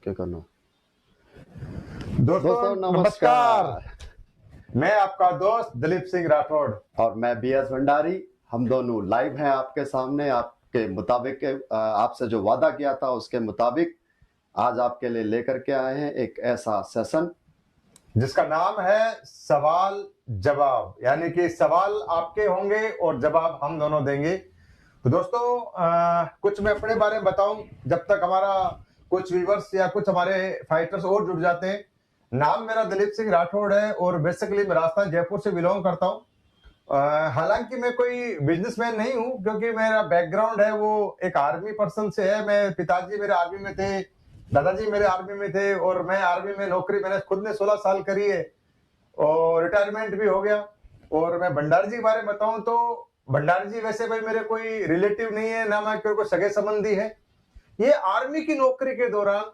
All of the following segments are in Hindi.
ओके करना। दोस्तों नमस्कार। मैं आपका दोस्त दिलीप सिंह राठौड़ और मैं BS भंडारी। हम दोनों लाइव हैं आपके सामने। आपके मुताबिक आपसे जो वादा किया था उसके मुताबिक आज आपके लिए लेकर के आए हैं एक ऐसा सेशन जिसका नाम है सवाल जवाब, यानी कि सवाल आपके होंगे और जवाब हम दोनों देंगे। तो दोस्तों कुछ मैं अपने बारे में बताऊं जब तक हमारा कुछ व्यूवर्स या कुछ हमारे फाइटर्स और जुड़ जाते हैं। नाम मेरा दिलीप सिंह राठौड़ है और बेसिकली मैं राजस्थान जयपुर से बिलोंग करता हूं। हालांकि मैं कोई बिजनेसमैन नहीं हूं, क्योंकि मेरा बैकग्राउंड है वो एक आर्मी पर्सन से है। मैं पिताजी मेरे आर्मी में थे, दादाजी मेरे आर्मी में थे और मैं आर्मी में नौकरी मैंने खुद ने 16 साल करी है और रिटायरमेंट भी हो गया। और मैं भंडारी जी के बारे में बताऊं तो भंडारी जी वैसे भाई मेरे कोई रिलेटिव नहीं है, ना मैं कोई सगे संबंधी है। ये आर्मी की नौकरी के दौरान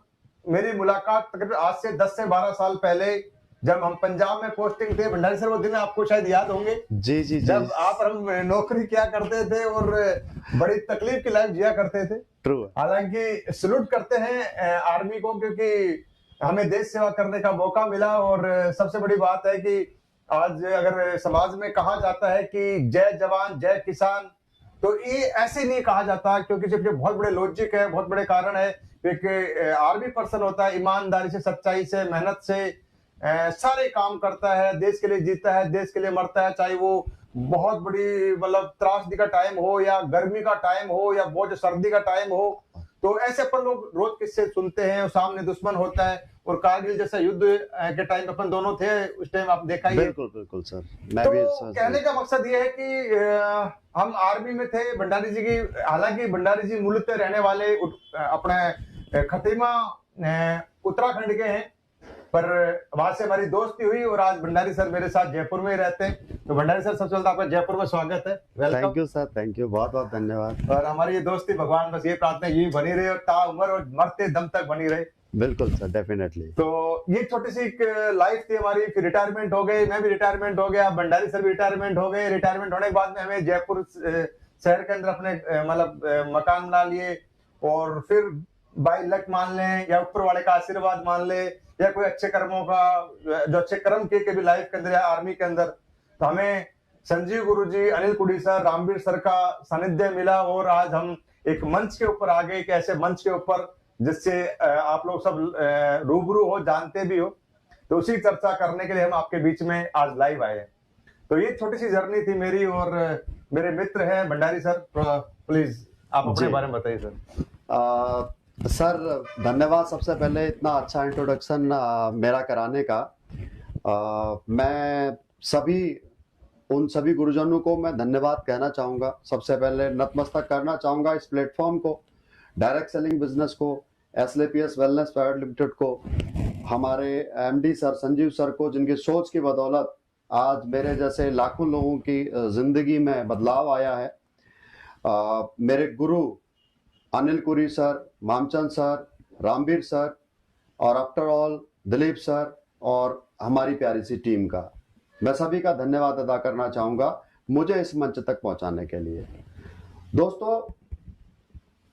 मेरी मुलाकात तकरीबन आज से 10 से 12 साल पहले, जब हम पंजाब में पोस्टिंग थे। भंडारी सर वो दिन आपको शायद याद होंगे। जी जी जब आप हम नौकरी किया करते थे और बड़ी तकलीफ की लाइफ जिया करते थे। ट्रू। हालांकि सलूट करते हैं आर्मी को, क्योंकि हमें देश सेवा करने का मौका मिला। और सबसे बड़ी बात है कि आज अगर समाज में कहा जाता है कि जय जवान जय किसान, तो ये ऐसे नहीं कहा जाता, क्योंकि जब बहुत बड़े लॉजिक है, बहुत बड़े कारण है। एक आर्मी पर्सन होता है, ईमानदारी से, सच्चाई से, मेहनत से सारे काम करता है, देश के लिए जीता है, देश के लिए मरता है। चाहे वो बहुत बड़ी मतलब त्रासदी का टाइम हो या गर्मी का टाइम हो या बहुत सर्दी का टाइम हो, तो ऐसे अपन लोग रोज किस्से सुनते हैं। और सामने दुश्मन होता है और कारगिल जैसा युद्ध के टाइम अपन दोनों थे उस टाइम, आप देखा ही। बिल्कुल बिल्कुल सर। मैं तो भी कहने का मकसद ये है कि हम आर्मी में थे। भंडारी जी की, हालांकि भंडारी जी मूलतः रहने वाले अपने खतीमा उत्तराखंड के हैं, पर वहां से हमारी दोस्ती हुई और आज भंडारी सर मेरे साथ जयपुर में ही रहते हैं। तो भंडारी सर सबसे पहले आपका जयपुर में स्वागत है। Welcome. Thank you sir, thank you, बहुत बहुत धन्यवाद। और हमारी ये दोस्ती भगवान बस ये प्रार्थना ये बनी रहे और ताउम्र और मरते दम तक बनी रहे। बिल्कुल सर, डेफिनेटली। तो ये छोटी सी एक लाइफ थी हमारी। फिर रिटायरमेंट हो गई, मैं भी रिटायरमेंट हो गया, भंडारी सर भी रिटायरमेंट हो गए। रिटायरमेंट होने के बाद में हमें जयपुर शहर के अंदर अपने मतलब मकान बना लिए। और फिर बाई लक मान लें या ऊपर वाले का आशीर्वाद मान ले या कोई अच्छे कर्मों का, जो अच्छे कर्म किए कभी लाइफ के अंदर या आर्मी के अंदर, तो हमें संजीव गुरुजी, अनिल कुड़ी सर, रामवीर सर का सानिध्य मिला। और आज हम एक मंच के ऊपर आ गए, एक ऐसे मंच के ऊपर जिससे आप लोग सब रूबरू हो, जानते भी हो। तो उसी चर्चा करने के लिए हम आपके बीच में आज लाइव आए हैं। तो ये छोटी सी जर्नी थी मेरी। और मेरे मित्र हैं भंडारी सर, प्लीज आप अपने बारे में बताइए सर। सर धन्यवाद सबसे पहले इतना अच्छा इंट्रोडक्शन मेरा कराने का। मैं उन सभी गुरुजनों को मैं धन्यवाद कहना चाहूँगा। सबसे पहले नतमस्तक करना चाहूँगा इस प्लेटफॉर्म को, डायरेक्ट सेलिंग बिजनेस को, SLPS वेलनेस प्राइवेट लिमिटेड को, हमारे MD सर संजीव सर को, जिनकी सोच की बदौलत आज मेरे जैसे लाखों लोगों की जिंदगी में बदलाव आया है। मेरे गुरु Anil Kuri sir, Mamchand sir, Ramvir sir और आफ्टर ऑल दिलीप सर और हमारी प्यारी सी टीम का मैं सभी का धन्यवाद अदा करना चाहूँगा मुझे इस मंच तक पहुँचाने के लिए। दोस्तों,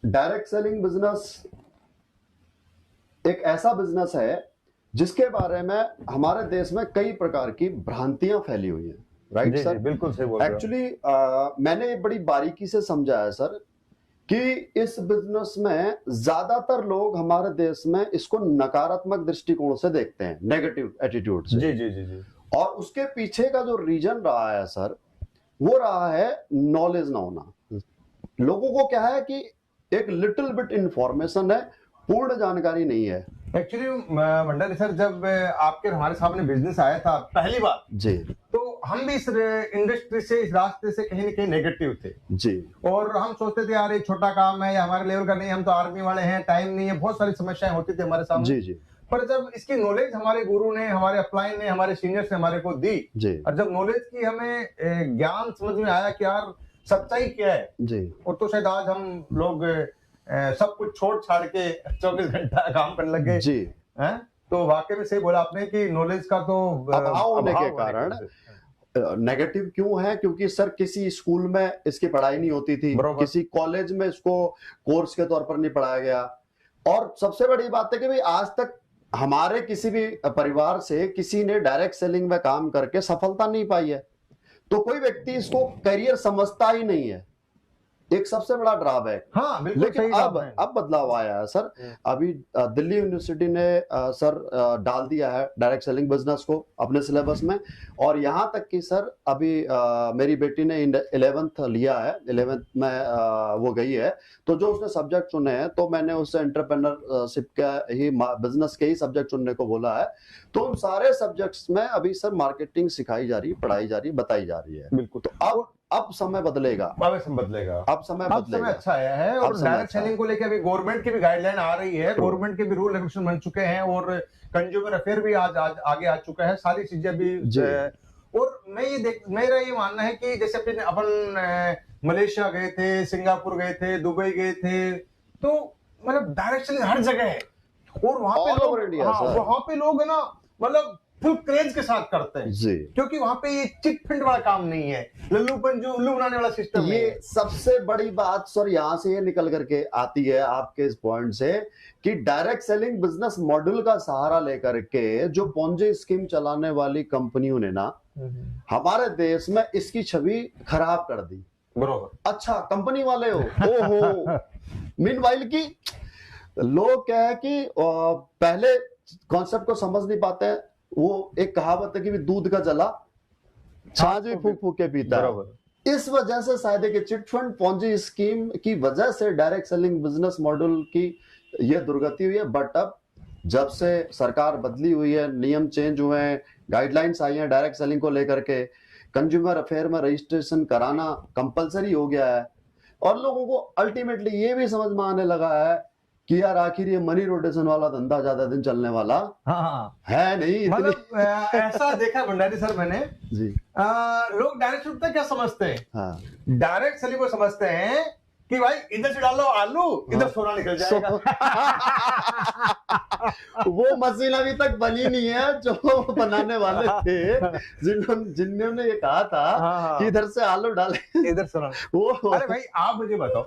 डायरेक्ट सेलिंग बिजनेस एक ऐसा बिजनेस है जिसके बारे में हमारे देश में कई प्रकार की भ्रांतियां फैली हुई हैं। Right sir? बिल्कुल सही बोल रहे हो। एक्चुअली मैंने बड़ी बारीकी से समझा है सर कि इस बिजनेस में ज्यादातर लोग हमारे देश में इसको नकारात्मक दृष्टिकोण से देखते हैं, नेगेटिव एटीट्यूड से। जी जी जी जी। और उसके पीछे का जो रीजन रहा है सर, वो रहा है नॉलेज ना होना। लोगों को क्या है कि एक लिटिल बिट इंफॉर्मेशन है, पूर्ण जानकारी नहीं है। एक्चुअली भंडारी सर, जब आपके हमारे सामने बिजनेस आया था पहली बार जी, तो हम भी इस इंडस्ट्री से, इस रास्ते से कहीं ना कहीं नेगेटिव थे जी। और हम सोचते थे यार ये छोटा काम है या हमारे लेवल का नहीं, हम तो आर्मी वाले हैं, टाइम नहीं है, बहुत सारी समस्याएं होती थी हमारे सामने। जी जी। पर जब इसकी नॉलेज हमारे गुरु ने, हमारे अपलाइन ने, हमारे सीनियर्स ने हमारे को दी जी और जब नॉलेज की हमें ज्ञान समझ में आया कि यार सच्चाई क्या है, जी, और तो शायद आज हम लोग सब कुछ छोड़ छाड़ के 24 घंटा काम करने लगे जी। हैं। तो वाकई में सही बोला आपने कि नॉलेज का तो अभाव होने के कारण नेगेटिव क्यों है, क्योंकि सर किसी स्कूल में इसकी पढ़ाई नहीं होती थी, किसी कॉलेज में इसको कोर्स के तौर पर नहीं पढ़ाया गया, और सबसे बड़ी बात है कि भाई आज तक हमारे किसी भी परिवार से किसी ने डायरेक्ट सेलिंग में काम करके सफलता नहीं पाई है, तो कोई व्यक्ति इसको करियर समझता ही नहीं है, एक सबसे बड़ा ड्रॉबैक। हाँ बिल्कुल लेकिन सही अब बदलाव आया है सर। अभी दिल्ली यूनिवर्सिटी ने सर डाल दिया है डायरेक्ट सेलिंग बिजनेस को अपने सिलेबस में, और यहां तक कि सर अभी मेरी बेटी ने 11th लिया है, 11th में वो गई है, तो जो उसने सब्जेक्ट चुने हैं तो मैंने उससे एंटरप्रेन्योरशिप का ही बिजनेस के ही सब्जेक्ट चुनने को बोला है। तो उन सारे सब्जेक्ट्स में अभी सर मार्केटिंग सिखाई जा रही है, पढ़ाई जा रही है, बताई जा रही है। बिल्कुल। तो अब समय बदलेगा, अब समय अच्छा आया है, और डायरेक्ट सेलिंग को लेकर अभी गवर्नमेंट की भी गाइडलाइन आ रही है, गवर्नमेंट के भी रूल रेगुलेशन बन चुके हैं, और कंज्यूमर अफेयर भी आज आगे आ चुका है, सारी चीजें भी। और मेरा ये मानना है कि जैसे अपन मलेशिया गए थे, सिंगापुर गए थे, दुबई गए थे, तो मतलब डायरेक्ट सेलिंग हर जगह है, और वहां पे लोग है ना, मतलब फुल क्रेज के साथ करते हैं जी, क्योंकि वहां पे ये चिट फंड वाला काम नहीं है, लल्लूपन जो उल्लू बनाने वाला सिस्टम है। ये सबसे बड़ी बात सर यहां से ये निकल करके आती है आपके इस पॉइंट से कि डायरेक्ट सेलिंग बिजनेस मॉडल का सहारा लेकर के जो पोंजी स्कीम चलाने वाली कंपनियों ने ना हमारे देश में इसकी छवि खराब कर दी। बरोबर। अच्छा कंपनी वाले हो, ओहो। मीनवाइल की लोग क्या है कि पहले कॉन्सेप्ट को समझ नहीं पाते हैं। वो एक कहावत है कि दूध का जला छाछ भी फूक फूक के पीता है। इस वजह से शायद कि चिट फंड पोंजी स्कीम की वजह से डायरेक्ट सेलिंग बिजनेस मॉडल की ये दुर्गति हुई है। बट अब जब से सरकार बदली हुई है, नियम चेंज हुए हैं, गाइडलाइंस आई हैं डायरेक्ट सेलिंग को लेकर के, कंज्यूमर अफेयर में रजिस्ट्रेशन कराना कंपलसरी हो गया है, और लोगों को अल्टीमेटली ये भी समझ में आने लगा है कि यार आखिर ये मनी रोटेशन वाला धंधा ज्यादा दिन चलने वाला है नहीं। मतलब ऐसा देखा भंडारी सर मैंने जी। लोग डायरेक्ट सेलिंग क्या समझते हैं? हाँ। डायरेक्ट सेलिंग को समझते हैं कि भाई इधर से डालो आलू, इधर सोना निकल जाएगा। वो मशीन अभी तक बनी नहीं है जो बनाने वाले थे, जिन्होंने ये कहा था कि इधर से आलू डाले इधर सोना। अरे भाई आप मुझे बताओ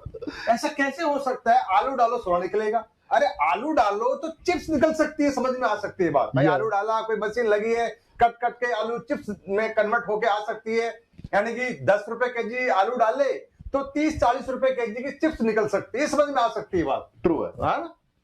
ऐसा कैसे हो सकता है? आलू डालो सोना निकलेगा? अरे आलू डालो तो चिप्स निकल सकती है, समझ में आ सकती है बात। भाई आलू डाला, कोई मशीन लगी है, कट कट के आलू चिप्स में कन्वर्ट होके आ सकती है, यानी कि 10 रुपए केजी आलू डाले तो 30-40 रुपए केजी की चिप्स निकल सकती है, समझ में आ सकती है बात। ट्रू है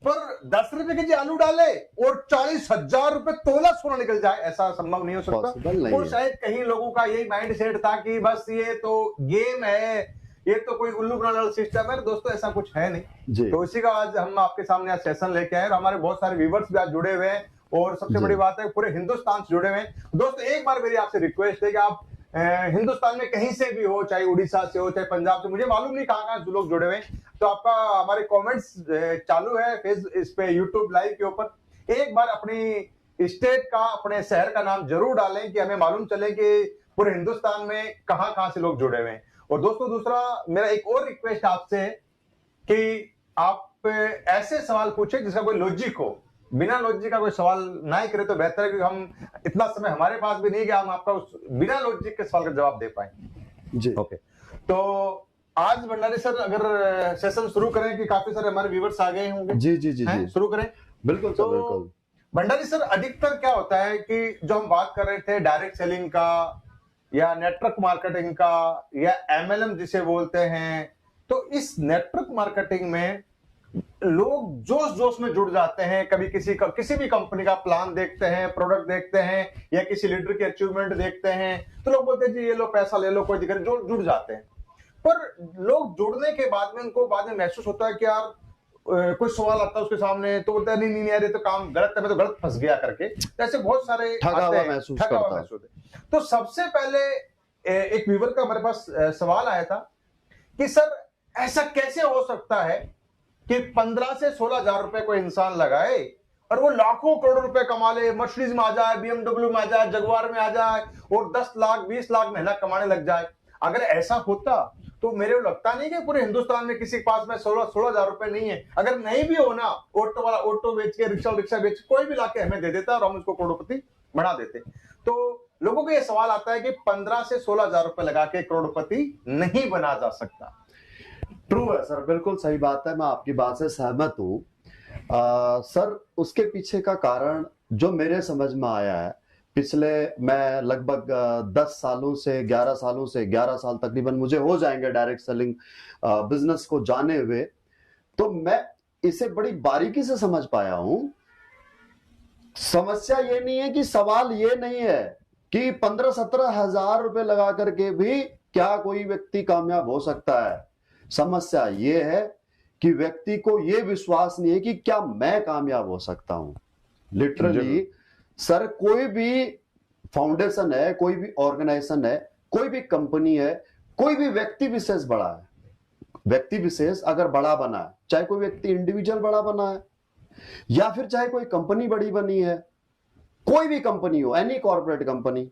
पर 10 रुपए केजी आलू डाले और 40,000 रुपए तोला सोना निकल जाए, ऐसा संभव नहीं हो सकता। और शायद कहीं लोगों का यही माइंड सेट था कि बस ये तो गेम है, ये तो कोई उल्लू बनाने वाला सिस्टम है। दोस्तों ऐसा कुछ है नहीं। तो इसी का आज हम आपके सामने आज सेशन लेके आए, और हमारे बहुत सारे व्यूवर्स भी आज जुड़े हुए हैं, और सबसे बड़ी बात है पूरे हिंदुस्तान से जुड़े हुए हैं। दोस्तों एक बार मेरी आपसे रिक्वेस्ट है कि आप हिंदुस्तान में कहीं से भी हो, चाहे उड़ीसा से हो, चाहे पंजाब से, मुझे मालूम नहीं कहाँ जो लोग जुड़े हुए हैं, तो आपका हमारे कमेंट्स चालू है इस पे यूट्यूब लाइव के ऊपर, एक बार अपनी स्टेट का, अपने शहर का नाम जरूर डालें कि हमें मालूम चले कि पूरे हिंदुस्तान में कहाँ से लोग जुड़े हुए हैं। और दोस्तों दूसरा मेरा एक और रिक्वेस्ट आपसे है कि आप ऐसे सवाल पूछे जिसका कोई लॉजिक हो, बिना लॉजिक का कोई सवाल ना ही करे तो बेहतर है, क्योंकि हम इतना समय हमारे पास भी नहीं कि हम आपका उस बिना लॉजिक के सवाल का जवाब दे पाए जी। ओके, तो आज भंडारी सर अगर सेशन शुरू करें कि काफी सारे हमारे व्यूअर्स आ गए होंगे। जी शुरू करें। बिल्कुल तो बिल्कुल। भंडारी सर अधिकतर क्या होता है कि जो हम बात कर रहे थे डायरेक्ट सेलिंग का या नेटवर्क मार्केटिंग का या MLM जिसे बोलते हैं, तो इस नेटवर्क मार्केटिंग में लोग जोश जोश में जुड़ जाते हैं। कभी किसी भी कंपनी का प्लान देखते हैं, प्रोडक्ट देखते हैं, या किसी लीडर की अचीवमेंट देखते हैं, तो लोग बोलते हैं जी ये लो पैसा ले लो, कोई दिक्कत, जुड़ जाते हैं। पर लोग जुड़ने के बाद में उनको बाद में महसूस होता है कि यार कोई सवाल आता है उसके सामने, तो बोलते हैं नहीं यार ये तो काम गलत है, मैं तो गलत फंस गया करके, ऐसे बहुत सारे ठगा हुआ महसूस होते। तो सबसे पहले एक व्यूअर का हमारे पास सवाल आया था कि सर ऐसा कैसे हो सकता है कि 15 से 16 हजार रुपए कोई इंसान लगाए और वो लाखों करोड़ रुपए कमा ले, मर्सिडीज में आ जाए, BMW में आ जाए, जगुआर में आ जाए, और 10 लाख 20 लाख महीना कमाने लग जाए। अगर ऐसा होता तो मेरे को लगता नहीं कि पूरे हिंदुस्तान में किसी के पास में 16 हजार रुपए नहीं है। अगर नहीं भी हो ना, ऑटो वाला ऑटो बेच के, रिक्शा बेच, कोई भी लाके हमें दे देता और हम उसको करोड़पति बना देते। तो लोगों को यह सवाल आता है कि 15 से 16 हजार रुपए लगा के करोड़पति नहीं बना जा सकता। ट्रू है सर, बिल्कुल सही बात है, मैं आपकी बात से सहमत हूं। सर उसके पीछे का कारण जो मेरे समझ में आया है, पिछले मैं लगभग 10 सालों से 11 सालों से 11 साल तकरीबन मुझे हो जाएंगे डायरेक्ट सेलिंग बिजनेस को जाने हुए, तो मैं इसे बड़ी बारीकी से समझ पाया हूं। समस्या ये नहीं है कि सवाल ये नहीं है कि 15-17 हजार रुपए लगा करके भी क्या कोई व्यक्ति कामयाब हो सकता है। समस्या ये है कि व्यक्ति को ये विश्वास नहीं है कि क्या मैं कामयाब हो सकता हूं। लिटरली सर, कोई भी फाउंडेशन है, कोई भी ऑर्गेनाइजेशन है, कोई भी कंपनी है, कोई भी व्यक्ति विशेष बड़ा है, व्यक्ति विशेष अगर बड़ा बना है, चाहे कोई व्यक्ति इंडिविजुअल बड़ा बना है या फिर चाहे कोई कंपनी बड़ी बनी है, कोई भी कंपनी हो, एनी कॉर्पोरेट कंपनी,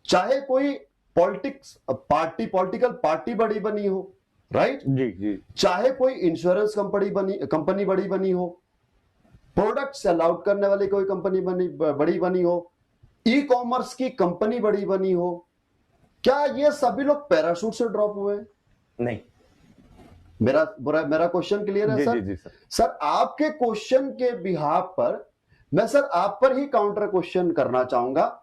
चाहे कोई पॉलिटिकल पार्टी बड़ी बनी हो, राइट जी जी, चाहे कोई इंश्योरेंस कंपनी बड़ी बनी हो, प्रोडक्ट सेल आउट करने वाली कोई कंपनी बड़ी बनी हो, ई कॉमर्स की कंपनी बड़ी बनी हो, क्या ये सभी लोग पैराशूट से ड्रॉप हुए? नहीं। मेरा क्वेश्चन क्लियर है? जी, सर जी, जी, सर। सर आपके क्वेश्चन के बिहाफ पर मैं सर आप पर ही काउंटर क्वेश्चन करना चाहूंगा,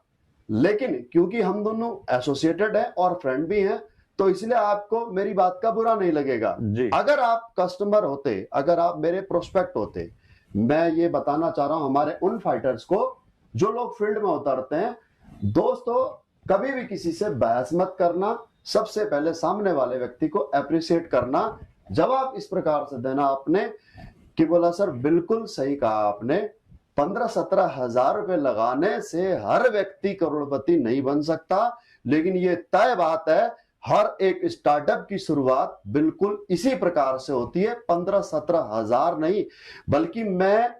लेकिन क्योंकि हम दोनों एसोसिएटेड हैं और फ्रेंड भी हैं, तो इसलिए आपको मेरी बात का बुरा नहीं लगेगा। अगर आप कस्टमर होते, अगर आप मेरे प्रोस्पेक्ट होते, मैं ये बताना चाह रहा हूं हमारे उन फाइटर्स को जो लोग फील्ड में उतरते हैं, दोस्तों कभी भी किसी से बहस मत करना, सबसे पहले सामने वाले व्यक्ति को अप्रिशिएट करना, जवाब इस प्रकार से देना आपने कि बोला सर बिल्कुल सही कहा आपने, 15-17 हजार रुपए लगाने से हर व्यक्ति करोड़पति नहीं बन सकता, लेकिन ये तय बात है हर एक स्टार्टअप की शुरुआत बिल्कुल इसी प्रकार से होती है, 15-17 हजार नहीं, बल्कि मैं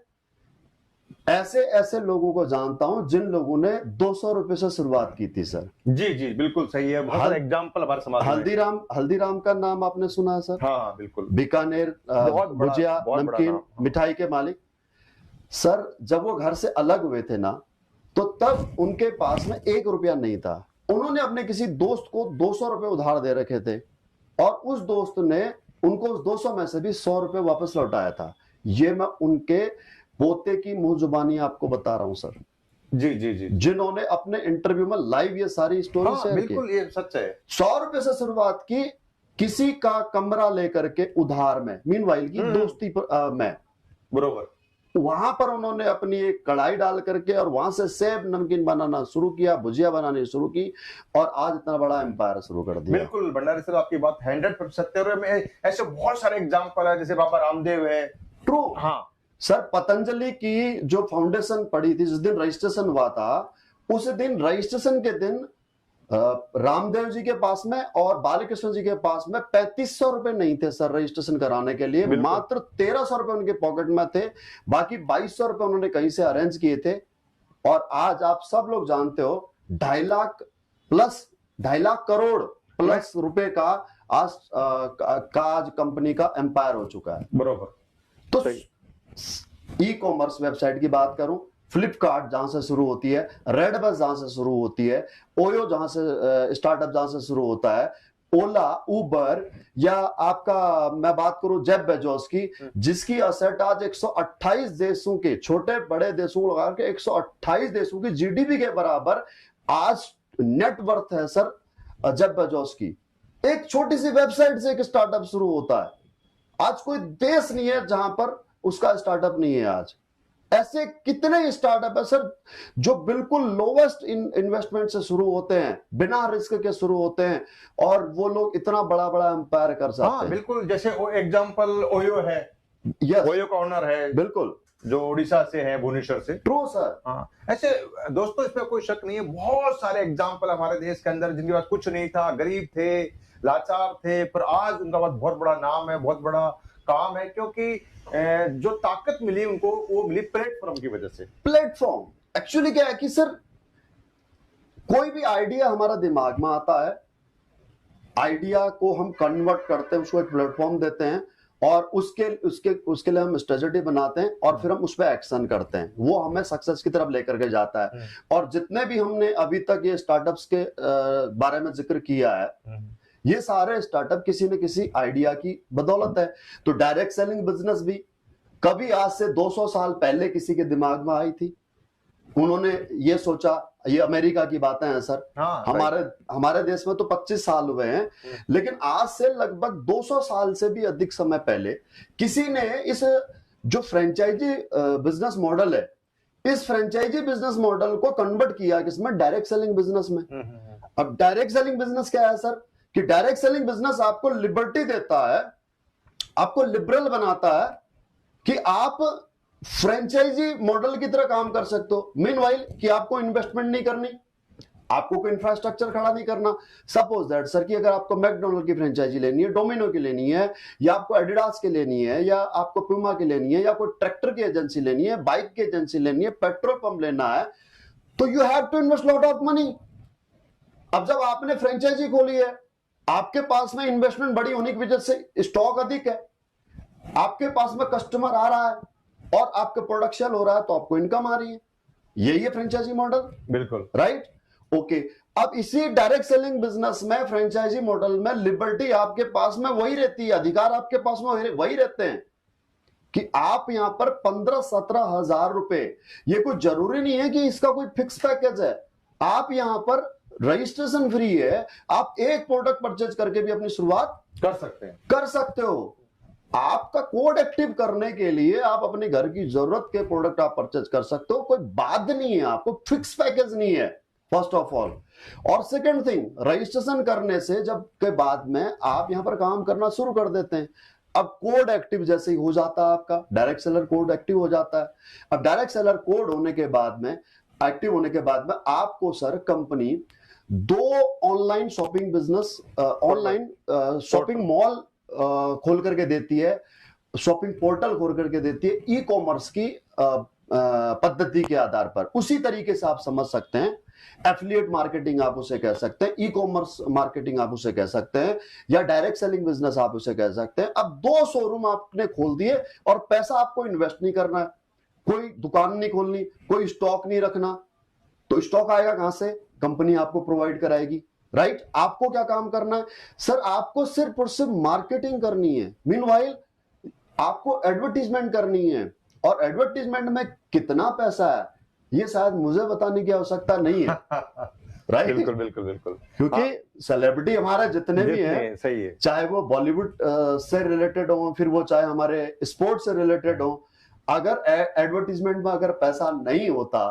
ऐसे ऐसे लोगों को जानता हूं जिन लोगों ने 200 रुपए से शुरुआत की थी सर। जी जी, बिल्कुल सही है। बहुत एग्जांपल हमारे समाज में। हल्दीराम का नाम आपने सुना है सर? हाँ बिल्कुल। बीकानेर भुजिया नमकीन मिठाई के मालिक सर, जब वो घर से अलग हुए थे ना, तो तब उनके पास में 1 रुपया नहीं था। उन्होंने अपने किसी दोस्त को 200 रुपए उधार दे रखे थे और उस दोस्त ने उनको उस 200 में से भी 100 रुपए वापस लौटाया था। ये मैं उनके पोते की मुंह जुबानी आपको बता रहा हूं सर। जी जी जी, जिन्होंने अपने इंटरव्यू में लाइव ये सारी स्टोरी शेयर की। बिल्कुल ये सच है। 100 रुपए से शुरुआत की, किसी का कमरा लेकर के उधार में, मीनवाइल की दोस्ती पर में, बरोबर, वहां पर उन्होंने अपनी एक कढ़ाई डाल करके और वहां से सेब नमकीन बनाना शुरू किया, भुजिया बनानी शुरू की और आज इतना बड़ा एम्पायर शुरू कर दिया। बिल्कुल भंडारी सर, आपकी बात 100% सत्य है। ऐसे बहुत सारे एग्जांपल है, जैसे बाबा रामदेव है। ट्रू। हाँ सर, पतंजलि की जो फाउंडेशन पड़ी थी, जिस दिन रजिस्ट्रेशन हुआ था, उस दिन रजिस्ट्रेशन के दिन रामदेव जी के पास में और बालकृष्ण जी के पास में 3500 रुपए नहीं थे सर रजिस्ट्रेशन कराने के लिए, मात्र 1300 रुपए उनके पॉकेट में थे, बाकी 2200 रुपए उन्होंने कहीं से अरेंज किए थे। और आज आप सब लोग जानते हो 2.5 लाख करोड़ प्लस रुपए का आज कंपनी का एम्पायर हो चुका है। बरोबर। तो ई कॉमर्स वेबसाइट की बात करूं, फ्लिपकार्ट जहां से शुरू होती है, रेडबस जहां से शुरू होती है, ओयो जहां से स्टार्टअप जहां से शुरू होता है, ओला, उबर, या आपका मैं बात करूं जेफ बेजोस की, जिसकी असेट आज 128 देशों के, छोटे बड़े देशों को लगा के 128 देशों की जीडीपी के बराबर आज नेट वर्थ है सर जेफ बेजोस की। एक छोटी सी वेबसाइट से एक स्टार्टअप शुरू होता है। आज कोई देश नहीं है जहां पर उसका स्टार्टअप नहीं है। आज ऐसे कितने स्टार्टअप है सर जो बिल्कुल लोवेस्ट इन्वेस्टमेंट से शुरू होते हैं, बिना रिस्क के शुरू होते हैं, और वो लोग इतना बड़ा बड़ा एम्पायर कर सकते हैं। बिल्कुल, जैसे एग्जांपल ओयो है। यस, ओयो का ओनर है, बिल्कुल, जो उड़ीसा से है, भुवनेश्वर से। True sir. हाँ, ऐसे दोस्तों इसमें कोई शक नहीं है, बहुत सारे एग्जांपल हमारे देश के अंदर जिनके पास कुछ नहीं था, गरीब थे, लाचार थे, पर आज उनका पास बहुत बड़ा नाम है, बहुत बड़ा काम है, क्योंकि जो ताकत मिली उनको, वो मिली प्लेटफॉर्म की वजह से। प्लेटफॉर्म एक्चुअली क्या है कि सर कोई भी आइडिया हमारा दिमाग में आता है, आइडिया को हम कन्वर्ट करते हैं, उसको एक प्लेटफॉर्म देते हैं और उसके लिए हम स्ट्रेटजी बनाते हैं और फिर हम उस पर एक्शन करते हैं, वो हमें सक्सेस की तरफ लेकर के जाता है। और जितने भी हमने अभी तक ये स्टार्टअप्स के बारे में जिक्र किया है, ये सारे स्टार्टअप किसी न किसी आइडिया की बदौलत है। तो डायरेक्ट सेलिंग बिजनेस भी कभी आज से 200 साल पहले किसी के दिमाग में आई थी? उन्होंने ये सोचा, ये अमेरिका की बातें हैं सर। हाँ, हमारे देश में तो 25 साल हुए हैं, लेकिन आज से लगभग 200 साल से भी अधिक समय पहले किसी ने इस जो फ्रेंचाइजी बिजनेस मॉडल है, इस फ्रेंचाइजी बिजनेस मॉडल को कन्वर्ट किया किसमें? डायरेक्ट सेलिंग बिजनेस में। अब डायरेक्ट सेलिंग बिजनेस क्या है सर? कि डायरेक्ट सेलिंग बिजनेस आपको लिबर्टी देता है, आपको लिबरल बनाता है कि आप फ्रेंचाइजी मॉडल की तरह काम कर सकते हो। मीनवाइल कि आपको इन्वेस्टमेंट नहीं करनी, आपको कोई इंफ्रास्ट्रक्चर खड़ा नहीं करना। सपोज दैट सर कि अगर आपको मैकडोनल्ड की फ्रेंचाइजी लेनी है, डोमिनो की लेनी है, या आपको एडिडास की लेनी है, या आपको प्यूमा की लेनी है, या कोई ट्रैक्टर की एजेंसी लेनी है, बाइक की एजेंसी लेनी है, पेट्रोल पंप लेना है, तो you have to invest lot of money. अब जब आपने फ्रेंचाइजी खोली है, आपके पास में इन्वेस्टमेंट बड़ी होने की वजह से स्टॉक अधिक है, आपके पास में कस्टमर आ रहा है और आपका प्रोडक्शन हो रहा है, तो आपको इनकम आ रही है। यही है फ्रेंचाइजी मॉडल। बिल्कुल राइट, ओके। अब इसी डायरेक्ट सेलिंग बिजनेस में, फ्रेंचाइजी मॉडल में, लिबर्टी आपके पास में वही रहती है, अधिकार आपके पास में वही रहते हैं कि आप यहां पर 15-17 हजार रुपए, ये कोई जरूरी नहीं है कि इसका कोई फिक्स पैकेज है। आप यहां पर रजिस्ट्रेशन फ्री है, आप एक प्रोडक्ट परचेज करके भी अपनी शुरुआत कर सकते हो। आपका कोड एक्टिव करने के लिए आप अपने घर की जरूरत के प्रोडक्ट आप परचेज कर सकते हो, कोई बात नहीं है, आपको फिक्स पैकेज नहीं है, फर्स्ट ऑफ ऑल। और सेकंड थिंग, रजिस्ट्रेशन करने से जब के बाद में आप यहां पर काम करना शुरू कर देते हैं, अब कोड एक्टिव जैसे ही हो जाता है, आपका डायरेक्ट सेलर कोड एक्टिव हो जाता है। अब डायरेक्ट सेलर कोड होने के बाद में, एक्टिव होने के बाद में, आपको sir company 2 online shopping business, online shopping mall खोल करके देती है, शॉपिंग पोर्टल खोल करके देती है, ई कॉमर्स की पद्धति के आधार पर। उसी तरीके से आप समझ सकते हैं, एफिलिएट मार्केटिंग आप उसे कह सकते हैं, ई कॉमर्स मार्केटिंग आप उसे कह सकते हैं, या डायरेक्ट सेलिंग बिजनेस आप उसे कह सकते हैं। अब 2 शोरूम आपने खोल दिए और पैसा आपको इन्वेस्ट नहीं करना है, कोई दुकान नहीं खोलनी, कोई स्टॉक नहीं रखना, तो स्टॉक आएगा कहां से? कंपनी आपको प्रोवाइड कराएगी। राइट, आपको क्या काम करना है सर? आपको सिर्फ और सिर्फ मार्केटिंग करनी है। मीनवाइल आपको एडवर्टीजमेंट करनी है, और एडवर्टीजमेंट में कितना पैसा है ये शायद मुझे बताने की आवश्यकता नहीं है। राइट, बिल्कुल बिल्कुल बिल्कुल। क्योंकि सेलिब्रिटी हमारे जितने भी हैं, सही है, चाहे वो बॉलीवुड से रिलेटेड हो, फिर वो चाहे हमारे स्पोर्ट्स से रिलेटेड हो, अगर एडवर्टीजमेंट में अगर पैसा नहीं होता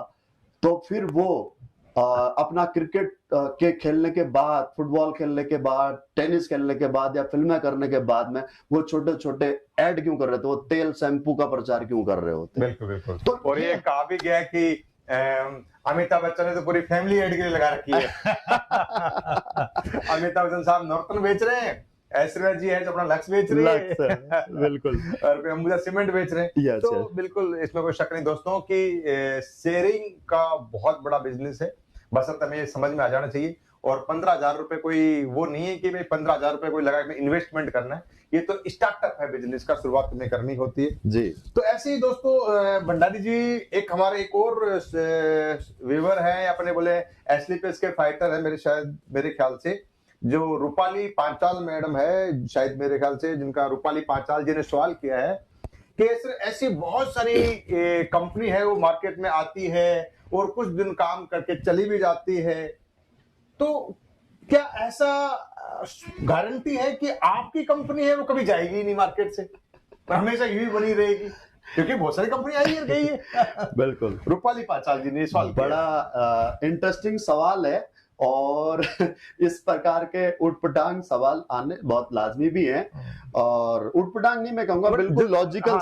तो फिर वो अपना क्रिकेट के खेलने के बाद, फुटबॉल खेलने के बाद, टेनिस खेलने के बाद, या फिल्में करने के बाद में वो छोटे छोटे ऐड क्यों कर रहे थे? वो तेल शैम्पू का प्रचार क्यों कर रहे होते? बिल्कुल बिल्कुल। तो और ये कहा भी गया कि अमिताभ बच्चन ने तो पूरी फैमिली ऐड के लिए लगा रखी है। अमिताभ बच्चन साहब नॉर्टन बेच रहे हैं, ऐश्वर्या जी है जो अपना लक्स बेच रही है, बिल्कुल, और कोई अंबुजा सीमेंट बेच रहे हैं। तो बिल्कुल इसमें कोई शक नहीं दोस्तों कि शेयरिंग का बहुत बड़ा बिजनेस है, बस हमें समझ में आ जाना चाहिए। और 15,000 रुपए कोई वो नहीं है कि भाई 15,000 रुपए कोई लगा के इन्वेस्टमेंट करना है, ये तो स्टार्टअप है, बिजनेस का शुरुआत में करनी होती है जी। तो ऐसे ही दोस्तों भंडारी जी, एक हमारे एक और व्यूअर है, अपने बोले एसलीपीएस के फाइटर है, मेरे ख्याल से जो रूपाली पांचाल मैडम है, शायद मेरे ख्याल से, जिनका रूपाली पांचाल जी ने सवाल किया है कि ऐसी बहुत सारी कंपनी है वो मार्केट में आती है और कुछ दिन काम करके चली भी जाती है, तो क्या ऐसा गारंटी है कि आपकी कंपनी है वो कभी जाएगी ही नहीं मार्केट से, हमेशा यही बनी रहेगी? क्योंकि बहुत सारी कंपनी आई है गई है। बिल्कुल, रूपाली पांचाल जी ने सवाल किया। बड़ा इंटरेस्टिंग सवाल है, और इस प्रकार के उटपटांग सवाल आने बहुत लाजमी भी हैं, और उटपटांग नहीं मैं कहूंगा, बिल्कुल लॉजिकल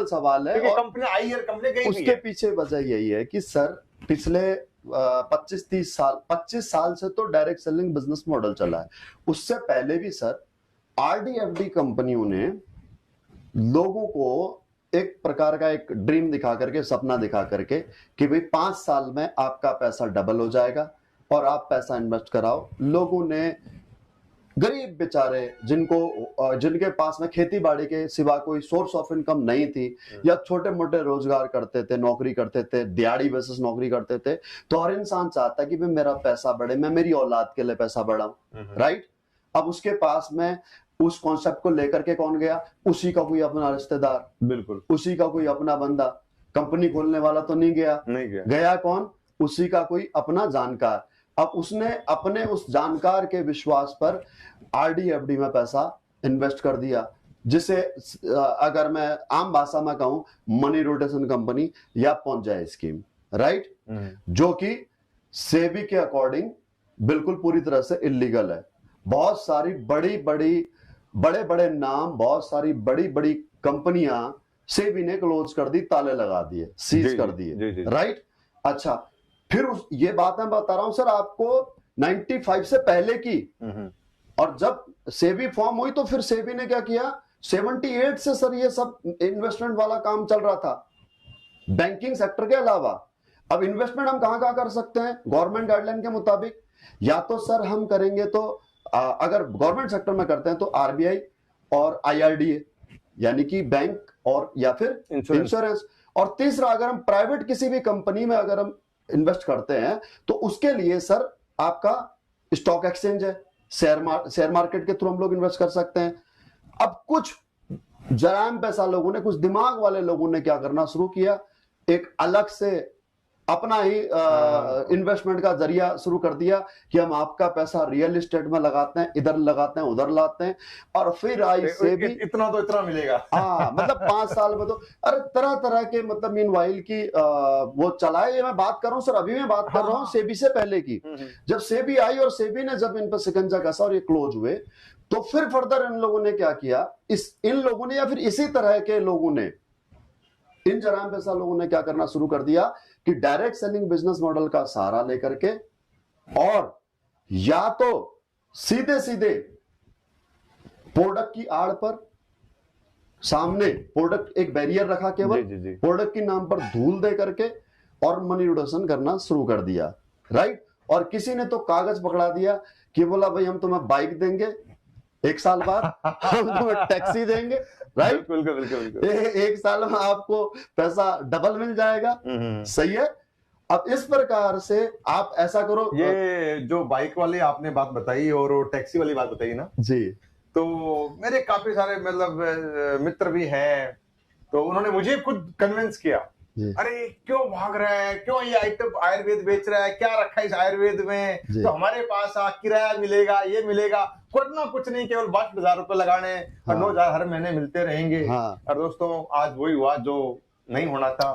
सवाल है। और कंपनी आई है, कंपनी गई, उसके पीछे वजह यही है कि सर पिछले 25 साल से तो डायरेक्ट सेलिंग बिजनेस मॉडल चला है। उससे पहले भी सर आरडीएफडी कंपनियों ने लोगों को एक प्रकार का एक ड्रीम दिखा करके, सपना दिखा करके कि भाई 5 साल में आपका पैसा डबल हो जाएगा और आप पैसा इन्वेस्ट कराओ। लोगों ने, गरीब बेचारे जिनके पास में खेती बाड़ी के सिवा कोई सोर्स ऑफ इनकम नहीं थी, या छोटे मोटे रोजगार करते थे, नौकरी करते थे, दिहाड़ी बेसिस नौकरी करते थे, तो हर इंसान चाहता है कि भाई मेरा पैसा बढ़े, मैं मेरी औलाद के लिए पैसा बढ़ाऊं। राइट, अब उसके पास में उस कॉन्सेप्ट को लेकर के कौन गया? उसी का कोई अपना रिश्तेदार, बिल्कुल उसी का कोई अपना बंदा। कंपनी खोलने वाला तो नहीं गया, नहीं गया। गया कौन? उसी का कोई अपना जानकार। अब उसने अपने उस जानकार के विश्वास पर आरडी एफडी में पैसा इन्वेस्ट कर दिया, जिसे अगर मैं आम भाषा में कहूं मनी रोटेशन कंपनी या पहुंच जाए स्कीम, राइट? जो कि सेबी के अकॉर्डिंग बिल्कुल पूरी तरह से इलीगल है। बहुत सारी बड़े बड़े नाम, बहुत सारी बड़ी बड़ी कंपनियां सेबी ने क्लोज कर दी, ताले लगा दिए, सीज कर दिए, राइट? अच्छा, फिर ये बात मैं बता रहा हूं सर आपको 95 से पहले की। और जब सेबी फॉर्म हुई तो फिर सेबी ने क्या किया? 78 से सर ये सब इन्वेस्टमेंट वाला काम चल रहा था, बैंकिंग सेक्टर के अलावा। अब इन्वेस्टमेंट हम कहां कर सकते हैं? गवर्नमेंट गाइडलाइन के मुताबिक या तो सर हम करेंगे तो अगर गवर्नमेंट सेक्टर में करते हैं तो आरबीआई और आईआरडीए, यानी कि बैंक और या फिर इंश्योरेंस। और तीसरा, अगर हम प्राइवेट किसी भी कंपनी में अगर हम इन्वेस्ट करते हैं तो उसके लिए सर आपका स्टॉक एक्सचेंज है, शेयर मार्केट के थ्रू हम लोग इन्वेस्ट कर सकते हैं। अब कुछ जराम पैसा लोगों ने, कुछ दिमाग वाले लोगों ने क्या करना शुरू किया? एक अलग से अपना ही इन्वेस्टमेंट का जरिया शुरू कर दिया कि हम आपका पैसा रियल एस्टेट में लगाते हैं, इधर लगाते हैं, उधर लाते हैं, और फिर आई सेबी इतना तो इतना मिलेगा। हाँ, मतलब 5 साल में तो अरे तरह तरह के, मतलब मीनवाइल की वो चलाए। ये मैं बात कर रहा हूँ सर, अभी मैं बात कर रहा हूँ सेबी से पहले की। जब सेबी आई और सेबी ने जब इन पर शिकंजा कसा और ये क्लोज हुए, तो फिर फर्दर इन लोगों ने क्या किया? इन लोगों ने या फिर इसी तरह के लोगों ने, इन जराम पैसा लोगों ने क्या करना शुरू कर दिया कि डायरेक्ट सेलिंग बिजनेस मॉडल का सहारा लेकर के, और या तो सीधे सीधे प्रोडक्ट की आड़ पर सामने प्रोडक्ट एक बैरियर रखा, केवल प्रोडक्ट के नाम पर धूल दे करके और मनी रोटेशन करना शुरू कर दिया, राइट? और किसी ने तो कागज पकड़ा दिया कि बोला भाई हम तुम्हें बाइक देंगे 1 साल बाद, हम तुम्हें टैक्सी देंगे, राइट? बिल्कुल। 1 साल में आपको पैसा डबल मिल जाएगा, सही है? अब इस प्रकार से आप ऐसा करो। ये जो बाइक वाली आपने बात बताई और टैक्सी वाली बात बताई ना जी, तो मेरे काफी सारे मतलब मित्र भी हैं, तो उन्होंने मुझे खुद कन्विंस किया, अरे क्यों भाग रहा है, क्यों ये आइटम आयुर्वेद बेच रहा है, क्या रखा है इस आयुर्वेद में, तो हमारे पास किराया मिलेगा, ये मिलेगा, करना कुछ नहीं, केवल 62,000 रुपए लगाने और 9,000 हर महीने मिलते रहेंगे। और दोस्तों आज वही हुआ जो नहीं होना था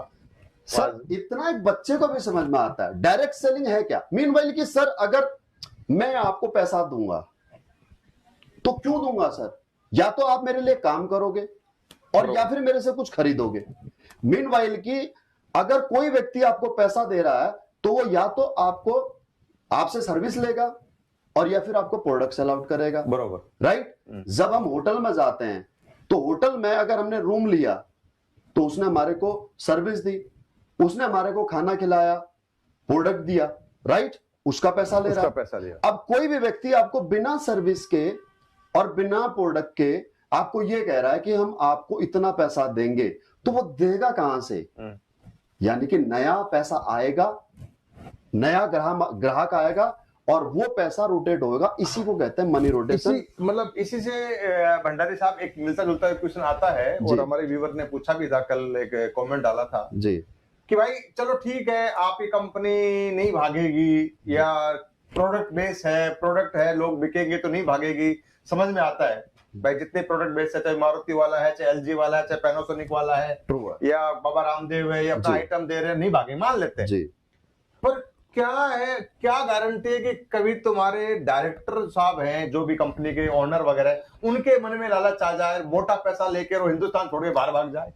सर। इतना एक बच्चे को भी समझ में आता है डायरेक्ट सेलिंग है क्या। मीनवाइल कि सर अगर मैं आपको पैसा दूंगा तो क्यों दूंगा सर? या तो आप मेरे लिए काम करोगे और या फिर मेरे से कुछ खरीदोगे। मीनवाइल कि अगर कोई व्यक्ति आपको पैसा दे रहा है तो वो या तो आपसे सर्विस लेगा और या फिर आपको प्रोडक्ट सेल आउट करेगा, बरोबर, राइट? जब हम होटल में जाते हैं तो होटल में अगर हमने रूम लिया तो उसने हमारे को सर्विस दी, उसने हमारे को खाना खिलाया, प्रोडक्ट दिया, राइट? उसका पैसा ले रहा है। अब कोई भी व्यक्ति आपको बिना सर्विस के और बिना प्रोडक्ट के आपको ये कह रहा है कि हम आपको इतना पैसा देंगे, तो वो देगा कहां से? यानी कि नया पैसा आएगा, नया ग्राहक आएगा और वो पैसा रोटेट होगा। इसी को कहते हैं मनी रोटेशन। मतलब इसी से भंडारी साहब एक मिलता जुलता क्वेश्चन आता है, और हमारे व्यूवर ने पूछा भी था, कल एक कमेंट डाला था जी कि भाई चलो ठीक है, आपकी कंपनी नहीं भागेगी या प्रोडक्ट बेस है, प्रोडक्ट है, लोग बिकेंगे तो नहीं भागेगी, समझ में आता है भाई। जितने प्रोडक्ट बेस है, चाहे मारुति वाला है, चाहे एलजी वाला है, चाहे पैनासोनिक वाला है, या बाबा रामदेव है, या अपना आइटम दे रहे हैं, नहीं भागे, मान लेते हैं जी। पर क्या है, क्या गारंटी है कि कभी तुम्हारे डायरेक्टर साहब हैं, जो भी कंपनी के ओनर वगैरह, उनके मन में लालच आ जाए, मोटा पैसा लेकर वो हिंदुस्तान छोड़ के बाहर भाग जाए?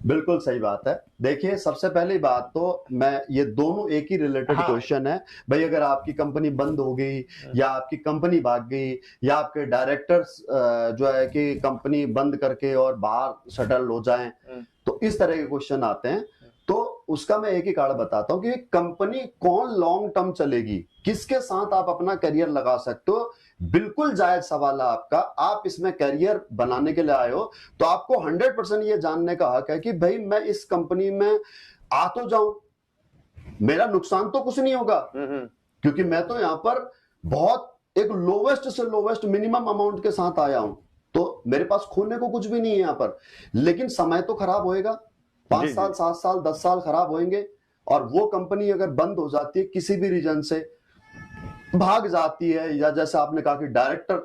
बिल्कुल सही बात है। देखिए, सबसे पहली बात तो मैं, ये दोनों एक ही रिलेटेड क्वेश्चन है भाई। अगर आपकी कंपनी बंद हो गई या आपकी कंपनी भाग गई या आपके डायरेक्टर्स जो है कि कंपनी बंद करके और बाहर सेटल हो जाएं, तो इस तरह के क्वेश्चन आते हैं। तो उसका मैं एक ही कारण बताता हूं कि कंपनी कौन लॉन्ग टर्म चलेगी, किसके साथ आप अपना करियर लगा सकते हो। बिल्कुल जायज सवाल है आपका। आप इसमें करियर बनाने के लिए आए हो तो आपको 100% ये जानने का हक है कि भाई मैं इस कंपनी में आ तो जाऊं, मेरा नुकसान तो कुछ नहीं होगा, क्योंकि मैं तो यहां पर बहुत एक लोवेस्ट से लोवेस्ट मिनिमम अमाउंट के साथ आया हूं, तो मेरे पास खोने को कुछ भी नहीं है यहां पर, लेकिन समय तो खराब होएगा। 5 साल, 7 साल, 10 साल खराब होंगे, और वो कंपनी अगर बंद हो जाती है, किसी भी रीजन से भाग जाती है, या जैसे आपने कहा कि डायरेक्टर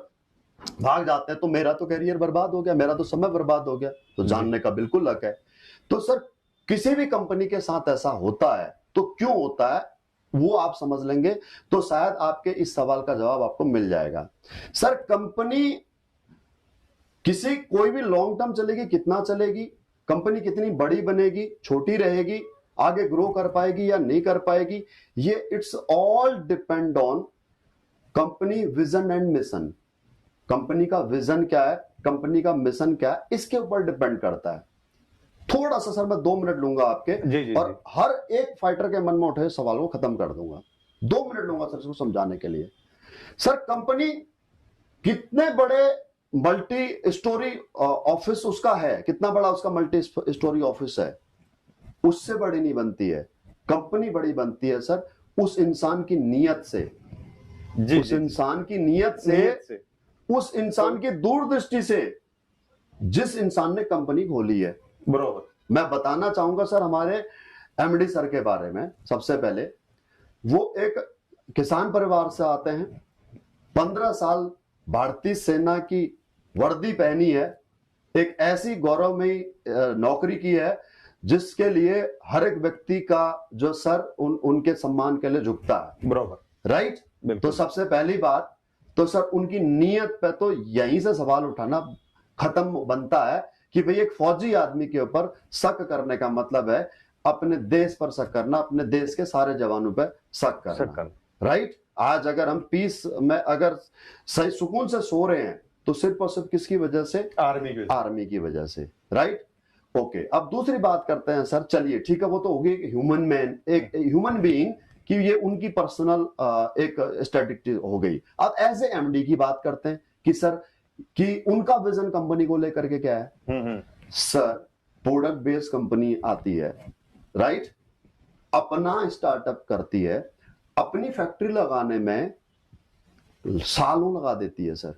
भाग जाते हैं, तो मेरा तो करियर बर्बाद हो गया, मेरा तो समय बर्बाद हो गया। तो जानने का बिल्कुल हक है। तो सर, किसी भी कंपनी के साथ ऐसा होता है तो क्यों होता है, वो आप समझ लेंगे तो शायद आपके इस सवाल का जवाब आपको मिल जाएगा। सर, कंपनी कोई भी लॉन्ग टर्म चलेगी, कितना चलेगी, कंपनी कितनी बड़ी बनेगी, छोटी रहेगी, आगे ग्रो कर पाएगी या नहीं कर पाएगी, ये it's all depend on company vision and mission. Company का विजन क्या है, कंपनी का मिशन क्या है, इसके ऊपर डिपेंड करता है। थोड़ा सा सर मैं 2 मिनट लूंगा आपके, जी, और हर एक फाइटर के मन में उठे सवाल को खत्म कर दूंगा। 2 मिनट लूंगा सर इसको समझाने के लिए। सर, कंपनी कितने बड़े मल्टी स्टोरी ऑफिस उसका है, कितना बड़ा उसका मल्टी स्टोरी ऑफिस है, उससे बड़ी नहीं बनती है। कंपनी बड़ी बनती है सर उस इंसान की नीयत से, उस इंसान की नीयत से, उस इंसान की दूरदृष्टि से, जिस इंसान ने कंपनी खोली है। बरोबर। मैं बताना चाहूंगा सर हमारे एमडी सर के बारे में। सबसे पहले, वो एक किसान परिवार से आते हैं, 15 साल भारतीय सेना की वर्दी पहनी है, एक ऐसी गौरवमयी नौकरी की है जिसके लिए हर एक व्यक्ति का जो सर उनके सम्मान के लिए झुकता है। बरोबर, राइट। तो सबसे पहली बात तो सर, उनकी नीयत पे तो यहीं से सवाल उठाना खत्म बनता है कि भाई एक फौजी आदमी के ऊपर शक करने का मतलब है अपने देश पर शक करना, अपने देश के सारे जवानों पर शक करना। राइट। आज अगर हम पीस में अगर सही सुकून से सो रहे हैं तो सिर्फ और सिर्फ किसकी वजह से, आर्मी की वजह से। राइट। ओके, अब दूसरी बात करते हैं सर। चलिए ठीक है, वो तो हो गई ह्यूमन मैन, एक ह्यूमन बीइंग कि ये उनकी पर्सनल एक स्ट्रेटजी हो गई। अब एज ए एमडी की बात करते हैं कि सर कि उनका विजन कंपनी को लेकर के क्या है। सर, प्रोडक्ट बेस्ड कंपनी आती है, राइट, अपना स्टार्टअप करती है, अपनी फैक्ट्री लगाने में सालों लगा देती है सर।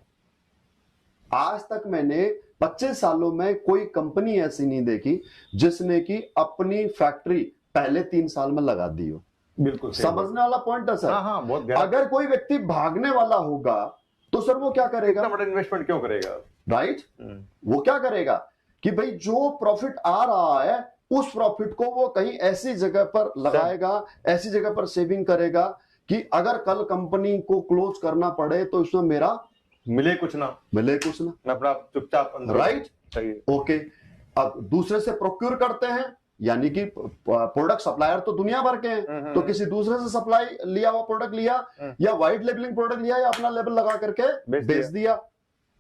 आज तक मैंने 25 सालों में कोई कंपनी ऐसी नहीं देखी जिसने की अपनी फैक्ट्री पहले 3 साल में लगा दी हो। बिल्कुल समझने वाला पॉइंट है सर। हाँ, बहुत। अगर कोई व्यक्ति भागने वाला होगा तो सर वो क्या करेगा, इतना बड़ा इन्वेस्टमेंट क्यों करेगा। राइट। वो क्या करेगा कि भाई जो प्रॉफिट आ रहा है उस प्रॉफिट को वो कहीं ऐसी जगह पर लगाएगा, ऐसी जगह पर सेविंग करेगा कि अगर कल कंपनी को क्लोज करना पड़े तो इसमें मेरा मिले कुछ ना, मैं अपना चुपचाप। राइट। ओके, अब दूसरे से प्रोक्योर करते हैं, यानी कि प्रोडक्ट सप्लायर तो दुनिया भर के हैं, तो किसी दूसरे से सप्लाई लिया हुआ प्रोडक्ट लिया, या व्हाइट लेबलिंग प्रोडक्ट लिया, या अपना लेबल लगा करके बेच दिया।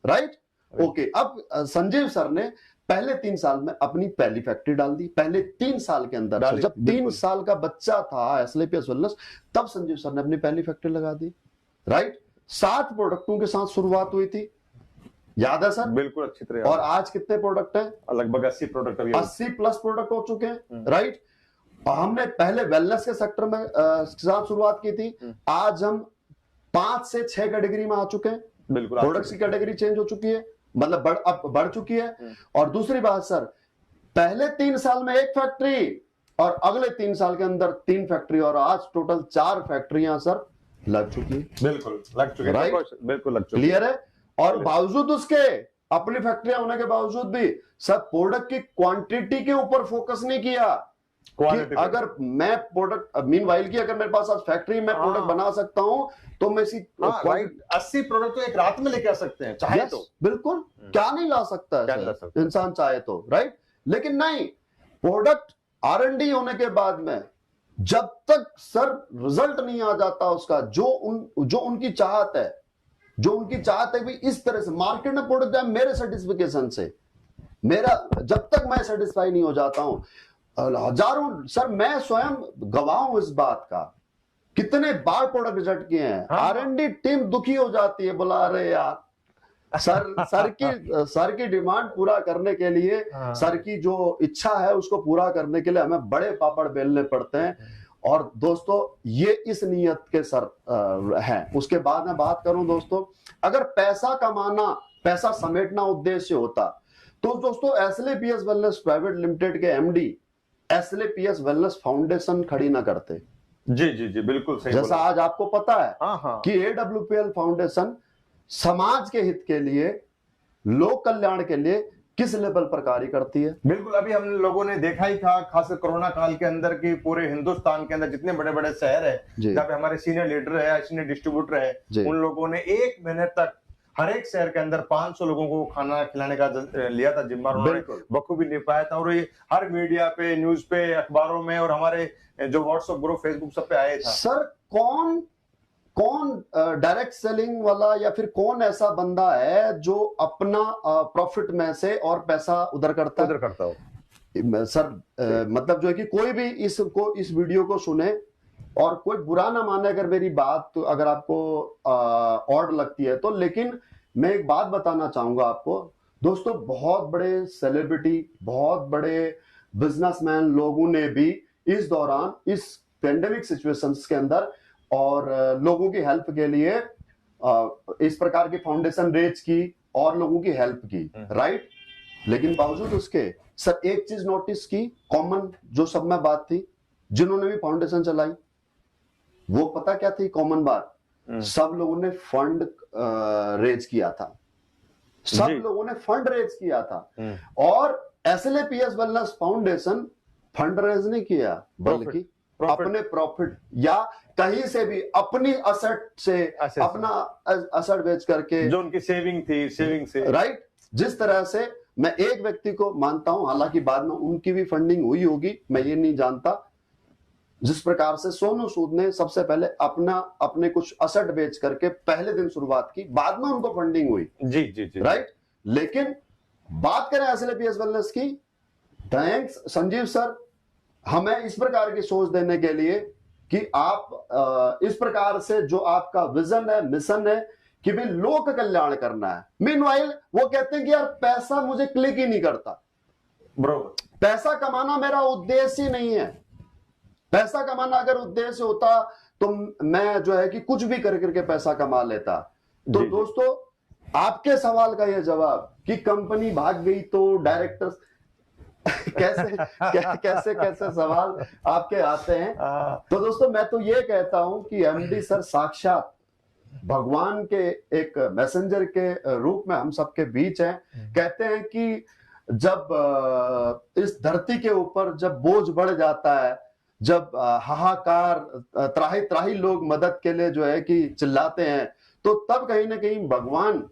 राइट। ओके, अब संजीव सर ने पहले 3 साल में अपनी पहली फैक्ट्री डाल दी। पहले 3 साल के अंदर, जब 3 साल का बच्चा था एसएलपीएस वेलनेस, तब संजीव सर ने अपनी पहली फैक्ट्री लगा दी। राइट। 7 प्रोडक्टों के साथ शुरुआत हुई थी, याद है सर। बिल्कुल अच्छी तरह। और आज कितने प्रोडक्ट हैं, लगभग 80 प्रोडक्ट, 80 प्लस प्रोडक्ट हो चुके हैं। राइट। हमने पहले वेलनेस के सेक्टर में साथ शुरुआत की थी, आज हम 5 से 6 कैटेगरी में आ चुके हैं। बिल्कुल, प्रोडक्ट्स की कैटेगरी चेंज हो चुकी है, मतलब अब बढ़ चुकी है। और दूसरी बात सर, पहले 3 साल में 1 फैक्ट्री, और अगले 3 साल के अंदर 3 फैक्ट्री, और आज टोटल 4 फैक्ट्रियां सर लग चुकी है। बिल्कुल लग चुकी है। राइट। बिल्कुल लग चुकी है। क्लियर है। और बावजूद उसके, अपनी फैक्ट्रियां होने के बावजूद भी सर प्रोडक्ट की क्वांटिटी के ऊपर फोकस नहीं किया कि अगर मैं प्रोडक्ट मीनवाइल की अगर मेरे पास आज फैक्ट्री में प्रोडक्ट बना सकता हूं तो मैं इसी 80 प्रोडक्ट तो एक रात में लेके आ सकते हैं चाहे तो। बिल्कुल, क्या नहीं ला सकता है इंसान चाहे तो। राइट। लेकिन नहीं, प्रोडक्ट R&D होने के बाद में जब तक सर रिजल्ट नहीं आ जाता उसका, जो उनकी चाहत है, जो उनकी चाहत है कि इस तरह से मार्केट में प्रोडक्ट जाए मेरे सेटिस्फिकेशन से, मेरा जब तक मैं सेटिस्फाई नहीं हो जाता हूं, हजारों सर मैं स्वयं गवाह हूं इस बात का, कितने बार प्रोडक्ट रिजेक्ट किए हैं। R&D टीम दुखी हो जाती है, बोला अरे यार सर की डिमांड पूरा करने के लिए, सर की जो इच्छा है उसको पूरा करने के लिए हमें बड़े पापड़ बेलने पड़ते हैं, और दोस्तों ये इस नियत के सर है। उसके बाद मैं बात करूं दोस्तों, अगर पैसा कमाना, पैसा समेटना उद्देश्य होता तो दोस्तों एसएलपीएस वेलनेस प्राइवेट लिमिटेड के एमडी एसएलपीएस वेलनेस फाउंडेशन खड़ी ना करते। जी जी जी, बिल्कुल सही जैसा बोला। आज आपको पता है हाँ हाँ, कि एडब्ल्यूपीएल फाउंडेशन समाज के हित के लिए, लोक कल्याण के लिए किस लेवल पर कार्य करती है। बिल्कुल। अभी हम लोगों ने देखा ही था, खासकर कोरोना काल के अंदर की पूरे हिंदुस्तान के अंदर जितने बड़े बड़े शहर है, जहाँ पे हमारे सीनियर लीडर है, सीनियर डिस्ट्रीब्यूटर है, उन लोगों ने 1 महीने तक हर एक शहर के अंदर 500 लोगों को खाना खिलाने का लिया था जिम्मा, उन्होंने बखूबी निभाया था। और ये हर मीडिया पे, न्यूज पे, अखबारों में और हमारे जो व्हाट्सएप ग्रुप, फेसबुक सब पे आया था। सर कौन डायरेक्ट सेलिंग वाला या फिर कौन ऐसा बंदा है जो अपना प्रॉफिट में से और पैसा उधर करता हो सर? मतलब जो है कि कोई भी इस वीडियो को सुने और कोई बुरा ना माने अगर मेरी बात, तो अगर आपको ऑड लगती है तो, लेकिन मैं एक बात बताना चाहूंगा आपको दोस्तों, बहुत बड़े सेलिब्रिटी, बहुत बड़े बिजनेसमैन लोगों ने भी इस दौरान, इस पेंडेमिक सिचुएशंस के अंदर और लोगों की हेल्प के लिए इस प्रकार की फाउंडेशन रेज की और लोगों की हेल्प की, राइट। लेकिन बावजूद उसके सर एक चीज नोटिस की, कॉमन जो सब में बात थी, जिन्होंने भी फाउंडेशन चलाई, वो पता क्या थी कॉमन बात? सब लोगों ने फंड रेज किया था, सब लोगों ने फंड रेज किया था। और एसएलपीएस वेलनेस फाउंडेशन फंड रेज नहीं किया, बल्कि अपने प्रॉफिट या कहीं से भी अपनी असेट से, अपना असेट बेच करके, जो उनकी सेविंग थी, सेविंग से, राइट। जिस तरह से मैं एक व्यक्ति को मानता हूं, हालांकि बाद में उनकी भी फंडिंग हुई होगी, मैं ये नहीं जानता, जिस प्रकार से सोनू सूद ने सबसे पहले अपने कुछ असेट बेच करके पहले दिन शुरुआत की, बाद में उनको फंडिंग हुई। जी जी जी, राइट। लेकिन बात करें एसएलपीएस वेलनेस की, थैंक्स संजीव सर हमें इस प्रकार की सोच देने के लिए कि आप इस प्रकार से जो आपका विजन है, मिशन है कि भाई लोक कल्याण करना है। मीनवाइल वो कहते हैं कि यार पैसा मुझे क्लिक ही नहीं करता, बरोबर, पैसा कमाना मेरा उद्देश्य ही नहीं है। पैसा कमाना अगर उद्देश्य होता तो मैं जो है कि कुछ भी कर करके पैसा कमा लेता। तो दोस्तों आपके सवाल का यह जवाब कि कंपनी भाग गई तो डायरेक्टर्स कैसे सवाल आपके आते हैं। तो दोस्तों मैं तो ये कहता हूं कि एमडी सर साक्षात भगवान के एक मैसेंजर के रूप में हम सबके बीच हैं। कहते हैं कि जब इस धरती के ऊपर जब बोझ बढ़ जाता है, जब हाहाकार, त्राही त्राही लोग मदद के लिए जो है कि चिल्लाते हैं, तो तब कहीं ना कहीं भगवान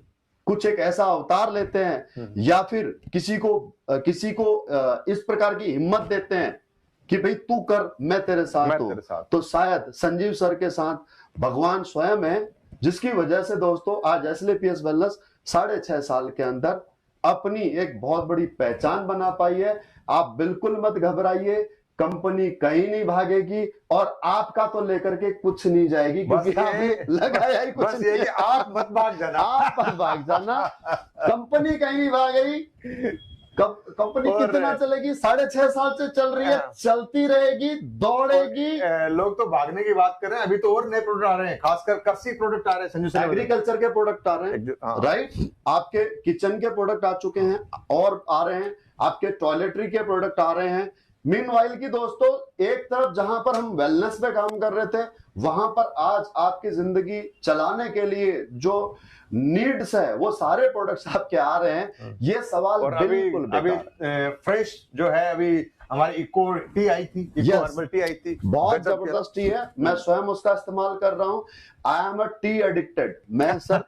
कुछ एक ऐसा अवतार लेते हैं या फिर किसी को इस प्रकार की हिम्मत देते हैं कि भाई तू कर, मैं तेरे साथ हूं। तो शायद संजीव सर के साथ भगवान स्वयं है, जिसकी वजह से दोस्तों आज एसएलपीएस वेलनेस 6.5 साल के अंदर अपनी एक बहुत बड़ी पहचान बना पाई है। आप बिल्कुल मत घबराइए, कंपनी कहीं नहीं भागेगी और आपका तो लेकर के कुछ नहीं जाएगी, क्योंकि आपने लगाया ही कुछ नहीं है। आप मत भाग जाना, आप मत भाग जाना, कंपनी कहीं नहीं भागेगी। कंपनी कितना चलेगी? 6.5 साल से चल रही है, चलती रहेगी, दौड़ेगी। लोग तो भागने की बात कर रहे हैं, अभी तो और नए प्रोडक्ट आ रहे हैं, खासकर कृषि प्रोडक्ट आ रहे हैं, संजू सर, एग्रीकल्चर के प्रोडक्ट आ रहे हैं, राइट। आपके किचन के प्रोडक्ट आ चुके हैं और आ रहे हैं, आपके टॉयलेटरी के प्रोडक्ट आ रहे हैं। मीनवाइल की दोस्तों एक तरफ जहां पर हम वेलनेस पे काम कर रहे थे, वहां पर आज आपकी जिंदगी चलाने के लिए जो नीड्स है वो सारे प्रोडक्ट्स आपके आ रहे हैं। ये सवाल बिल्कुल अभी फ्रेश जो है, अभी हमारी इको टी आई थी, इको हर्बल टी आई थी, बहुत जबरदस्त टी है, मैं स्वयं उसका इस्तेमाल कर रहा हूं। I am a T addicted. मैं सर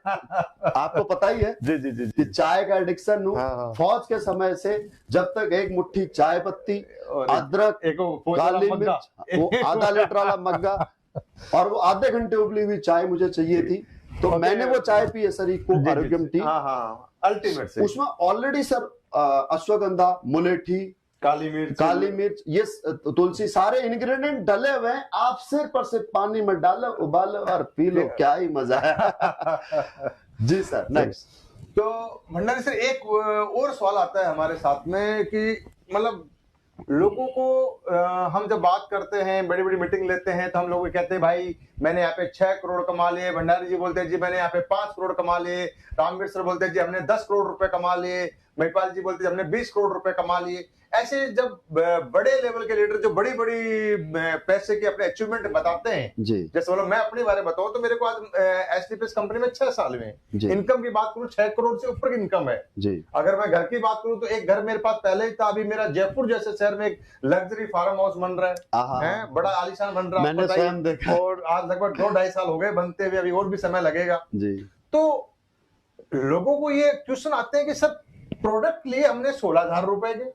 आपको पता ही है जी जी जी, कि चाय का एडिक्शन हूं। फौज के समय से जब तक एक मुट्ठी चाय पत्ती, अदरक, काली मिर्च, वो आधा लीटर वाला मग्गा और वो आधे घंटे उबली हुई चाय मुझे चाहिए थी, तो मैंने वो चाय पी है सर, इको आरोग्यम टी, अल्टीमेट से। उसमें ऑलरेडी सर अश्वगंधा, मुलेठी, काली मिर्च, ये तुलसी, सारे इंग्रेडिएंट डले हुए हैं। आप सिर्फ पर सिर्फ पानी में डालो, उबालो और पी लो, क्या ही मजा है। जी सर, नेक्स्ट। तो भंडारी सर एक और सवाल आता है हमारे साथ में कि मतलब लोगों को हम जब बात करते हैं, बड़ी बड़ी मीटिंग लेते हैं, तो हम लोग कहते हैं भाई मैंने यहाँ पे 6 करोड़ कमा लिए, भंडारी जी बोलते हैं जी मैंने यहाँ पे 5 करोड़ कमा लिए, रामवीर सर बोलते हैं जी हमने 10 करोड़ रुपए कमा लिए, महिपाल जी बोलते हैं हमने 20 करोड़ रुपए कमा लिए। ऐसे जब बड़े लेवल के लीडर जो बड़ी बड़ी पैसे के अपने अचीवमेंट बताते हैं, जी जैसे बोलो मैं अपने बारे में बताऊं तो मेरे को आज एसटीपीएस कंपनी में 6 साल में जी इनकम की बात करूं 6 करोड़ से ऊपर की इनकम है। जी अगर मैं घर की बात करूं तो एक घर मेरे पास पहले ही था, अभी मेरा जयपुर जैसे शहर में एक लग्जरी फार्म हाउस बन रहा है, आहा। हैं बड़ा आलीशान बन रहा है, मैंने आपको बताइए। स्वयं देखा। और आज लगभग 2-2.5 साल हो गए बनते हुए, अभी और भी समय लगेगा। जी तो लोगों को ये क्वेश्चन आते हैं कि सर प्रोडक्ट लिए हमने 16,000 रुपए के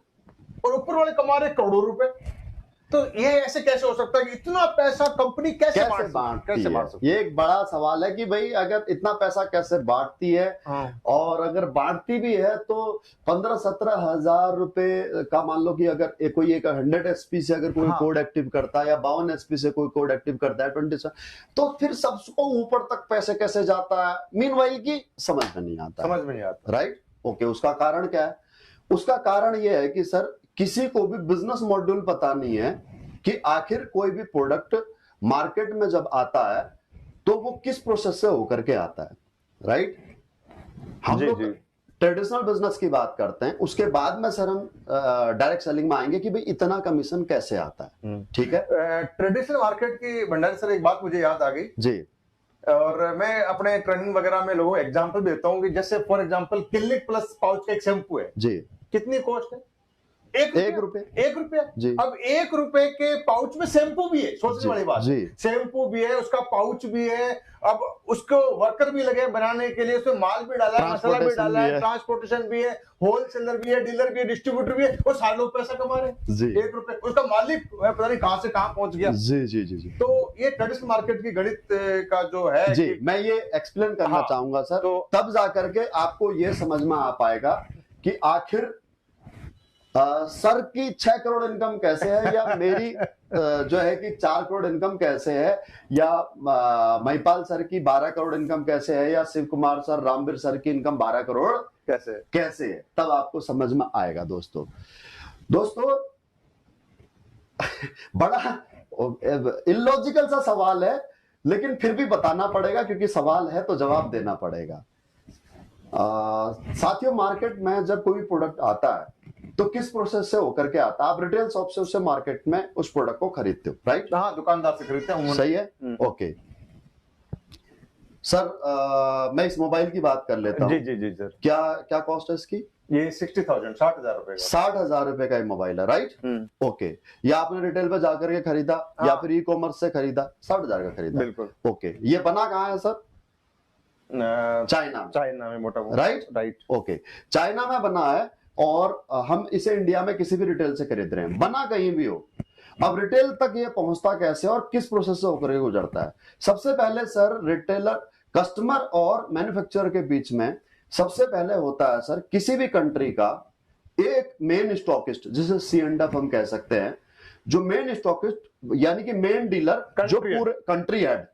और ऊपर वाले कमा रहे करोड़ों रुपए, तो ये ऐसे कैसे हो सकता है कि इतना पैसा कंपनी कैसे बांटती है? बांट सकती ये एक बड़ा सवाल है कि भाई अगर इतना पैसा कैसे बांटती है, हाँ। और अगर बांटती भी है तो 15-17 हजार रुपए का मान लो कि अगर कोई एक 100 एसपी से अगर कोई हाँ। कोड एक्टिव करता है या 52 एसपी से कोई कोड एक्टिव करता है 20 से, तो फिर सबको ऊपर तक पैसे कैसे जाता है मीनवाइल की समझ में नहीं आता, समझ में नहीं आता। राइट? ओके, उसका कारण क्या है? उसका कारण यह है कि सर किसी को भी बिजनेस मॉड्यूल पता नहीं है कि आखिर कोई भी प्रोडक्ट मार्केट में जब आता है तो वो किस प्रोसेस से होकर के आता है, राइट? हम जी, लोग जी। ट्रेडिशनल बिजनेस की बात करते हैं, उसके बाद में सर हम डायरेक्ट सेलिंग में आएंगे कि भाई इतना कमीशन कैसे आता है, ठीक है? ट्रेडिशनल मार्केट की भंडारी सर एक बात मुझे याद आ गई, जी और मैं अपने ट्रेनिंग वगैरह में लोगों को एग्जांपल देता हूँ कि जैसे for example clinic plus pouch का एक शैम्पू है, जी कितनी कॉस्ट है? एक एक रुपए। रुपया। जी। अब 1 रुपए के पाउच में शैम्पू भी है, सोचने जी, वाली बात। जी। शैम्पू भी है, उसका पाउच भी है, अब उसको वर्कर भी लगे बनाने के लिए, उसमें माल भी डाला है, मसाला भी डाला है, ट्रांसपोर्टेशन भी है, होलसेलर भी है, डीलर भी है, डिस्ट्रीब्यूटर भी है, और सारे लोग पैसा कमा रहे हैं। जी 1 रुपए, उसका मालिक पता नहीं कहां से कहां पहुंच गया। जी जी जी जी तो ये ट्रेडिशनल मार्केट की गणित का जो है जी मैं ये एक्सप्लेन करना हाँ, चाहूंगा सर, तो तब जाकर के आपको ये समझ में आ पाएगा कि आखिर सर की 6 करोड़ इनकम कैसे है, या मेरी जो है कि 4 करोड़ इनकम कैसे है, या महिपाल सर की 12 करोड़ इनकम कैसे है, या शिव कुमार सर, रामवीर सर की इनकम 12 करोड़ कैसे है, तब आपको समझ में आएगा दोस्तों। बड़ा इलॉजिकल सा सवाल है, लेकिन फिर भी बताना पड़ेगा क्योंकि सवाल है तो जवाब देना पड़ेगा। साथियों, मार्केट में जब कोई प्रोडक्ट आता है तो किस प्रोसेस से होकर के आता है? आप रिटेल शॉप से उससे मार्केट में उस प्रोडक्ट को खरीदते हो, राइट? हाँ, दुकानदार से खरीदते हैं। सही है, ओके सर। मैं इस मोबाइल की बात कर लेता हूँ। जी जी जी सर। क्या क्या कॉस्ट है इसकी? ये 60,000 60,000 रुपए का। 60,000 रुपए का ये मोबाइल है, राइट? ओके, या आपने रिटेल पे जाकर के खरीदा, हाँ। या फिर ई कॉमर्स से खरीदा, 60,000 का खरीदा, बिल्कुल। ओके। ये बना कहाँ है सर? चाइना में मोटा मोटा, राइट? ओके, चाइना में बना है और हम इसे इंडिया में किसी भी रिटेल से खरीद रहे हैं, बना कहीं भी हो। अब रिटेल तक ये पहुंचता कैसे और किस प्रोसेस से होकर गुजरता है? सबसे पहले सर, रिटेलर, कस्टमर और मैन्युफैक्चरर के बीच में सबसे पहले होता है सर किसी भी कंट्री का एक मेन स्टॉकिस्ट, जिसे C&F हम कह सकते हैं, जो मेन स्टॉकिस्ट यानी कि मेन डीलर, जो पूरे कंट्री हेड,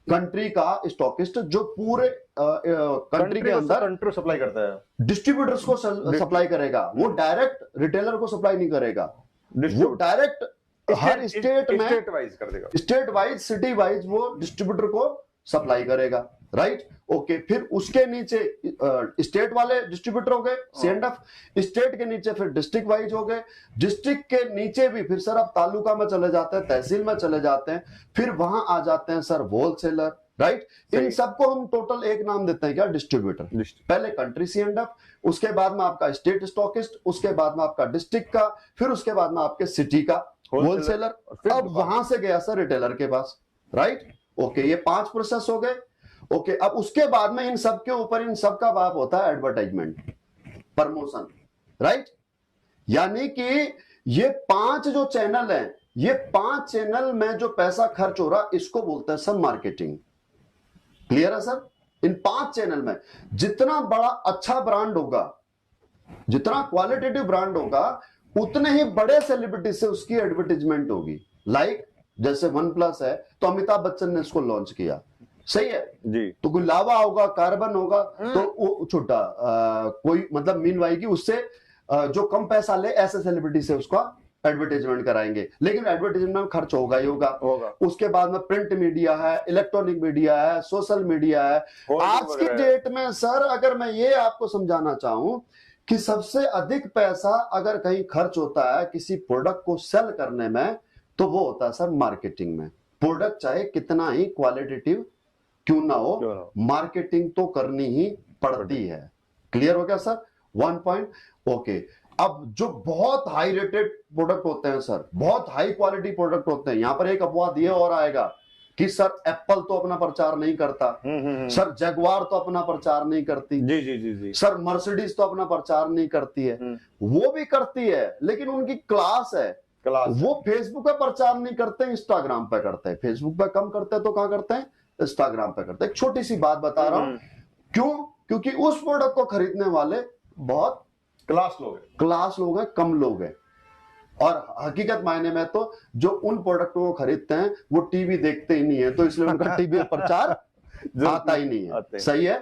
कंट्री का स्टॉकिस्ट जो पूरे कंट्री के अंदर कंट्री सप्लाई करता है, डिस्ट्रीब्यूटर्स को सप्लाई करेगा। वो डायरेक्ट रिटेलर को सप्लाई नहीं करेगा, वो डायरेक्ट हर स्टेट में स्टेट वाइज कर देगा, स्टेट वाइज, सिटी वाइज वो डिस्ट्रीब्यूटर को सप्लाई करेगा, राइट? ओके, फिर उसके नीचे स्टेट वाले डिस्ट्रीब्यूटर हो गए C&F, स्टेट के नीचे फिर डिस्ट्रिक्ट वाइज हो गए, डिस्ट्रिक्ट के नीचे भी फिर सर आप तालुका में चले जाते हैं, तहसील में चले जाते हैं, फिर वहां आ जाते हैं सर होलसेलर, राइट? इन सबको हम टोटल एक नाम देते हैं, क्या? डिस्ट्रीब्यूटर। पहले कंट्री C&F, उसके बाद में आपका स्टेट स्टॉकिस्ट, उसके बाद में आपका डिस्ट्रिक्ट का, फिर उसके बाद में आपके सिटी का होलसेलर, अब वहां से गया सर रिटेलर के पास, राइट? ओके, ये 5 प्रोसेस हो गए। ओके, अब उसके बाद में इन सब के ऊपर इन सब का बाप होता है एडवर्टाइजमेंट, प्रमोशन, राइट? यानी कि ये 5 जो चैनल हैं, ये 5 चैनल में जो पैसा खर्च हो रहा, इसको बोलते हैं सर मार्केटिंग। क्लियर है सर? इन 5 चैनल में जितना बड़ा अच्छा ब्रांड होगा, जितना क्वालिटेटिव ब्रांड होगा, उतने ही बड़े सेलिब्रिटी से उसकी एडवर्टाइजमेंट होगी। लाइक जैसे OnePlus है तो अमिताभ बच्चन ने इसको लॉन्च किया, सही है जी। तो कोई लावा होगा, कार्बन होगा, तो वो छोटा कोई मतलब मीन वाई की उससे जो कम पैसा ले, ऐसे सेलिब्रिटी से उसका एडवर्टाइजमेंट कराएंगे, लेकिन एडवर्टाइजमेंट में खर्च होगा ही होगा। होगा। उसके बाद में प्रिंट मीडिया है, इलेक्ट्रॉनिक मीडिया है, सोशल मीडिया है। होर्डिंग आज की वगैरह है। डेट में सर अगर मैं ये आपको समझाना चाहूं कि सबसे अधिक पैसा अगर कहीं खर्च होता है किसी प्रोडक्ट को सेल करने में, तो वो होता है सर मार्केटिंग में। प्रोडक्ट चाहे कितना ही क्वालिटेटिव क्यों ना हो, मार्केटिंग तो करनी ही पड़ती है। क्लियर हो गया सर? 1 पॉइंट। ओके, अब जो बहुत हाई रेटेड प्रोडक्ट होते हैं सर, बहुत हाई क्वालिटी प्रोडक्ट होते हैं, यहां पर एक अपवाद ये और आएगा कि सर एप्पल तो अपना प्रचार नहीं करता, सर जगुआर तो अपना प्रचार नहीं करती, जी जी जी जी, सर मर्सिडीज तो अपना प्रचार नहीं करती है। वो भी करती है लेकिन उनकी क्लास है। वो फेसबुक पे प्रचार नहीं करते, इंस्टाग्राम पे करते हैं। फेसबुक पे कम करते हैं तो कहां करते हैं? इंस्टाग्राम पे करते हैं। एक छोटी सी बात बता रहा हूं, क्यों? क्योंकि उस प्रोडक्ट को खरीदने वाले बहुत क्लास लोग हैं, कम लोग हैं। और हकीकत मायने में तो जो उन प्रोडक्टों को खरीदते हैं वो टीवी देखते ही नहीं है, तो इसलिए उनका टीवी पर प्रचार आता ही नहीं है। सही है?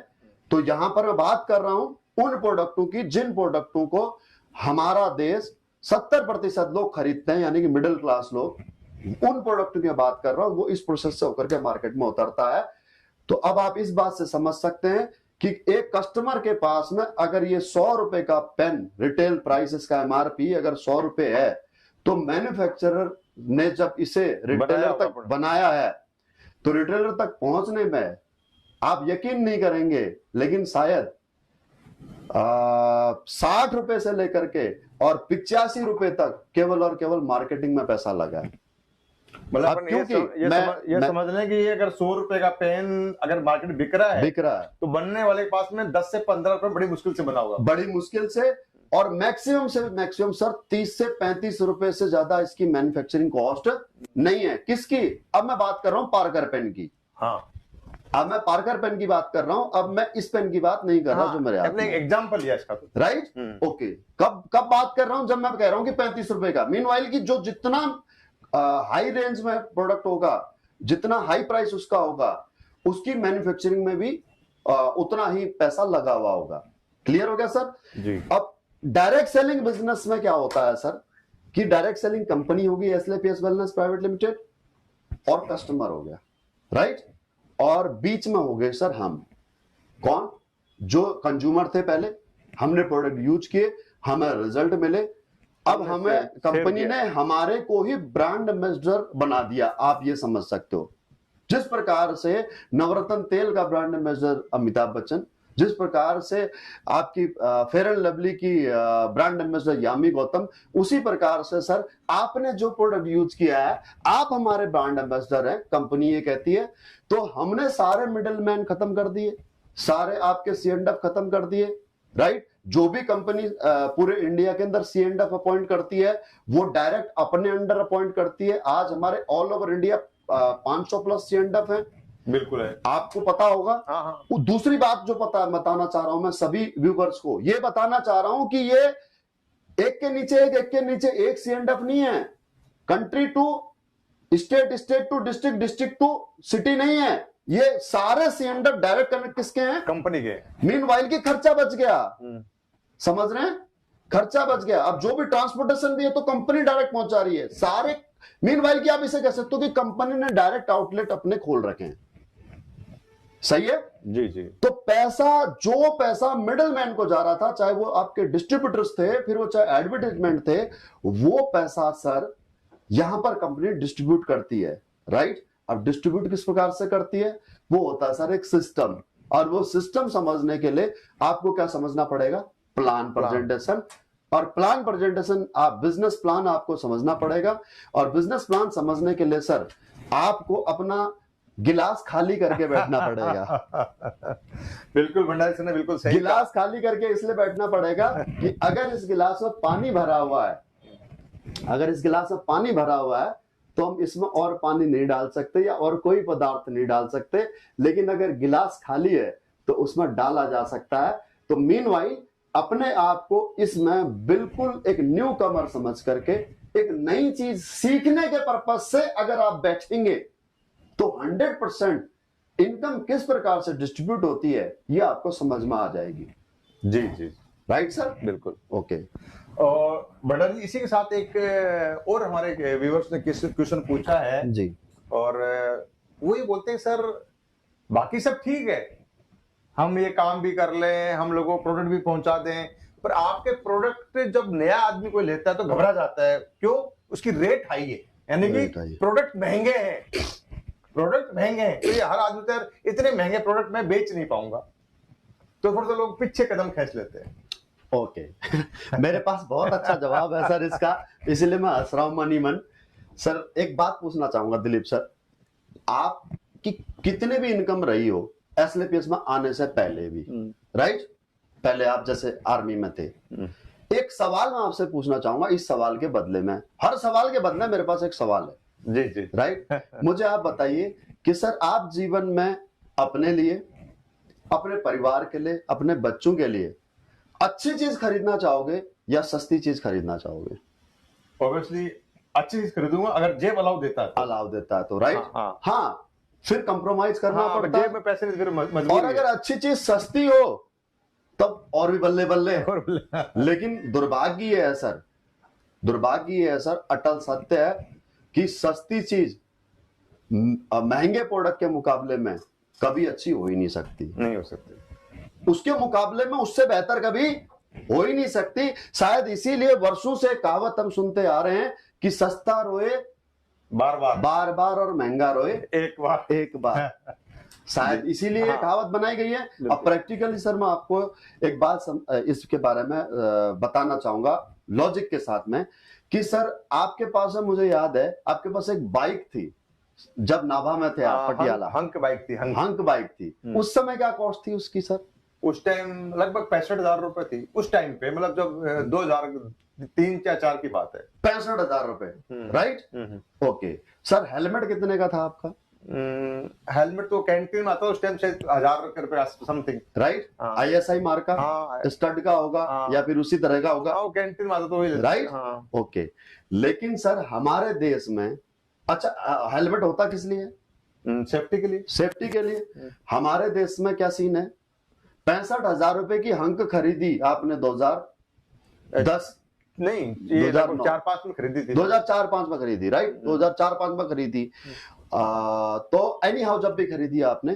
तो यहां पर मैं बात कर रहा हूं उन प्रोडक्टों की जिन प्रोडक्टों को हमारा देश 70% लोग खरीदते हैं, यानी कि मिडिल क्लास लोग। उन प्रोडक्टों की बात कर रहा हूं, वो इस प्रोसेस से होकर के मार्केट में उतरता है। तो अब आप इस बात से समझ सकते हैं कि एक कस्टमर के पास में अगर ये 100 रुपए का पेन, रिटेल प्राइस इसका एमआरपी अगर 100 रुपए है, तो मैन्युफैक्चरर ने जब इसे रिटेलर तक बनाया है, तो रिटेलर तक पहुंचने में आप यकीन नहीं करेंगे, लेकिन शायद 60 रुपए से लेकर के और 85 रुपए तक केवल और केवल मार्केटिंग में पैसा लगा है। मतलब ये समझ लें कि ये अगर 100 रुपए का पेन अगर मार्केट बिक रहा है तो बनने वाले के पास में 10 से 15 रुपए बड़ी मुश्किल से बना होगा, बड़ी मुश्किल से। और मैक्सिमम से मैक्सिमम सर 30 से 35 रुपए से ज्यादा इसकी मैन्युफैक्चरिंग कॉस्ट नहीं है। किसकी? अब मैं बात कर रहा हूं पार्कर पेन की। हाँ, अब मैं पार्कर पेन की बात कर रहा हूं, अब मैं इस पेन की बात नहीं कर रहा जो मेरे हाथ में। एग्जांपल लिया इसका, राइट? ओके, कब बात कर रहा हूं? जब मैं कह रहा हूं कि 35 रुपए का। मीनवाइल की जो जितना हाई रेंज में प्रोडक्ट होगा, जितना हाई प्राइस उसका होगा, उसकी मैन्युफैक्चरिंग में भी उतना ही पैसा लगा हुआ होगा। क्लियर हो गया सर जी? अब डायरेक्ट सेलिंग बिजनेस में क्या होता है सर कि डायरेक्ट सेलिंग कंपनी होगी एसएलपीएस वेलनेस प्राइवेट लिमिटेड, और कस्टमर हो गया, राइट? और बीच में हो गए सर हम। कौन? जो कंज्यूमर थे, पहले हमने प्रोडक्ट यूज किए, हमें रिजल्ट मिले, अब हमें कंपनी ने हमारे को ही ब्रांड एम्बेसडर बना दिया। आप ये समझ सकते हो, जिस प्रकार से नवरत्न तेल का ब्रांड एम्बेसडर अमिताभ बच्चन, जिस प्रकार से आपकी फेयर एंड लवली की ब्रांड एम्बेसडर यामी गौतम, उसी प्रकार से सर आपने जो प्रोडक्ट यूज किया है आप हमारे ब्रांड एम्बेसडर हैं। कंपनी ये कहती है, तो हमने सारे मिडिल मैन खत्म कर दिए, सारे आपके C&F खत्म कर दिए, राइट? जो भी कंपनी पूरे इंडिया के अंदर C&F अपॉइंट करती है वो डायरेक्ट अपने अंडर अपॉइंट करती है। आज हमारे all over India 500 plus C&F है। बिल्कुल है, आपको पता होगा। हाँ। दूसरी बात जो बताना चाह रहा हूं मैं सभी व्यूवर्स को, ये बताना चाह रहा हूं कि ये एक के नीचे एक C&F नहीं है। Country to state, state to district, district to city नहीं है। ये सारे C&F डायरेक्ट कनेक्ट किसके हैं? कंपनी के। मीनवाइल की खर्चा बच गया, समझ रहे हैं? खर्चा बच गया। अब जो भी ट्रांसपोर्टेशन भी है तो कंपनी डायरेक्ट पहुंचा रही है सारे। मीनवाइल की आप इसे कह सकते हो कि कंपनी ने डायरेक्ट आउटलेट अपने खोल रखे हैं। सही है? जी जी। तो जो पैसा मिडल मैन को जा रहा था, चाहे वो आपके डिस्ट्रीब्यूटर्स थे, फिर वो चाहे एडवर्टाइजमेंट थे, वो पैसा सर यहां पर कंपनी डिस्ट्रीब्यूट करती है, राइट? अब डिस्ट्रीब्यूट किस प्रकार से करती है? वो होता है सर एक सिस्टम, और वो सिस्टम समझने के लिए आपको क्या समझना पड़ेगा? Plan presentation. और प्लान प्रेजेंटेशन, आप बिजनेस प्लान आपको समझना पड़ेगा। और बिजनेस प्लान समझने के लिए सर आपको अपना गिलास खाली करके बैठना पड़ेगा। बिल्कुल भंडारी सर ने बिल्कुल सही गिलास खाली करके इसलिए बैठना पड़ेगा कि अगर इस गिलास में पानी भरा हुआ है, अगर इस गिलास में पानी भरा हुआ है तो हम इसमें और पानी नहीं डाल सकते या और कोई पदार्थ नहीं डाल सकते, लेकिन अगर गिलास खाली है तो उसमें डाला जा सकता है। तो मीनवाइल अपने आप को इसमें बिल्कुल एक न्यू कमर समझ करके एक नई चीज सीखने के पर्पज से अगर आप बैठेंगे तो 100% इनकम किस प्रकार से डिस्ट्रीब्यूट होती है ये आपको समझ में आ जाएगी। जी जी। Right sir? बिल्कुल। ओके। और बड़ा जी, इसी के साथ एक और हमारे व्यूअर्स ने क्वेश्चन पूछा है जी। और वो ये बोलते हैं सर बाकी सब ठीक है, हम ये काम भी कर लें, हम लोगों को प्रोडक्ट भी पहुंचा दें, पर आपके प्रोडक्ट जब नया आदमी कोई लेता है तो घबरा जाता है। क्यों? उसकी रेट हाई है, यानी Rate कि high है। प्रोडक्ट महंगे हैं, प्रोडक्ट महंगे हैं, तो ये हर आदमी तो यार इतने महंगे प्रोडक्ट मैं बेच नहीं पाऊंगा, तो फिर तो लोग पीछे कदम खींच लेते हैं। ओके। मेरे पास बहुत अच्छा जवाब है सर इसका, इसलिए मैं हंस रहा हूं मनी मन। सर एक बात पूछना चाहूंगा दिलीप सर, आपकी कितने भी इनकम रही हो एसएलपीएस में आने से पहले भी, राइट? पहले आप जैसे आर्मी में थे, एक सवाल मैं आपसे पूछना चाहूंगा इस सवाल के बदले में, हर सवाल के बदले मेरे पास एक सवाल है। जी जी। राइट? मुझे आप बताइए कि सर आप जीवन में अपने लिए, अपने परिवार के लिए, अपने बच्चों के लिए अच्छी चीज खरीदना चाहोगे या सस्ती चीज खरीदना चाहोगे? ऑब्वियसली अच्छी चीज खरीदूंगा अगर जेब अलाउ देता है तो। अलाउ देता है तो, राइट? हाँ। हाँ, फिर कंप्रोमाइज करना हाँ, पड़ता जेब में पैसे नहीं, फिर है। मजबूरी और अगर अच्छी चीज सस्ती हो तब और भी बल्ले बल्ले। लेकिन दुर्भाग्य ये है सर, दुर्भाग्य ये है सर, अटल सत्य है कि सस्ती चीज महंगे प्रोडक्ट के मुकाबले में कभी अच्छी हो ही नहीं सकती, नहीं हो सकती, उसके मुकाबले में उससे बेहतर कभी हो ही नहीं सकती। शायद इसीलिए वर्षों से कहावत हम सुनते आ रहे हैं कि सस्ता रोए बार बार, बार बार और महंगा रोए एक बार, एक बार। शायद इसीलिए ये कहावत बनाई गई है। अब प्रैक्टिकली सर मैं आपको एक बात इसके बारे में बताना चाहूंगा लॉजिक के साथ में कि सर आपके पास है, मुझे याद है आपके पास एक बाइक थी जब नाभा में थे आप, पटियाला। हंक बाइक थी, हंक बाइक थी। उस समय क्या कॉस्ट थी उसकी सर? उस टाइम लगभग 65,000 रुपए थी उस टाइम पे, मतलब जब 2003 या 4 की बात है। 65,000 रुपए, राइट? ओके सर, हेलमेट कितने का था आपका? हेलमेट तो कैंटीन में आता उस टाइम से 1,000 रुपए समथिंग, राइट? आईएसआई मार्क का, स्टड का होगा या फिर उसी तरह का होगा, कैंटीन में आता तो वही, राइट? ओके। लेकिन सर हमारे देश में, अच्छा हेलमेट होता किस लिए? सेफ्टी के लिए, सेफ्टी के लिए। हमारे देश में क्या सीन है, 65,000 रुपए की हंक खरीदी आपने 2010 नहीं, 2004-5 में खरीदी थी, 2004-5 में खरीदी, राइट? 2004-5 में खरीदी। तो एनी हाउ जब भी खरीदी आपने,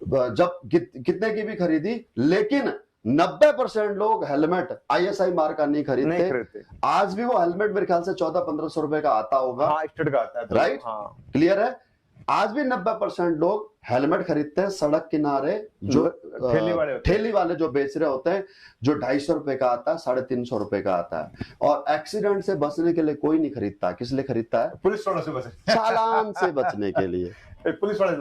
जब कितने की भी खरीदी, लेकिन 90% लोग हेलमेट आईएसआई मार्क का नहीं खरीदते। आज भी वो हेलमेट मेरे ख्याल से 1400-1500 रुपए का आता होगा, हाँ, स्टड का आता है, राइट? क्लियर है? आज भी 90% लोग हेलमेट खरीदते हैं सड़क किनारे, जो ठेली वाले जो बेच रहे होते हैं, जो 250 रुपए का आता है, 350 रुपए का आता है। और एक्सीडेंट से बचने के लिए कोई नहीं खरीदता, किस लिए खरीदता है? पुलिस वालों से बचने, चालान से बचने के लिए। पुलिस वाले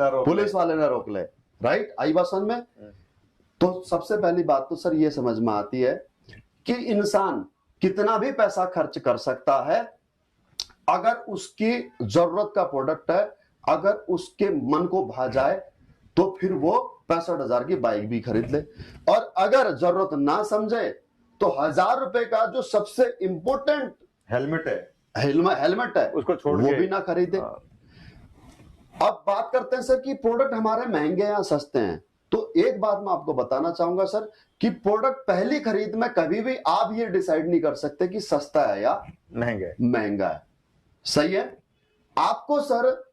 ना रोक ले, राइट? आई बात समझ में? तो सबसे पहली बात तो सर ये समझ में आती है कि इंसान कितना भी पैसा खर्च कर सकता है, अगर उसकी जरूरत का प्रोडक्ट है, अगर उसके मन को भा जाए तो फिर वो 65,000 की बाइक भी खरीद ले। और अगर जरूरत ना समझे तो 1,000 रुपए का जो सबसे इंपॉर्टेंट हेलमेट है उसको छोड़ वो भी ना खरीदे। अब बात करते हैं सर कि प्रोडक्ट हमारे महंगे या सस्ते हैं, तो एक बात मैं आपको बताना चाहूंगा सर कि प्रोडक्ट पहली खरीद में कभी भी आप ये डिसाइड नहीं कर सकते कि सस्ता है या महंगा है। सही है? आपको सर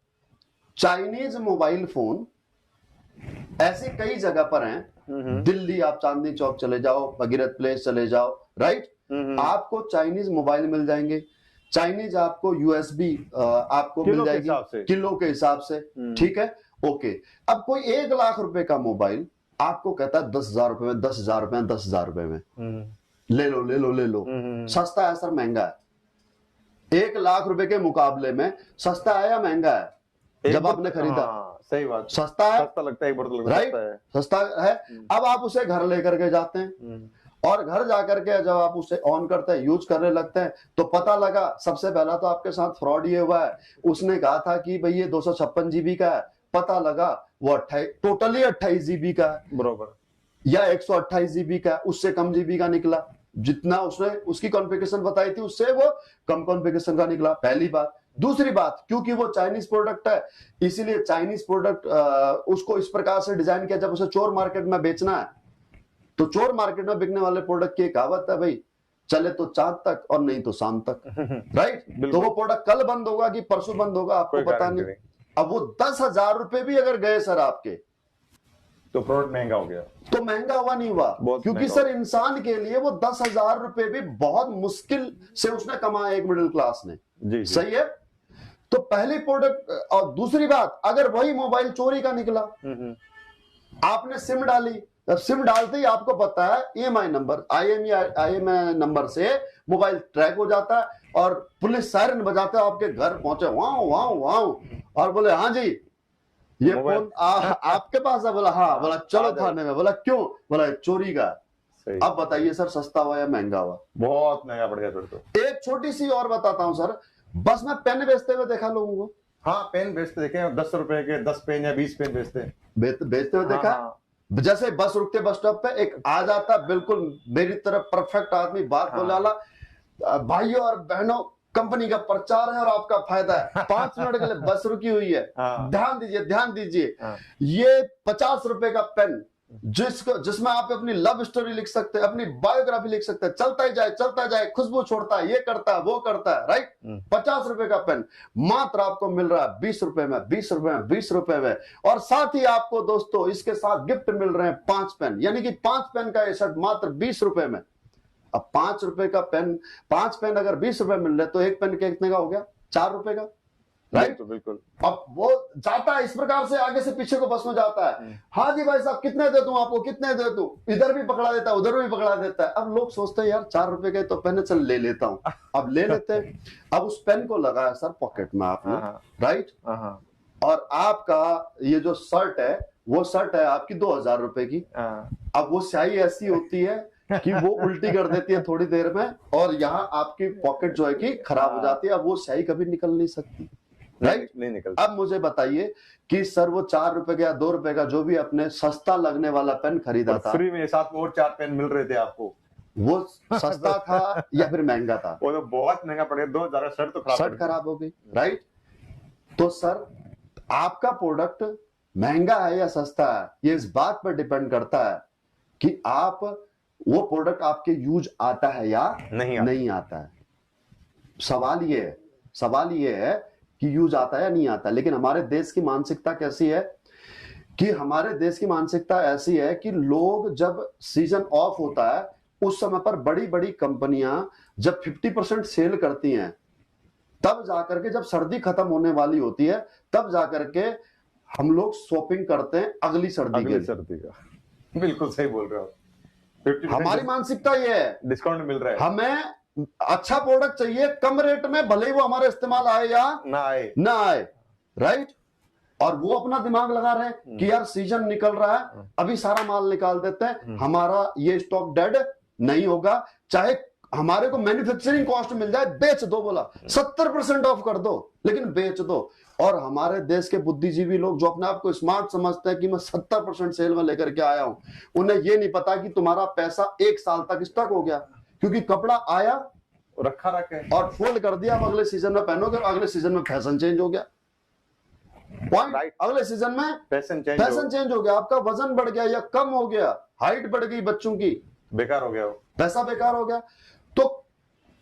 चाइनीज मोबाइल फोन ऐसे कई जगह पर हैं, दिल्ली आप चांदनी चौक चले जाओ, भगीरथ प्लेस चले जाओ, राइट? आपको चाइनीज मोबाइल मिल जाएंगे, चाइनीज आपको यूएसबी आपको मिल जाएगी किलो के हिसाब से, ठीक है? ओके। अब कोई 1 लाख रुपए का मोबाइल आपको कहता है 10,000 रुपए में, 10,000 रुपए में, 10,000 रुपए में ले लो ले लो ले लो। सस्ता है सर महंगा है? 1 लाख रुपए के मुकाबले में सस्ता है या महंगा है? जब आपने खरीदा, सही बात, सस्ता है, सस्ता लगता है, एक बार तो राइट? सस्ता है। अब आप उसे घर लेकर के जाते हैं और घर जाकर के जब आप उसे ऑन करते हैं, यूज करने लगते हैं, तो पता लगा सबसे पहला तो आपके साथ फ्रॉड ये हुआ है, उसने कहा था कि भाई ये 256 जीबी का है, पता लगा वो टोटली 28 जीबी का है, बरोबर, या 128 जीबी का, उससे कम जीबी का निकला। जितना उसने उसकी कॉन्फ़िगरेशन बताई थी उससे वो कम कॉन्फ़िगरेशन का निकला, पहली बात। दूसरी बात, क्योंकि वो चाइनीज प्रोडक्ट है, इसीलिए चाइनीज प्रोडक्ट उसको इस प्रकार से डिजाइन किया, जब उसे चोर मार्केट में बेचना है तो चोर मार्केट में बिकने वाले प्रोडक्ट की एक कहावत है भाई, चले तो चांद तक और नहीं तो शाम तक, राइट। तो वो प्रोडक्ट कल बंद होगा कि परसों बंद होगा आपको पता नहीं। अब वो 10,000 रुपए भी अगर गए सर आपके, तो प्रोडक्ट महंगा हो गया, तो महंगा हुआ नहीं हुआ, क्योंकि सर इंसान के लिए वो 10,000 रुपए भी बहुत मुश्किल से उसने कमाया एक मिडिल क्लास ने। जी, सही है। तो पहली प्रोडक्ट, और दूसरी बात, अगर वही मोबाइल चोरी का निकला, आपने सिम डाली, अब सिम डालते ही आपको पता है ईएमआई नंबर, आईएमआई नंबर से मोबाइल ट्रैक हो जाता है और पुलिस सायरन बजाते है, आपके घर पहुंचे वाओ वाओ वाओ और बोले हाँ जी ये फोन आपके पास है। बोला हाँ, बोला चलो थाने में। बोला क्यों? बोला चोरी का। अब बताइए सर, सस्ता हुआ या महंगा हुआ? बहुत महंगा पड़ गया फिर तो। एक छोटी सी और बताता हूं सर, बस में पेन बेचते हुए देखा लोगों को। हाँ, पेन बेचते देखे, 10 रुपए के 10 पेन या 20 पेन बेचते हुए देखा। हाँ। जैसे बस रुकते बस स्टॉप पे एक आ जाता बिल्कुल मेरी तरफ परफेक्ट आदमी, बात बोले वाला, भाइयों और बहनों कंपनी का प्रचार है और आपका फायदा है, 5 मिनट के लिए बस रुकी हुई है, ध्यान दीजिए ध्यान दीजिए। ये 50 रुपए का पेन जिसमें आप अपनी लव स्टोरी लिख सकते हैं, अपनी बायोग्राफी लिख सकते हैं, चलता जाए, खुशबू छोड़ता है, ये करता है वो करता है, राइट। 50 रुपए का पेन मात्र आपको मिल रहा है 20 रुपए में, 20 रुपए में, 20 रुपए में। और साथ ही आपको दोस्तों इसके साथ गिफ्ट मिल रहे हैं 5 पेन, यानी कि 5 पेन का ये सेट मात्र 20 रुपए में। अब 5 रुपए का पेन, 5 पेन अगर 20 रुपए मिल रहे तो एक पेन कितने का हो गया? 4 रुपए का, राइट। तो बिल्कुल। अब वो जाता है इस प्रकार से आगे से पीछे को बस में जाता है, हाँ जी भाई साहब कितने दे दूं आपको, कितने दे दूं, इधर भी पकड़ा देता है उधर भी पकड़ा देता है। अब लोग सोचते हैं यार 4 रुपए के तो पेन, चल ले लेता हूं। अब ले लेते हैं, अब उस पेन को लगाया सर पॉकेट में आपने, राइट। और आपका ये जो शर्ट है वो शर्ट है आपकी 2000 रुपए की। अब वो स्याही ऐसी होती है कि वो उल्टी कर देती है थोड़ी देर में, और यहाँ आपकी पॉकेट जो है कि खराब हो जाती है। अब वो स्याही कभी निकल नहीं सकती, राइट, नहीं निकलता। अब मुझे बताइए कि सर वो 4 रुपए का या 2 रुपए का जो भी अपने सस्ता लगने वाला पेन खरीदा था, फ्री में साथ में और 4 पेन मिल रहे थे आपको, वो सस्ता था या फिर महंगा था? वो तो बहुत महंगा पड़ गया, 2000 शर्ट तो शर्ट खराब हो गई, राइट। तो सर आपका प्रोडक्ट महंगा है या सस्ता है, ये इस बात पर डिपेंड करता है कि आप वो प्रोडक्ट आपके यूज आता है या नहीं आता है। सवाल ये है कि यूज आता है या नहीं आता। लेकिन हमारे देश की मानसिकता कैसी है कि हमारे देश की मानसिकता ऐसी है कि लोग जब सीजन ऑफ होता है उस समय पर बड़ी बड़ी कंपनियां जब 50% सेल करती हैं, तब जाकर के जब सर्दी खत्म होने वाली होती है तब जाकर के हम लोग शॉपिंग करते हैं अगली सर्दी का। बिल्कुल सही बोल रहे हो। हमारी मानसिकता ये है, डिस्काउंट मिल रहा है, हमें अच्छा प्रोडक्ट चाहिए कम रेट में, भले ही वो हमारे इस्तेमाल आए या ना आए, राइट। और वो अपना दिमाग लगा रहे हैं कि यार सीजन निकल रहा है, अभी सारा माल निकाल देते हैं, हमारा ये स्टॉक डेड नहीं होगा, चाहे हमारे को मैन्युफैक्चरिंग कॉस्ट मिल जाए, बेच दो। बोला 70% ऑफ कर दो, लेकिन बेच दो। और हमारे देश के बुद्धिजीवी लोग जो अपने आप को स्मार्ट समझते हैं कि मैं 70% सेल में लेकर के आया हूं, उन्हें ये नहीं पता कि तुम्हारा पैसा 1 साल तक स्टक हो गया, क्योंकि कपड़ा आया रखा और फोल्ड कर दिया, अब अगले सीजन में पहनोगे, अगले सीजन में फैशन चेंज हो गया, पॉइंट, अगले सीजन में फैशन चेंज हो गया, आपका वजन बढ़ गया या कम हो गया, हाइट बढ़ गई बच्चों की, बेकार हो गया, पैसा बेकार हो गया। तो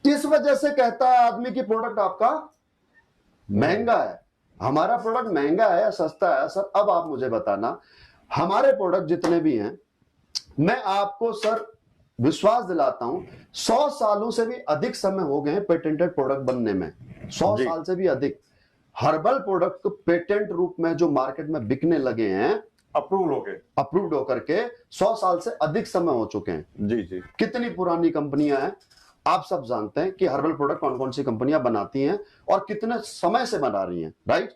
इस वजह से कहता है आदमी की प्रोडक्ट आपका महंगा है। हमारा प्रोडक्ट महंगा है या सस्ता है? सर अब आप मुझे बताना, हमारे प्रोडक्ट जितने भी हैं, मैं आपको सर विश्वास दिलाता हूं 100 सालों से भी अधिक समय हो गए हैं पेटेंटेड प्रोडक्ट बनने में, 100 साल से भी अधिक। हर्बल प्रोडक्ट पेटेंट रूप में जो मार्केट में बिकने लगे हैं, अप्रूव्ड होकर के 100 साल से अधिक समय हो चुके हैं। जी। कितनी पुरानी कंपनियां हैं, आप सब जानते हैं कि हर्बल प्रोडक्ट कौन कौन सी कंपनियां बनाती हैं और कितने समय से बना रही हैं, राइट।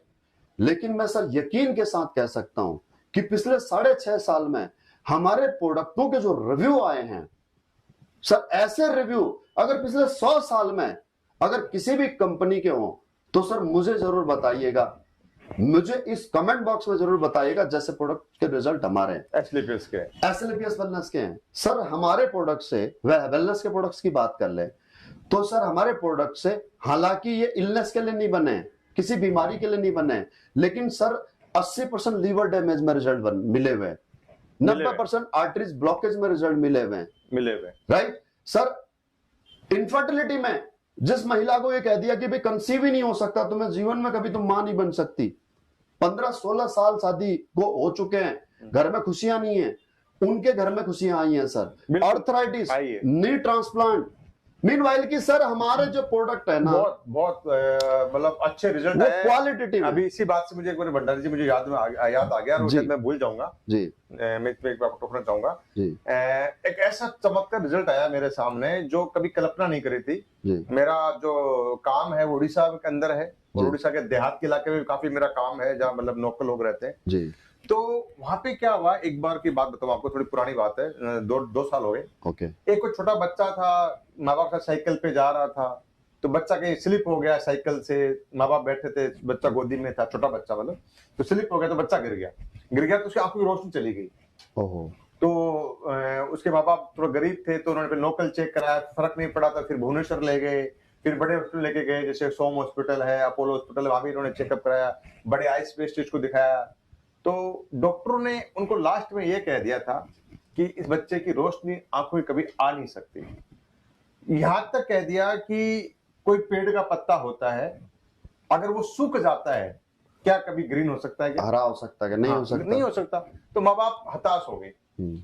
लेकिन मैं सर यकीन के साथ कह सकता हूं कि पिछले 6.5 साल में हमारे प्रोडक्टों के जो रिव्यू आए हैं सर, ऐसे रिव्यू अगर पिछले 100 साल में अगर किसी भी कंपनी के हो तो सर मुझे जरूर बताइएगा, मुझे इस कमेंट बॉक्स में जरूर बताइएगा जैसे प्रोडक्ट के रिजल्ट हमारे एसएलपीएस वेलनेस के हैं। सर हमारे प्रोडक्ट से, वेलनेस के प्रोडक्ट्स की बात कर ले तो सर हमारे प्रोडक्ट से, हालांकि ये इलनेस के लिए नहीं बने, किसी बीमारी के लिए नहीं बने, लेकिन सर 80% लीवर डैमेज में रिजल्ट मिले हुए, 90% आर्टरीज ब्लॉकेज में रिजल्ट मिले हुए हैं, मिले हुए। Right sir. इनफर्टिलिटी में जिस महिला को ये कह दिया कि भाई कंसीव ही नहीं हो सकता, तुम्हें जीवन में कभी तुम मां नहीं बन सकती, 15-16 साल शादी को हो चुके हैं, घर में खुशियां नहीं है, उनके घर में खुशियां आई हैं सर। आर्थराइटिस, नी ट्रांसप्लांट, मीनवाइल की सर हमारे जो प्रोडक्ट है ना, बहुत बहुत मतलब अच्छे रिजल्ट है, क्वालिटेटिव। अभी इसी बात से मुझे एक बार भंडारी जी मुझे याद आ गया और मैं भूल जाऊंगा जी, मैं एक बार टोकना चाहूंगा जी। एक ऐसा चमत्कार रिजल्ट आया मेरे सामने जो कभी कल्पना नहीं करी थी जी। मेरा जो काम है वो उड़ीसा के अंदर है और उड़ीसा के देहात के इलाके में काफी मेरा काम है जहाँ मतलब लोकल लोग रहते हैं जी। तो वहां पे क्या हुआ, एक बार की बात बताऊं आपको, थोड़ी पुरानी बात है, 2 साल हो गए। ओके। एक कोई छोटा बच्चा था, माँ बाप का साइकिल पे जा रहा था, तो बच्चा कहीं स्लिप हो गया साइकिल से, माँ बाप बैठे थे, बच्चा गोदी में था, छोटा बच्चा मतलब, तो स्लिप हो गया तो बच्चा गिर गया तो उसकी आंखों की रोशनी चली गई। ओहो। तो उसके माँ बाप थोड़ा गरीब थे तो उन्होंने लोकल चेक कराया, फर्क नहीं पड़ा, तो फिर भुवनेश्वर ले गए, फिर बड़े हॉस्पिटल लेके गए, जैसे सोम हॉस्पिटल है, अपोलो हॉस्पिटल, वहां भी उन्होंने चेकअप कराया, बड़े आई स्पेशलिस्ट को दिखाया। तो डॉक्टरों ने उनको लास्ट में ये कह दिया था कि इस बच्चे की रोशनी आंखों में कभी आ नहीं सकती। यहां तक कह दिया कि कोई पेड़ का पत्ता होता है, अगर वो सूख जाता है क्या कभी ग्रीन हो सकता है, क्या हरा हो सकता है, नहीं हो सकता, नहीं हो सकता। तो माँ बाप हताश हो गए।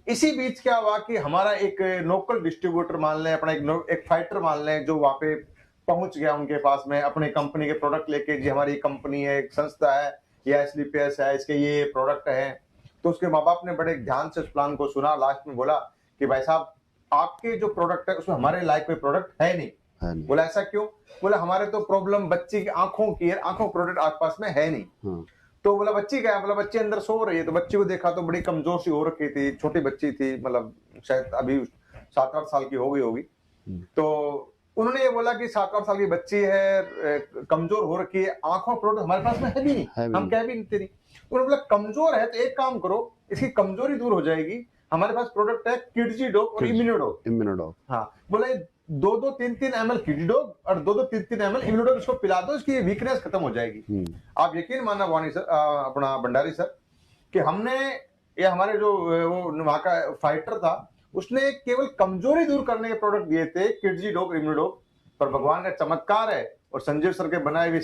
इसी बीच क्या हुआ कि हमारा एक लोकल डिस्ट्रीब्यूटर मान लें, अपना एक फाइटर मान लें, जो वहां पे पहुंच गया उनके पास में अपने कंपनी के प्रोडक्ट लेके, जी हमारी कंपनी है, एक संस्था है, या एसलीपीएस है, इसके ये प्रोडक्ट है। तो उसके माँ बाप ने बड़े ध्यान से उस प्लान को सुना, लास्ट में बोला कि भाई साहब आपके जो प्रोडक्ट है उसमें हमारे लायक कोई प्रोडक्ट है नहीं। बोला ऐसा क्यों? बोला हमारे तो प्रॉब्लम बच्ची की आंखों की है, आंखों प्रोडक्ट आस पास में है नहीं। तो बोला बच्ची क्या है? बोला बच्ची अंदर सो रही है। तो बच्ची को देखा तो बड़ी कमजोर सी हो रखी थी, छोटी बच्ची थी, मतलब शायद अभी 7-8 साल की हो गई होगी। तो उन्होंने ये बोला कि 7-8 साल की बच्ची है, कमजोर हो रखी है, आंखों प्रोडक्ट हमारे पास में है भी नहीं, हम कह भी नहीं तेरी। उन्होंने बोला कमजोर है तो एक काम करो, इसकी कमजोरी दूर हो जाएगी, हमारे पास प्रोडक्ट है किडजी डॉग और इम्यूनोडॉग। हाँ, बोला 2-2, 3-3 ml किडजी डॉग और 2-2, 3-3 ml इम्यूनोडॉग इसको पिला दो, इसकी वीकनेस खत्म हो जाएगी। आप यकीन मानना वानी सर, अपना भंडारी सर, कि हमने ये हमारे जो वो वहां का फाइटर था, उसने केवल कमजोरी दूर करने के प्रोडक्ट दिए थे, किडजी डॉग, इम्यूनोडॉग, पर भगवान का चमत्कार है और संजीव सर के बनाए हुए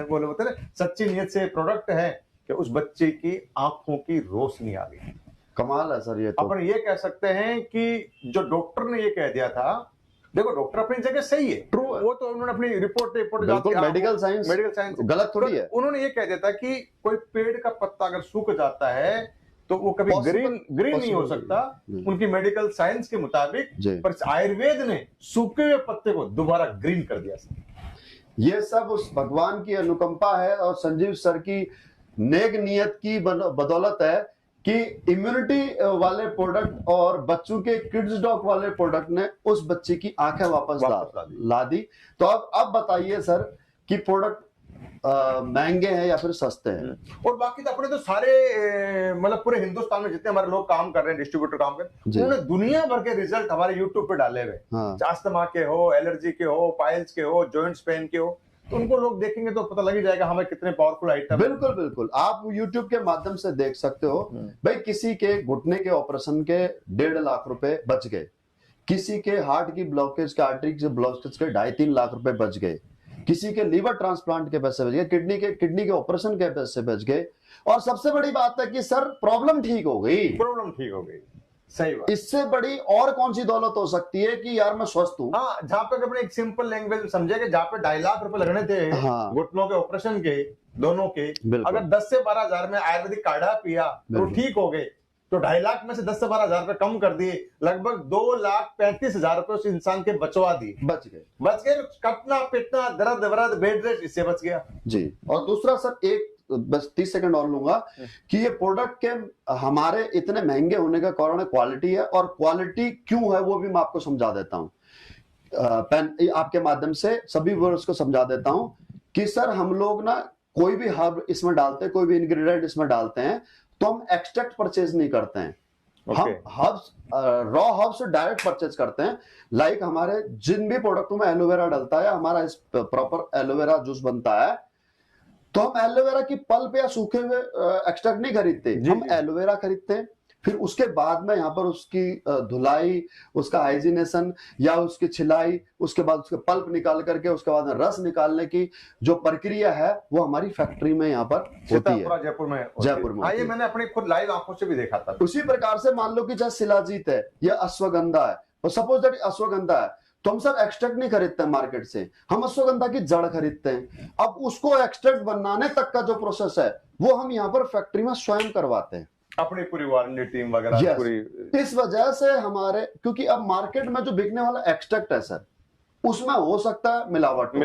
बोले होते हैं सच्ची नीयत से प्रोडक्ट है कि उस बच्चे की आंखों की रोशनी आ गई। कमाल है सर। ये तो अपन ये कह सकते हैं कि जो डॉक्टर ने ये कह दिया था, देखो डॉक्टर अपनी जगह सही है, ट्रू, वो तो उन्होंने अपनी रिपोर्ट मेडिकल साइंस गलत थोड़ी है। उन्होंने ये कह दिया था कि कोई पेड़ का पत्ता अगर सूख जाता है तो वो कभी ग्रीन नहीं हो सकता उनकी मेडिकल साइंस के मुताबिक, पर आयुर्वेद ने सूखे हुए पत्ते को दोबारा ग्रीन कर दिया। ये सब उस भगवान की अनुकंपा है और संजीव सर की नेक नियत की बदौलत है कि इम्यूनिटी वाले प्रोडक्ट और बच्चों के किड्स डॉग वाले प्रोडक्ट ने उस बच्चे की आंखें वापस ला दी। तो अब बताइए सर कि प्रोडक्ट महंगे हैं या फिर सस्ते हैं? और बाकी तो अपने तो सारे मतलब पूरे हिंदुस्तान में जितने हमारे लोग काम कर रहे हैं, डिस्ट्रीब्यूटर काम कर रहे हैं, उन्होंने दुनिया भर के रिजल्ट हमारे यूट्यूब पे डाले हुए। अस्थमा के हो, एलर्जी के हो, पाइल्स के हो, जॉइंट्स पेन के हो, तो उनको लोग देखेंगे तो पता लग ही जाएगा हमें कितने पावरफुल आइटम। बिल्कुल बिल्कुल, आप YouTube के माध्यम से देख सकते हो। भाई किसी के घुटने के ऑपरेशन के 1.5 लाख रुपए बच गए, किसी के हार्ट की ब्लॉकेज के, आर्टरी के ब्लॉकेज के 2.5-3 लाख रुपए बच गए, किसी के लीवर ट्रांसप्लांट के पैसे बच गए, किडनी के ऑपरेशन के पैसे बच गए, और सबसे बड़ी बात है कि सर प्रॉब्लम ठीक हो गई। सही बात। इससे बड़ी और कौन सी दौलत हो सकती है कि यार मैं स्वस्थ हूँ। हाँ, जहाँ पे अपने एक सिंपल लैंग्वेज में समझे कि जहाँ पे 2.5 लाख रुपए लगने थे घुटनों के ऑपरेशन के दोनों के, अगर 10 से 12 हजार में आयुर्वेदिक काढ़ा पिया तो ठीक हो गए, तो 2.5 लाख में से 10 से 12 हजार रुपए कम कर दिए, लगभग 2,35,000 रुपए उस इंसान के बचवा दिए। बच गए। कटना पिटना, दर्द वरद, बेड रेस्ट, इससे बच गया जी। और दूसरा सर, एक बस 30 सेकंड और लूंगा कि ये प्रोडक्ट के हमारे इतने महंगे होने का कारण क्वालिटी है, और क्वालिटी क्यों है वो भी मैं आपको समझा देता हूँ। आपके माध्यम से सभी व्यूअर्स को समझा देता हूँ कि सर हम लोग ना कोई भी हर्ब इसमें डालते हैं, कोई भी इंग्रेडिएंट इसमें डालते हैं तो हम एक्सट्रैक्ट परचेज नहीं करते हैं। हम herbs, raw herbs direct purchase करते हैं। लाइक हमारे जिन भी प्रोडक्टों में एलोवेरा डलता है, हमारा इस प्रॉपर एलोवेरा जूस बनता है, तो हम एलोवेरा की पल्प या सूखे हुए एक्सट्रैक्ट नहीं खरीदते, हम एलोवेरा खरीदते हैं, फिर उसके बाद में यहाँ पर उसकी धुलाई, उसका हाइजीनेशन या उसकी छिलाई, उसके बाद उसके पल्प निकाल करके उसके बाद रस निकालने की जो प्रक्रिया है वो हमारी फैक्ट्री में यहाँ पर होती है, जयपुर में होती जयपुर में हाँ, होती ये है। मैंने अपनी खुद लाइव आंखों से भी देखा था। उसी प्रकार से मान लो कि चाहे शिलाजीत है या अश्वगंधा है, और सपोज दैट अश्वगंधा है तो हम सर एक्सट्रैक्ट नहीं खरीदते हैं मार्केट से, हम अश्वगंधा की जड़ खरीदते हैं। अब उसको एक्सट्रैक्ट बनाने तक का जो प्रोसेस है वो हम यहाँ पर फैक्ट्री में स्वयं करवाते हैं, अपनी पूरी वारंटी टीम वगैरह Yes. पूरी। इस वजह से हमारे, क्योंकि अब मार्केट में जो बिकने वाला एक्सट्रैक्ट है सर, उसमें हो सकता है मिलावट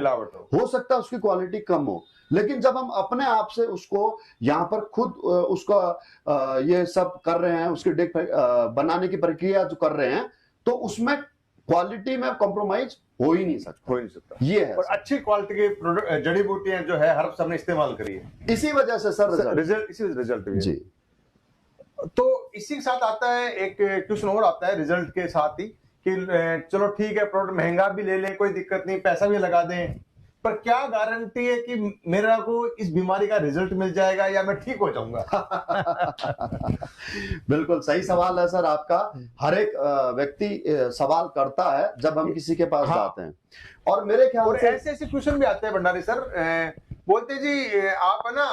हो सकता है उसकी क्वालिटी कम हो, लेकिन जब हम अपने आप से उसको यहाँ पर खुद उसका ये सब कर रहे हैं, उसकी बनाने की प्रक्रिया जो कर रहे हैं, तो उसमें क्वालिटी में कॉम्प्रोमाइज हो ही नहीं सकता। ये है और अच्छी क्वालिटी की प्रोडक्ट जड़ी बूटियां जो है हर्ब्स हमने इस्तेमाल करी है, इसी वजह से सर रिजल्ट जी। तो इसी के साथ आता है एक क्वेश्चन और आता है रिजल्ट के साथ ही कि चलो ठीक है प्रोडक्ट महंगा भी ले लें, कोई दिक्कत नहीं, पैसा भी लगा दें, पर क्या गारंटी है कि मेरा को इस बीमारी का रिजल्ट मिल जाएगा या मैं ठीक हो जाऊंगा? बिल्कुल सही सवाल है सर आपका। हर एक व्यक्ति सवाल करता है जब हम किसी के पास जाते हैं, और मेरे ख्याल से ऐसे क्वेश्चन भी आते हैं भंडारी सर, बोलते जी आप है ना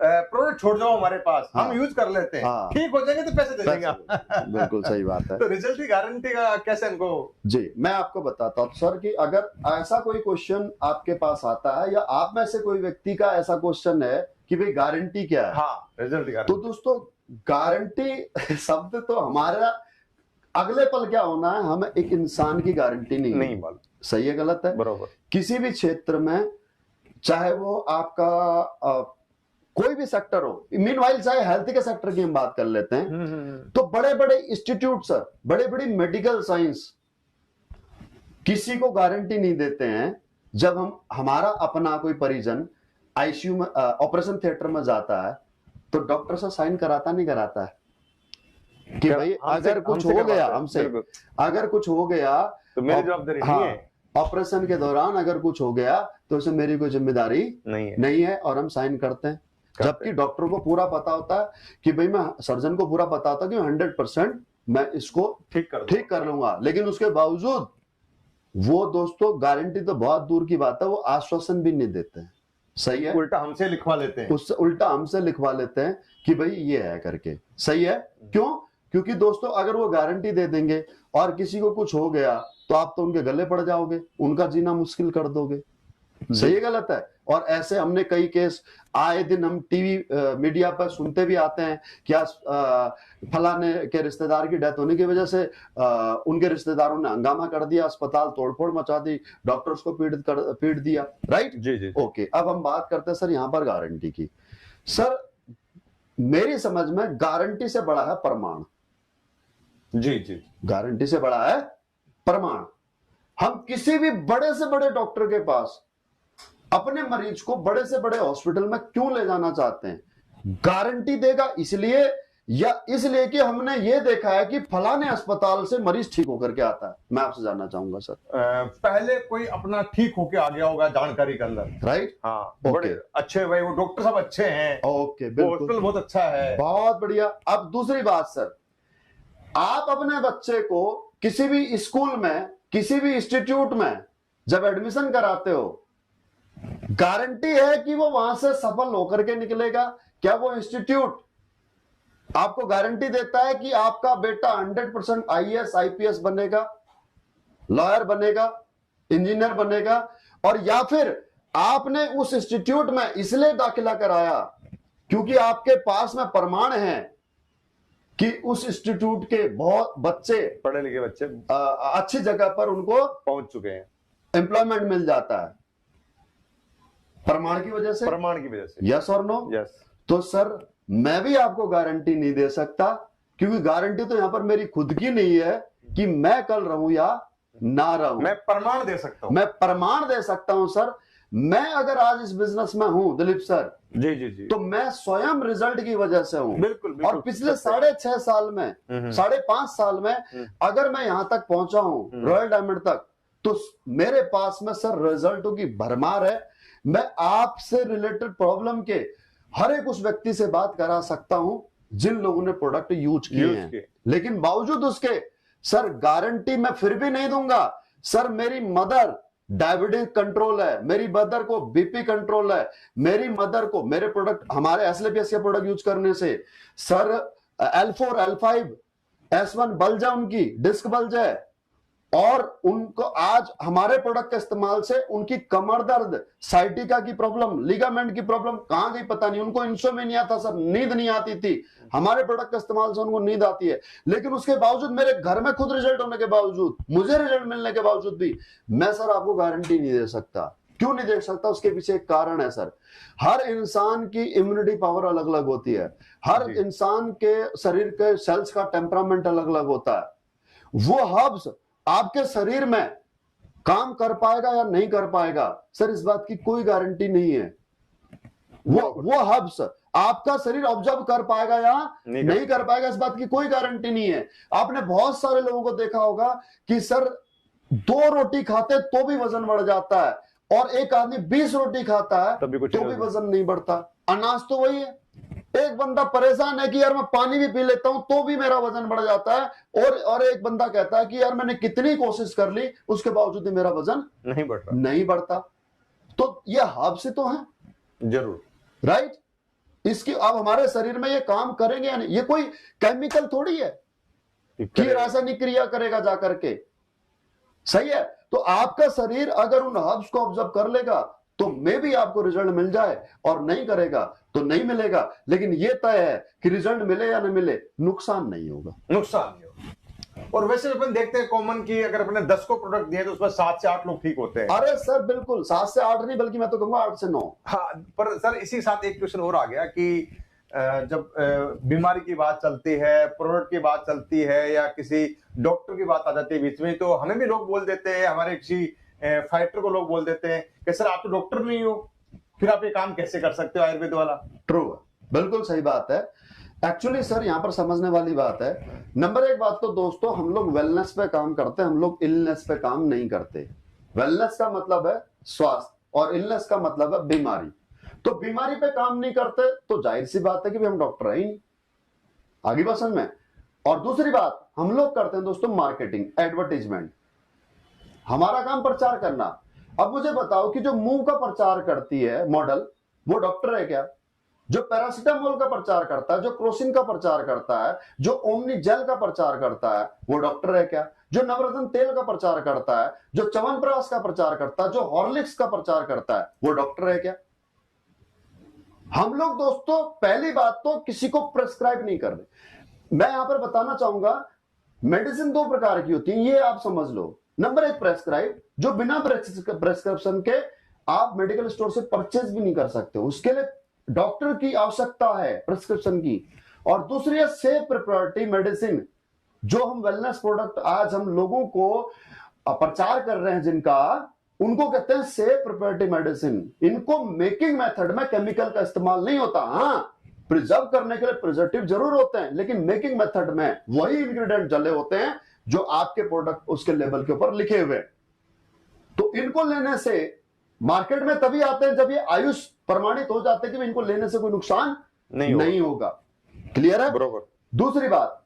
प्रोडक्ट छोड़ जाओ हमारे पास, हम यूज कर लेते हैं, ठीक हो जाएंगे तो पैसे दे देंगे। बिल्कुल सही बात है। तो रिजल्ट की गारंटी का कैसे इनको? जी मैं आपको बताता हूँ सर कि अगर ऐसा कोई क्वेश्चन आपके पास आता है या आप में से कोई व्यक्ति का ऐसा क्वेश्चन है कि भाई गारंटी क्या है, हाँ, रिजल्ट गारंटी। तो दोस्तों गारंटी शब्द तो हमारा अगले पल क्या होना है, हमें एक इंसान की गारंटी नहीं मालूम, सही है गलत है, बरोबर। किसी भी क्षेत्र में, चाहे वो आपका कोई भी सेक्टर हो, मीनवाइल चाहे हेल्थ के सेक्टर की हम बात कर लेते हैं, तो बड़े बड़े इंस्टीट्यूट सर, बड़े बड़ी मेडिकल साइंस किसी को गारंटी नहीं देते हैं। जब हमारा अपना कोई परिजन आईसीयू में ऑपरेशन थिएटर में जाता है तो डॉक्टर से साइन कराता नहीं कराता है कि भाई अगर कुछ हो गया हमसे, अगर कुछ हो गया तो मेरी जवाबदारी नहीं है, ऑपरेशन के दौरान अगर कुछ हो गया तो उसमें मेरी कोई जिम्मेदारी नहीं है, और हम साइन करते हैं। जबकि डॉक्टर को पूरा पता होता है कि भाई मैं, सर्जन को पूरा पता होता है कि 100% मैं इसको ठीक कर लूंगा, लेकिन उसके बावजूद वो दोस्तों गारंटी तो बहुत दूर की बात है, वो आश्वासन भी नहीं देते हैं, सही है, उल्टा हमसे लिखवा लेते हैं, उससे उल्टा हमसे लिखवा लेते हैं कि भाई ये है करके, सही है। क्यों? क्योंकि दोस्तों अगर वो गारंटी दे देंगे और किसी को कुछ हो गया तो आप तो उनके गले पड़ जाओगे, उनका जीना मुश्किल कर दोगे, सही है गलत है। और ऐसे हमने कई केस आए दिन हम टीवी मीडिया पर सुनते भी आते हैं कि फलाने के रिश्तेदार की डेथ होने की वजह से उनके रिश्तेदारों ने हंगामा कर दिया, अस्पताल तोड़फोड़ मचा दी, डॉक्टर्स को पीट दिया, राइट जी। ओके, अब हम बात करते हैं सर यहाँ पर गारंटी की। सर मेरी समझ में गारंटी से बड़ा है प्रमाण। जी, गारंटी से बड़ा है प्रमाण। हम किसी भी बड़े से बड़े डॉक्टर के पास अपने मरीज को बड़े से बड़े हॉस्पिटल में क्यों ले जाना चाहते हैं? गारंटी देगा इसलिए, या इसलिए कि हमने ये देखा है कि फलाने अस्पताल से मरीज ठीक होकर के आता है। मैं आपसे जानना चाहूंगा सर, पहले कोई अपना ठीक होके आ गया होगा जानकारी के अंदर, राइट? हाँ, बड़े अच्छे भाई, वो डॉक्टर सब अच्छे हैं, ओके, बिल्कुल, हॉस्पिटल बहुत अच्छा है, बहुत बढ़िया। अब दूसरी बात सर, आप अपने बच्चे को किसी भी स्कूल में, किसी भी इंस्टीट्यूट में जब एडमिशन कराते हो, गारंटी है कि वो वहां से सफल होकर के निकलेगा? क्या वो इंस्टीट्यूट आपको गारंटी देता है कि आपका बेटा 100% आईएएस आईपीएस बनेगा, लॉयर बनेगा, इंजीनियर बनेगा? और या फिर आपने उस इंस्टीट्यूट में इसलिए दाखिला कराया क्योंकि आपके पास में प्रमाण है कि उस इंस्टीट्यूट के बहुत बच्चे, पढ़े लिखे बच्चे अच्छी जगह पर उनको पहुंच चुके हैं, एम्प्लॉयमेंट मिल जाता है प्रमाण की वजह से, यस और नो? यस। तो सर मैं भी आपको गारंटी नहीं दे सकता, क्योंकि गारंटी तो यहां पर मेरी खुद की नहीं है कि मैं कल रहूं या ना रहूं। मैं प्रमाण दे सकता हूं, मैं प्रमाण दे सकता हूं सर। मैं अगर आज इस बिजनेस में हूं दिलीप सर, जी, तो मैं स्वयं रिजल्ट की वजह से हूं। बिल्कुल। और पिछले 6.5 साल में, 5.5 साल में अगर मैं यहां तक पहुंचा हूं, रॉयल डायमंड तक, तो मेरे पास में सर रिजल्टों की भरमार है। मैं आपसे रिलेटेड प्रॉब्लम के हर एक उस व्यक्ति से बात करा सकता हूं जिन लोगों ने प्रोडक्ट यूज किए हैं, लेकिन बावजूद उसके सर गारंटी मैं फिर भी नहीं दूंगा। सर मेरी मदर डायबिटीज कंट्रोल है, मेरी मदर को बीपी कंट्रोल है, मेरी मदर को मेरे प्रोडक्ट, हमारे एसएलपीएस के प्रोडक्ट यूज करने से sir L4 L5 S1 bulge है, उनकी डिस्क बल्ज है, और उनको आज हमारे प्रोडक्ट के इस्तेमाल से उनकी कमर दर्द, साइटिका की प्रॉब्लम, लिगामेंट की प्रॉब्लम कहां गई पता नहीं। उनको इंसोमेनिया था सर, नींद नहीं आती थी, हमारे प्रोडक्ट के इस्तेमाल से उनको नींद आती है। लेकिन उसके बावजूद मेरे घर में खुद रिजल्ट होने के बावजूद, मुझे रिजल्ट मिलने के बावजूद भी मैं सर आपको गारंटी नहीं दे सकता। क्यों नहीं दे सकता? उसके पीछे एक कारण है सर। हर इंसान की इम्यूनिटी पावर अलग अलग होती है, हर इंसान के शरीर के सेल्स का टेम्परामेंट अलग अलग होता है। वो हर्ब्स आपके शरीर में काम कर पाएगा या नहीं कर पाएगा सर, इस बात की कोई गारंटी नहीं है। वो हर्ब्स आपका शरीर ऑब्जर्व कर पाएगा या नहीं कर पाएगा, इस बात की कोई गारंटी नहीं है। आपने बहुत सारे लोगों को देखा होगा कि सर 2 रोटी खाते तो भी वजन बढ़ जाता है, और एक आदमी 20 रोटी खाता है तो भी वजन नहीं बढ़ता। अनाज तो वही है। एक बंदा परेशान है कि यार मैं पानी भी पी लेता हूं तो भी मेरा वजन बढ़ जाता है, और एक बंदा कहता है कि यार मैंने कितनी कोशिश कर ली उसके बावजूद भी मेरा वजन नहीं बढ़ता। तो ये हर्ब्स तो है जरूर, राइट। इसकी अब हमारे शरीर में ये काम करेंगे या नहीं, ये कोई केमिकल थोड़ी है कि रासायनिक क्रिया करेगा जाकर के, सही है। तो आपका शरीर अगर उन हर्ब्स को ऑब्जर्व कर लेगा तो मे भी आपको रिजल्ट मिल जाए, और नहीं करेगा तो नहीं मिलेगा। लेकिन ये तय है कि रिजल्ट मिले या न मिले, नुकसान नहीं होगा। और वैसे अपन देखते हैं कॉमन की, अगर अपने 10 को प्रोडक्ट दिए तो उसमें 7 से 8 लोग ठीक होते हैं। अरे सर बिल्कुल 7 से 8 नहीं, बल्कि मैं तो कहूंगा 8 से 9। हाँ, पर सर इसी साथ एक क्वेश्चन और आ गया कि जब बीमारी की बात चलती है, प्रोडक्ट की बात चलती है, या किसी डॉक्टर की बात आ जाती है बीच में, तो हमें भी लोग बोल देते हैं, हमारे किसी फाइटर को लोग बोल देते हैं कि सर आप तो डॉक्टर नहीं हो, फिर आप ये काम कैसे कर सकते हो आयुर्वेद वाला। ट्रू, बिल्कुल सही बात है। एक्चुअली सर यहाँ पर समझने वाली बात है। नंबर 1 बात तो दोस्तों, हम लोग वेलनेस पे काम करते हैं, हम लोग इलनेस पे काम नहीं करते। वेलनेस का मतलब है स्वास्थ्य, और इलनेस का मतलब है बीमारी। तो बीमारी पे काम नहीं करते तो जाहिर सी बात है कि हम डॉक्टर है ही नहीं। आगे बात समझ में। और दूसरी बात, हम लोग करते हैं दोस्तों मार्केटिंग, एडवर्टीजमेंट, हमारा काम प्रचार करना। अब मुझे बताओ कि जो मुंह का प्रचार करती है मॉडल, वो डॉक्टर है क्या? जो पैरासिटामोल का प्रचार करता है, जो क्रोसिन का प्रचार करता है, जो ओमनी जेल का प्रचार करता है, वो डॉक्टर है क्या? जो नवरत्न तेल का प्रचार करता है, जो च्यवनप्राश का प्रचार करता है, जो हॉर्लिक्स का प्रचार करता है, वो डॉक्टर है क्या? हम लोग दोस्तों पहली बात तो किसी को प्रेस्क्राइब नहीं कर रहे। मैं यहां पर बताना चाहूंगा, मेडिसिन 2 प्रकार की होती है, ये आप समझ लो। नंबर 1 प्रेस्क्राइब, जो बिना प्रेस्क्रिप्शन के आप मेडिकल स्टोर से परचेज भी नहीं कर सकते, उसके लिए डॉक्टर की आवश्यकता है प्रेस्क्रिप्शन की। और दूसरी है सेफ प्रिपरेटरी मेडिसिन, जो हम वेलनेस प्रोडक्ट आज हम लोगों को प्रचार कर रहे हैं जिनका, उनको कहते हैं सेफ प्रिपरेटरी मेडिसिन। इनको मेकिंग मेथड में केमिकल का इस्तेमाल नहीं होता। हाँ, प्रिजर्व करने के लिए प्रिजर्वेटिव जरूर होते हैं, लेकिन मेकिंग मेथड में वही इंग्रेडिएंट डले होते हैं जो आपके प्रोडक्ट उसके लेबल के ऊपर लिखे हुए। तो इनको लेने से मार्केट में तभी आते हैं जब ये आयुष प्रमाणित हो जाते हैं कि इनको लेने से कोई नुकसान नहीं होगा। क्लियर है? बरोबर। दूसरी बात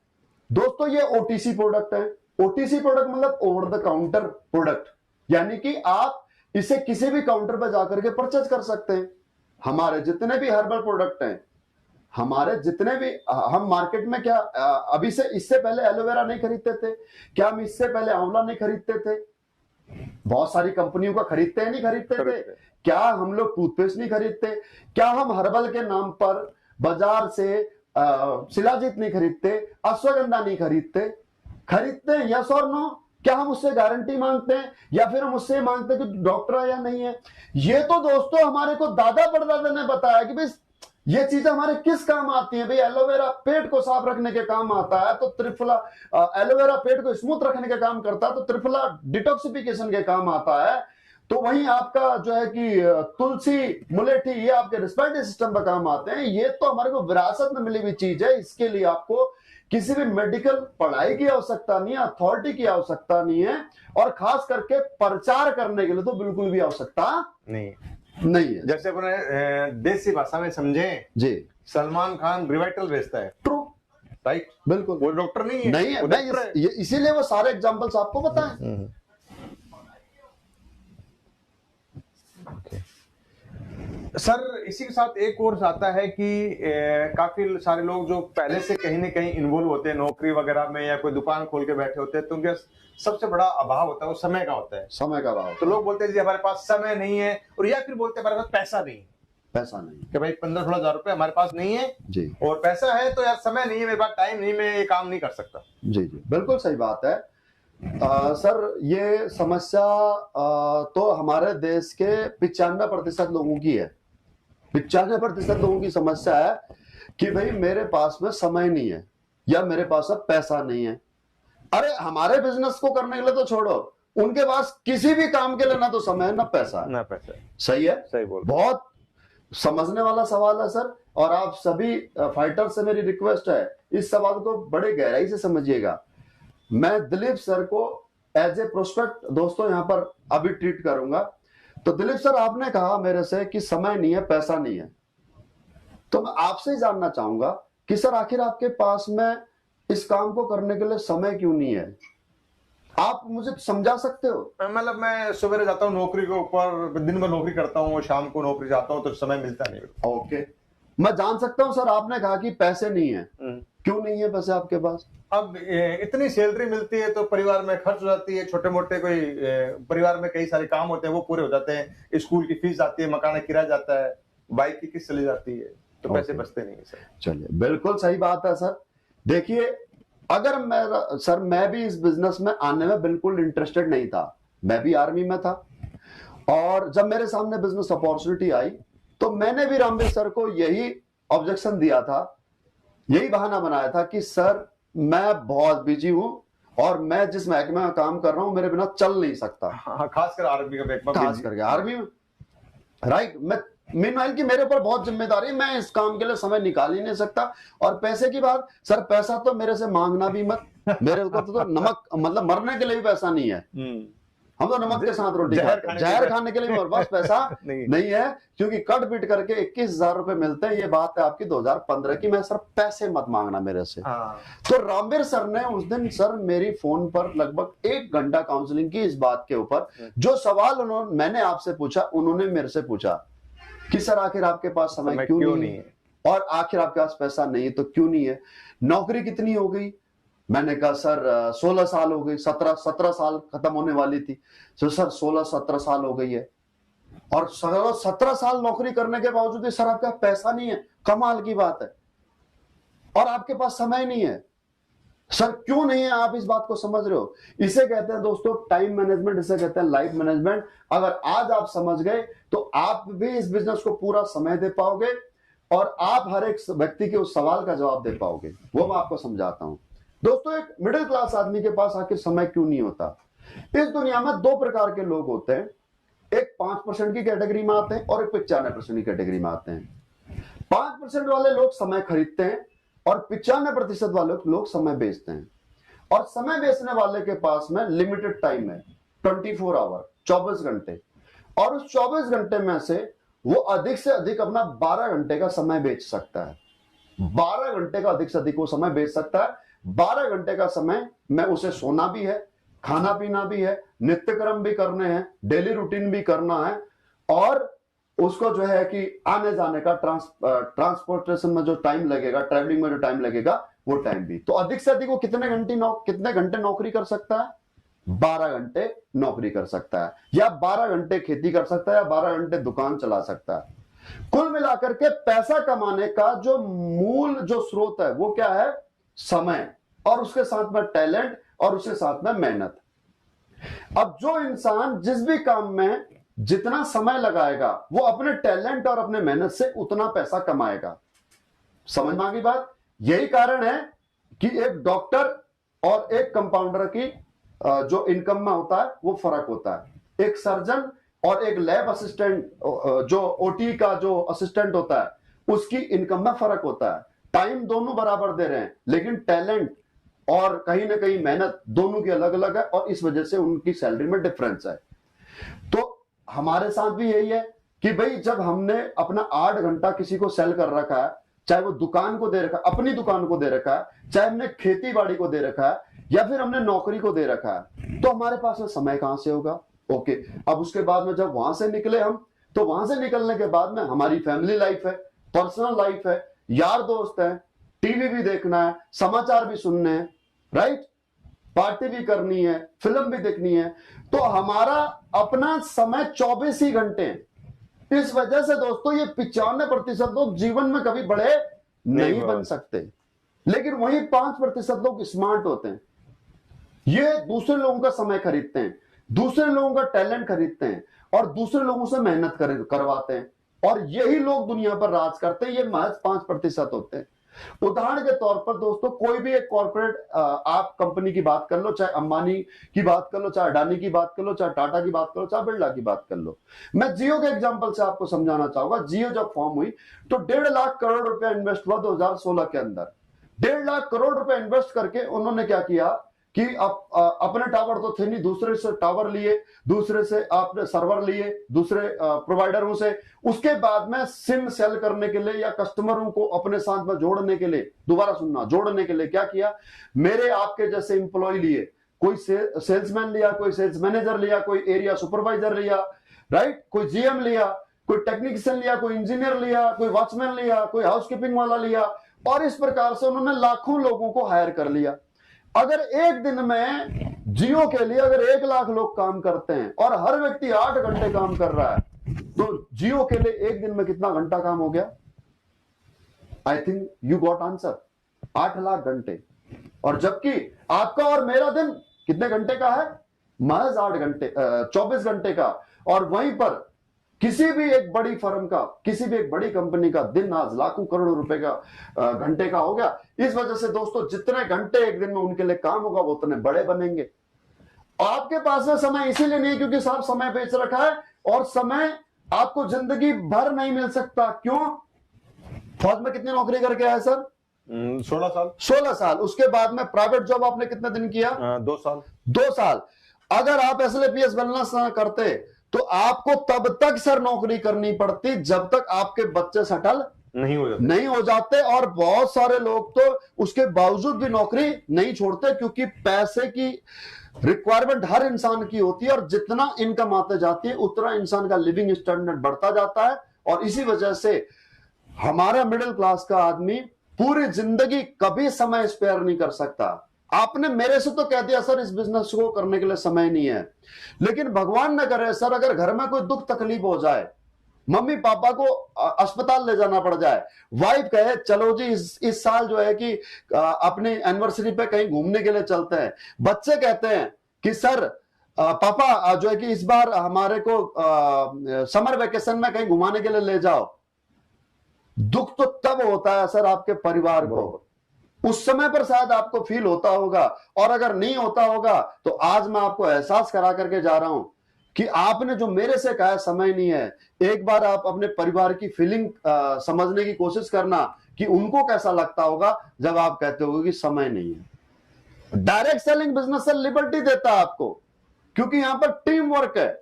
दोस्तों, ये ओटीसी प्रोडक्ट है। ओटीसी प्रोडक्ट मतलब ओवर द काउंटर प्रोडक्ट, यानी कि आप इसे किसी भी काउंटर पर जाकर के परचेज कर सकते हैं। हमारे जितने भी हर्बल प्रोडक्ट हैं, हमारे जितने भी, हम मार्केट में क्या अभी से इससे पहले एलोवेरा नहीं खरीदते थे क्या? हम इससे पहले आंवला नहीं खरीदते थे? बहुत सारी कंपनियों का खरीदते हैं, नहीं खरीदते थे क्या? हम लोग टूथपेस्ट नहीं खरीदते क्या? हम हर्बल के नाम पर बाजार से शिलाजीत नहीं खरीदते, अश्वगंधा नहीं खरीदते? खरीदते हैं, यस और नो? क्या हम उससे गारंटी मांगते हैं, या फिर हम उससे मांगते हैं कि डॉक्टर है या नहीं है? ये तो दोस्तों हमारे को दादा परदादा ने बताया कि भाई ये चीजें हमारे किस काम आती हैं। भाई एलोवेरा पेट को साफ रखने के काम आता है, तो त्रिफला एलोवेरा पेट को स्मूथ रखने के काम करता है, तो त्रिफला डिटॉक्सिफिकेशन के काम आता है। तो वहीं आपका जो है कि तुलसी, मुलेठी, ये आपके रिस्पिरेटरी सिस्टम पर काम आते हैं। ये तो हमारे को विरासत में मिली हुई चीज है। इसके लिए आपको किसी भी मेडिकल पढ़ाई की आवश्यकता नहीं है, अथॉरिटी की आवश्यकता नहीं है, और खास करके प्रचार करने के लिए तो बिल्कुल भी आवश्यकता नहीं है। जैसे अपने देसी भाषा में समझे जी, सलमान खान रिवाइटल बेचता है, ट्रू, राइट? बिल्कुल वो डॉक्टर नहीं है, नहीं है। वो मैं डॉक्टर है। इसीलिए वो सारे एग्जांपल्स आपको बताएं। ओके सर, इसी के साथ एक और आता है कि काफी सारे लोग जो पहले से कहीं ना कहीं इन्वॉल्व होते हैं नौकरी वगैरह में या कोई दुकान खोल के बैठे होते हैं, तो उनके सबसे बड़ा अभाव होता है वो समय का होता है। समय का अभाव, तो लोग बोलते हैं जी हमारे पास समय नहीं है, और या फिर बोलते हैं हमारे पास पैसा नहीं है, पैसा नहीं कि भाई 15-16 हजार रुपए हमारे पास नहीं है जी, और पैसा है तो यार समय नहीं है, मेरे पास टाइम नहीं, मैं ये काम नहीं कर सकता। जी जी, बिल्कुल सही बात है। सर ये समस्या तो हमारे देश के 95% लोगों की है। 95% लोगों की समस्या है कि भाई मेरे पास में समय नहीं है या मेरे पास अब पैसा नहीं है। अरे हमारे बिजनेस को करने के लिए तो छोड़ो, उनके पास किसी भी काम के लिए ना तो समय है ना पैसा है। ना पैसा। सही है, सही बोल। बहुत समझने वाला सवाल है सर, और आप सभी फाइटर से मेरी रिक्वेस्ट है इस सवाल को बड़े गहराई से समझिएगा। मैं दिलीप सर को एज ए प्रोस्पेक्ट दोस्तों यहां पर अभी ट्रीट करूंगा। तो दिलीप सर, आपने कहा मेरे से कि समय नहीं है, पैसा नहीं है, तो मैं आपसे ही जानना चाहूंगा कि सर आखिर आपके पास में इस काम को करने के लिए समय क्यों नहीं है? आप मुझे समझा सकते हो? मतलब मैं सवेरे जाता हूँ नौकरी के ऊपर, दिन भर नौकरी करता हूँ, शाम को नौकरी जाता हूँ, तो समय मिलता नहीं। ओके, मैं जान सकता हूँ सर, आपने कहा कि पैसे नहीं है, क्यों नहीं है पैसे आपके पास? अब इतनी सैलरी मिलती है तो परिवार में खर्च हो जाती है, छोटे मोटे कोई परिवार में कई सारे काम होते हैं वो पूरे हो जाते हैं, स्कूल की फीस आती है, मकान किराया जाता है, बाइक की किस्त चली जाती है, तो पैसे बचते नहीं है सर। चलिए, बिल्कुल सही बात है सर। देखिए, अगर मैं भी इस बिजनेस में आने में बिल्कुल इंटरेस्टेड नहीं था, मैं भी आर्मी में था, और जब मेरे सामने बिजनेस अपॉर्चुनिटी आई तो मैंने भी रामवीर सर को यही ऑब्जेक्शन दिया था, यही बहाना बनाया था कि सर मैं बहुत बिजी हूं और मैं जिस महकमे में काम कर रहा हूं मेरे बिना चल नहीं सकता। हाँ, खासकर आर्मी का खास करके आर्मी में, राइट। मीनवाइल की मेरे ऊपर बहुत जिम्मेदारी, मैं इस काम के लिए समय निकाल ही नहीं सकता। और पैसे की बात, सर पैसा तो मेरे से मांगना भी मत, मेरे को तो नमक मतलब मरने के लिए भी पैसा नहीं है, हम तो नमक के साथ रोटी खाते हैं, जहर खाने के लिए मेरे पास पैसा नहीं है, क्योंकि कट पीट करके 21,000 रुपए मिलते हैं। ये बात है आपकी 2015 की। मैं सर पैसे मत मांगना मेरे से। तो रामवीर सर ने उस दिन सर मेरी फोन पर लगभग 1 घंटा काउंसलिंग की इस बात के ऊपर। जो सवाल मैंने आपसे पूछा, उन्होंने मेरे से पूछा कि सर आखिर आपके पास समय क्यों नहीं है, और आखिर आपके पास पैसा नहीं है तो क्यों नहीं है, नौकरी कितनी हो गई? मैंने कहा सर 16 साल हो गई, 17 साल खत्म होने वाली थी। तो सर 16-17 साल हो गई है, और 17 साल नौकरी करने के बावजूद भी सर आपका पैसा नहीं है। कमाल की बात है, और आपके पास समय नहीं है। सर क्यों नहीं है, आप इस बात को समझ रहे हो? इसे कहते हैं दोस्तों टाइम मैनेजमेंट, इसे कहते हैं लाइफ मैनेजमेंट। अगर आज आप समझ गए तो आप भी इस बिजनेस को पूरा समय दे पाओगे, और आप हर एक व्यक्ति के उस सवाल का जवाब दे पाओगे। वो मैं आपको समझाता हूं दोस्तों। एक मिडिल क्लास आदमी के पास आखिर समय क्यों नहीं होता? इस दुनिया में 2 प्रकार के लोग होते हैं, एक 5% की कैटेगरी में आते हैं और एक 95% की कैटेगरी में आते हैं। 5% वाले लोग समय खरीदते हैं और 95% वाले लोग समय बेचते हैं। और समय बेचने वाले के पास में लिमिटेड टाइम है, 24 आवर, 24 घंटे, और उस 24 घंटे में से वो अधिक से अधिक अपना 12 घंटे का समय बेच सकता है। 12 घंटे का अधिक से अधिक वो समय बेच सकता है। 12 घंटे का समय में उसे सोना भी है, खाना पीना भी है, नित्य कर्म भी करने हैं, डेली रूटीन भी करना है, और उसको जो है कि आने जाने का ट्रांसपोर्टेशन में जो टाइम लगेगा, ट्रैवलिंग में जो टाइम लगेगा, वो टाइम भी। तो अधिक से अधिक वो कितने घंटे नौकरी कर सकता है? 12 घंटे नौकरी कर सकता है, या 12 घंटे खेती कर सकता है, या 12 घंटे दुकान चला सकता है। कुल मिलाकर के पैसा कमाने का जो मूल जो स्रोत है वो क्या है? समय, और उसके साथ में टैलेंट, और उसके साथ में मेहनत। अब जो इंसान जिस भी काम में जितना समय लगाएगा वो अपने टैलेंट और अपने मेहनत से उतना पैसा कमाएगा। समझ में आ गई बात? यही कारण है कि एक डॉक्टर और एक कंपाउंडर की जो इनकम में होता है वो फर्क होता है। एक सर्जन और एक लैब असिस्टेंट, जो ओटी का जो असिस्टेंट होता है, उसकी इनकम में फर्क होता है। टाइम दोनों बराबर दे रहे हैं, लेकिन टैलेंट और कहीं ना कहीं मेहनत दोनों की अलग अलग है, और इस वजह से उनकी सैलरी में डिफरेंस है। तो हमारे साथ भी यही है कि भाई जब हमने अपना 8 घंटा किसी को सेल कर रखा है, चाहे वो दुकान को दे रखा है, अपनी दुकान को दे रखा है, चाहे हमने खेती बाड़ी को दे रखा है, या फिर हमने नौकरी को दे रखा है, तो हमारे पास में समय कहां से होगा? ओके, अब उसके बाद में जब वहां से निकले हम, तो वहां से निकलने के बाद में हमारी फैमिली लाइफ है, पर्सनल लाइफ है, यार दोस्त है, टीवी भी देखना है, समाचार भी सुनने हैं, राइट, पार्टी भी करनी है, फिल्म भी देखनी है, तो हमारा अपना समय 24 ही घंटे हैं। इस वजह से दोस्तों ये 95% लोग जीवन में कभी बड़े नहीं बन सकते, लेकिन वही 5% लोग स्मार्ट होते हैं। ये दूसरे लोगों का समय खरीदते हैं, दूसरे लोगों का टैलेंट खरीदते हैं और दूसरे लोगों से मेहनत करवाते हैं, और यही लोग दुनिया पर राज करते हैं। ये महज 5% होते हैं। उदाहरण के तौर पर दोस्तों, कोई भी एक कॉर्पोरेट आप कंपनी की बात कर लो, चाहे अंबानी की बात कर लो, चाहे अडानी की बात कर लो, चाहे टाटा की बात कर लो, चाहे बिरला की बात कर लो। मैं जियो के एग्जांपल से आपको समझाना चाहूंगा। जियो जब फॉर्म हुई तो 1.5 लाख करोड़ रुपया इन्वेस्ट हुआ 2016 के अंदर। 1.5 लाख करोड़ रुपए इन्वेस्ट करके उन्होंने क्या किया कि अपने टावर तो थे नहीं, दूसरे से टावर लिए, दूसरे से आपने सर्वर लिए, दूसरे प्रोवाइडरों से। उसके बाद में सिम सेल करने के लिए या कस्टमरों को अपने साथ में जोड़ने के लिए, दोबारा सुनना, जोड़ने के लिए क्या किया, मेरे आपके जैसे इंप्लॉय लिए, कोई सेल्समैन लिया, कोई सेल्स मैनेजर लिया, कोई एरिया सुपरवाइजर लिया, राइट, कोई जीएम लिया, कोई टेक्नीशियन लिया, कोई इंजीनियर लिया, कोई वॉचमैन लिया, कोई हाउसकीपिंग वाला लिया, और इस प्रकार से उन्होंने लाखों लोगों को हायर कर लिया। अगर एक दिन में जियो के लिए अगर 1 लाख लोग काम करते हैं और हर व्यक्ति 8 घंटे काम कर रहा है, तो जियो के लिए एक दिन में कितना घंटा काम हो गया? I think you got answer, 8 lakh घंटे। और जबकि आपका और मेरा दिन कितने घंटे का है? महज 8 घंटे, 24 घंटे का। और वहीं पर किसी भी एक बड़ी फर्म का, किसी भी एक बड़ी कंपनी का दिन आज लाखों करोड़ों रुपए का घंटे का हो गया। इस वजह से दोस्तों, जितने घंटे एक दिन में उनके लिए काम होगा वो उतने बड़े बनेंगे। आपके पास में समय इसीलिए नहीं है क्योंकि साहब समय बेच रखा है, और समय आपको जिंदगी भर नहीं मिल सकता। क्यों? फौज में कितनी नौकरी करके आए सर? 16 साल। 16 साल। उसके बाद में प्राइवेट जॉब आपने कितने दिन किया? 2 साल। 2 साल। अगर आप एसएलपीएस वेलनेस ना करते तो आपको तब तक सर नौकरी करनी पड़ती जब तक आपके बच्चे सेटल नहीं हो जाते। और बहुत सारे लोग तो उसके बावजूद भी नौकरी नहीं छोड़ते, क्योंकि पैसे की रिक्वायरमेंट हर इंसान की होती है, और जितना इनकम आते जाती है उतना इंसान का लिविंग स्टैंडर्ड बढ़ता जाता है। और इसी वजह से हमारा मिडिल क्लास का आदमी पूरी जिंदगी कभी समय स्पेयर नहीं कर सकता। आपने मेरे से तो कह दिया सर इस बिजनेस को करने के लिए समय नहीं है, लेकिन भगवान न करे सर, अगर घर में कोई दुख तकलीफ हो जाए, मम्मी पापा को अस्पताल ले जाना पड़ जाए, वाइफ कहे चलो जी इस साल जो है कि अपने एनिवर्सरी पे कहीं घूमने के लिए चलते हैं, बच्चे कहते हैं कि सर पापा जो है कि इस बार हमारे को समर वेकेशन में कहीं घुमाने के लिए ले जाओ। दुख तो तब होता है सर आपके परिवार को, उस समय पर शायद आपको फील होता होगा, और अगर नहीं होता होगा तो आज मैं आपको एहसास करा करके जा रहा हूं कि आपने जो मेरे से कहा समय नहीं है, एक बार आप अपने परिवार की फीलिंग समझने की कोशिश करना कि उनको कैसा लगता होगा जब आप कहते हो कि समय नहीं है। डायरेक्ट सेलिंग बिजनेस से लिबर्टी देता है आपको, क्योंकि यहां पर टीम वर्क है,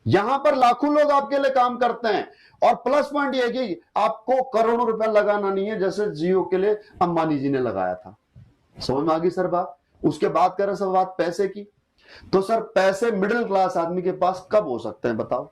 यहां पर लाखों लोग आपके लिए काम करते हैं। और प्लस पॉइंट यह कि आपको करोड़ों रुपए लगाना नहीं है जैसे जियो के लिए अंबानी जी ने लगाया था। समझ में आ गई सर बात? उसके बाद करें सब बात पैसे की, तो सर पैसे मिडिल क्लास आदमी के पास कब हो सकते हैं बताओ?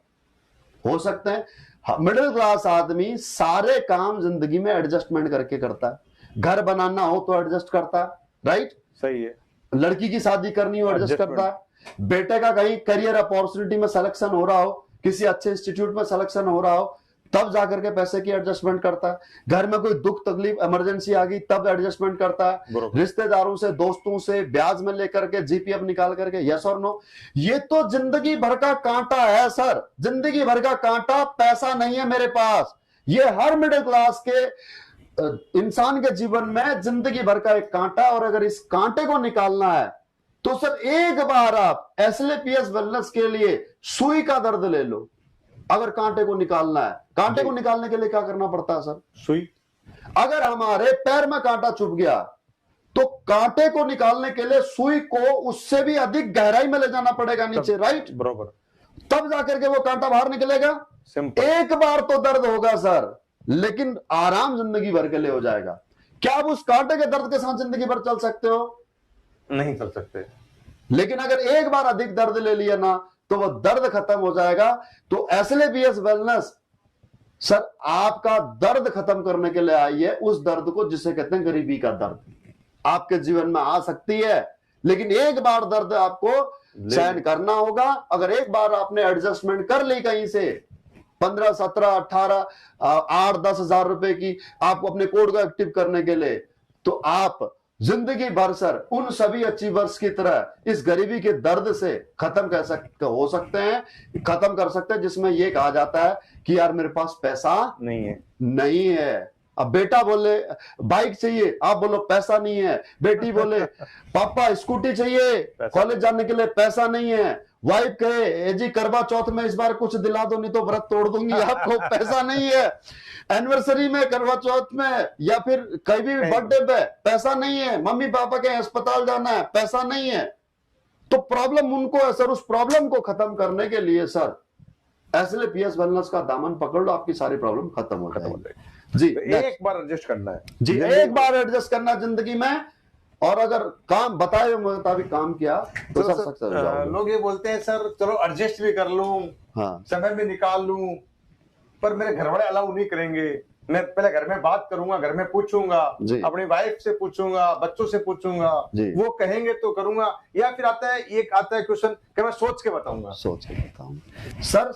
हो सकते हैं। मिडिल क्लास आदमी सारे काम जिंदगी में एडजस्टमेंट करके करता है। घर बनाना हो तो एडजस्ट करता है, राइट, सही है। लड़की की शादी करनी हो एडजस्ट करता है, बेटे का कहीं करियर अपॉर्चुनिटी में सिलेक्शन हो रहा हो, किसी अच्छे इंस्टीट्यूट में सिलेक्शन हो रहा हो, तब जाकर के पैसे की एडजस्टमेंट करता है। घर में कोई दुख तकलीफ इमरजेंसी आ गई तब एडजस्टमेंट करता है। रिश्तेदारों से, दोस्तों से ब्याज में लेकर के, जीपीएफ निकाल करके, यस और नो। ये तो जिंदगी भर का कांटा है सर, जिंदगी भर का कांटा। पैसा नहीं है मेरे पास। ये हर मिडिल क्लास के इंसान के जीवन में जिंदगी भर का एक कांटा, और अगर इस कांटे को निकालना है तो सर एक बार आप एसएलपीएस वेलनेस के लिए सुई का दर्द ले लो। अगर कांटे को निकालना है, कांटे को निकालने के लिए क्या करना पड़ता है सर? सुई। अगर हमारे पैर में कांटा चुभ गया तो कांटे को निकालने के लिए सुई को उससे भी अधिक गहराई में ले जाना पड़ेगा नीचे, राइट, बरोबर, तब जाकर के वो कांटा बाहर निकलेगा। सिंपल। एक बार तो दर्द होगा सर, लेकिन आराम जिंदगी भर के लिए हो जाएगा। क्या आप उस कांटे के दर्द के साथ जिंदगी भर चल सकते हो? नहीं चल सकते। लेकिन अगर एक बार अधिक दर्द ले लिया ना तो वो दर्द खत्म हो जाएगा। तो SLAPS वेलनेस सर आपका दर्द खत्म करने के लिए आई है, उस दर्द को जिसे कहते हैं गरीबी का दर्द। आपके जीवन में आ सकती है, लेकिन एक बार दर्द आपको सहन करना होगा। अगर एक बार आपने एडजस्टमेंट कर ली कहीं से 15, 17, 18, 8, 10 हजार रुपए की आपको अपने कोड को एक्टिव करने के लिए, तो आप जिंदगी भर सर उन सभी अचीवर्स की तरह इस गरीबी के दर्द से खत्म कर सकते हैं जिसमें यह कहा जाता है कि यार मेरे पास पैसा नहीं है। अब बेटा बोले बाइक चाहिए, आप बोलो पैसा नहीं है। बेटी बोले पापा स्कूटी चाहिए, कॉलेज जाने के लिए पैसा नहीं है। वाइफ कहे जी करवा चौथ में इस बार कुछ दिला दो नहीं तो व्रत तोड़ दूंगी, आपको पैसा नहीं है। एनिवर्सरी में, करवा चौथ में, या फिर कहीं भी बर्थडे पे पैसा नहीं है। मम्मी पापा के अस्पताल जाना है, पैसा नहीं है। तो प्रॉब्लम उनको है सर। उस प्रॉब्लम को खत्म करने के लिए सर SLAPS वेलनेस का दामन पकड़ लो, आपकी सारी प्रॉब्लम खत्म हो जाएगी जी। तो एक बार एडजस्ट करना है जी, एक बार एडजस्ट करना जिंदगी में, और अगर काम बताए मुताबिक काम किया तो सर सक्सेस हो जाओगे। लोग ये बोलते हैं सर चलो एडजस्ट भी कर लूं, हाँ, समय भी निकाल लूं, पर मेरे घर वाले अलाउ नहीं करेंगे। मैं पहले घर में बात करूंगा, घर में पूछूंगा, अपनी वाइफ से पूछूंगा, बच्चों से पूछूंगा, वो कहेंगे तो करूंगा। या फिर आता है क्वेश्चन कि मैं सोच के बताऊंगा। सोच के बताऊंगा सर।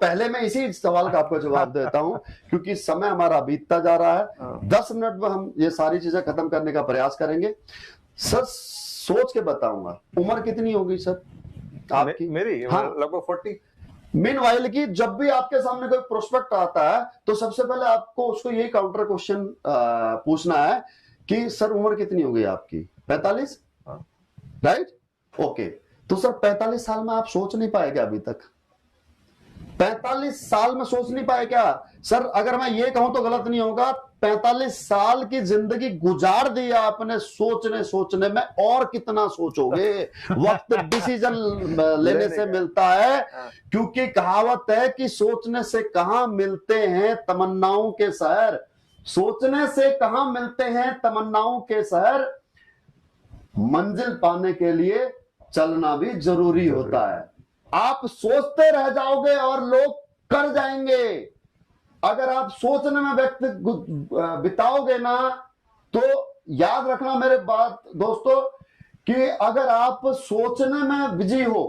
पहले मैं इसी सवाल का आपको जवाब देता हूं क्योंकि समय हमारा बीतता जा रहा है। 10 मिनट में हम ये सारी चीजें खत्म करने का प्रयास करेंगे। सर सोच के बताऊंगा। उम्र कितनी होगी सर आपकी? मेरी हाँ, लगभग 40। मीनवाइल की जब भी आपके सामने कोई प्रोस्पेक्ट आता है तो सबसे पहले आपको उसको यही काउंटर क्वेश्चन पूछना है कि सर उम्र कितनी हो गई आपकी? 45, राइट? ओके, तो सर 45 साल में आप सोच नहीं पाए क्या अभी तक? 45 साल में सोच नहीं पाए क्या? सर अगर मैं ये कहूं तो गलत नहीं होगा, 45 साल की जिंदगी गुजार दी आपने सोचने में, और कितना सोचोगे? वक्त डिसीजन लेने से मिलता है, क्योंकि कहावत है कि सोचने से कहां मिलते हैं तमन्नाओं के शहर। सोचने से कहां मिलते हैं तमन्नाओं के शहर। मंजिल पाने के लिए चलना भी जरूरी होता है। आप सोचते रह जाओगे और लोग कर जाएंगे। अगर आप सोचने में वक्त बिताओगे ना, तो याद रखना मेरे बात दोस्तों कि अगर आप सोचने में बिजी हो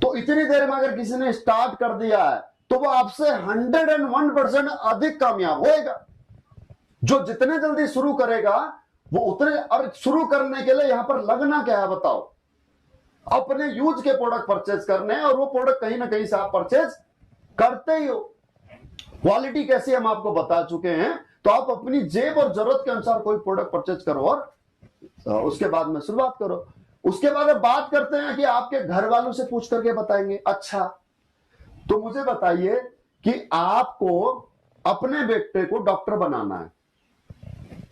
तो इतनी देर में अगर किसी ने स्टार्ट कर दिया है तो वो आपसे 101% अधिक कामयाब होएगा। जो जितने जल्दी शुरू करेगा वो उतने। और शुरू करने के लिए यहां पर लगना क्या है बताओ? अपने यूज के प्रोडक्ट परचेज करने हैं, और वो प्रोडक्ट कहीं ना कहीं से आप परचेज करते ही हो। क्वालिटी कैसी हम आपको बता चुके हैं, तो आप अपनी जेब और जरूरत के अनुसार कोई प्रोडक्ट परचेज करो और उसके बाद में शुरुआत करो। उसके बाद अब बात करते हैं कि आपके घर वालों से पूछ करके बताएंगे। अच्छा, तो मुझे बताइए कि आपको अपने बेटे को डॉक्टर बनाना है,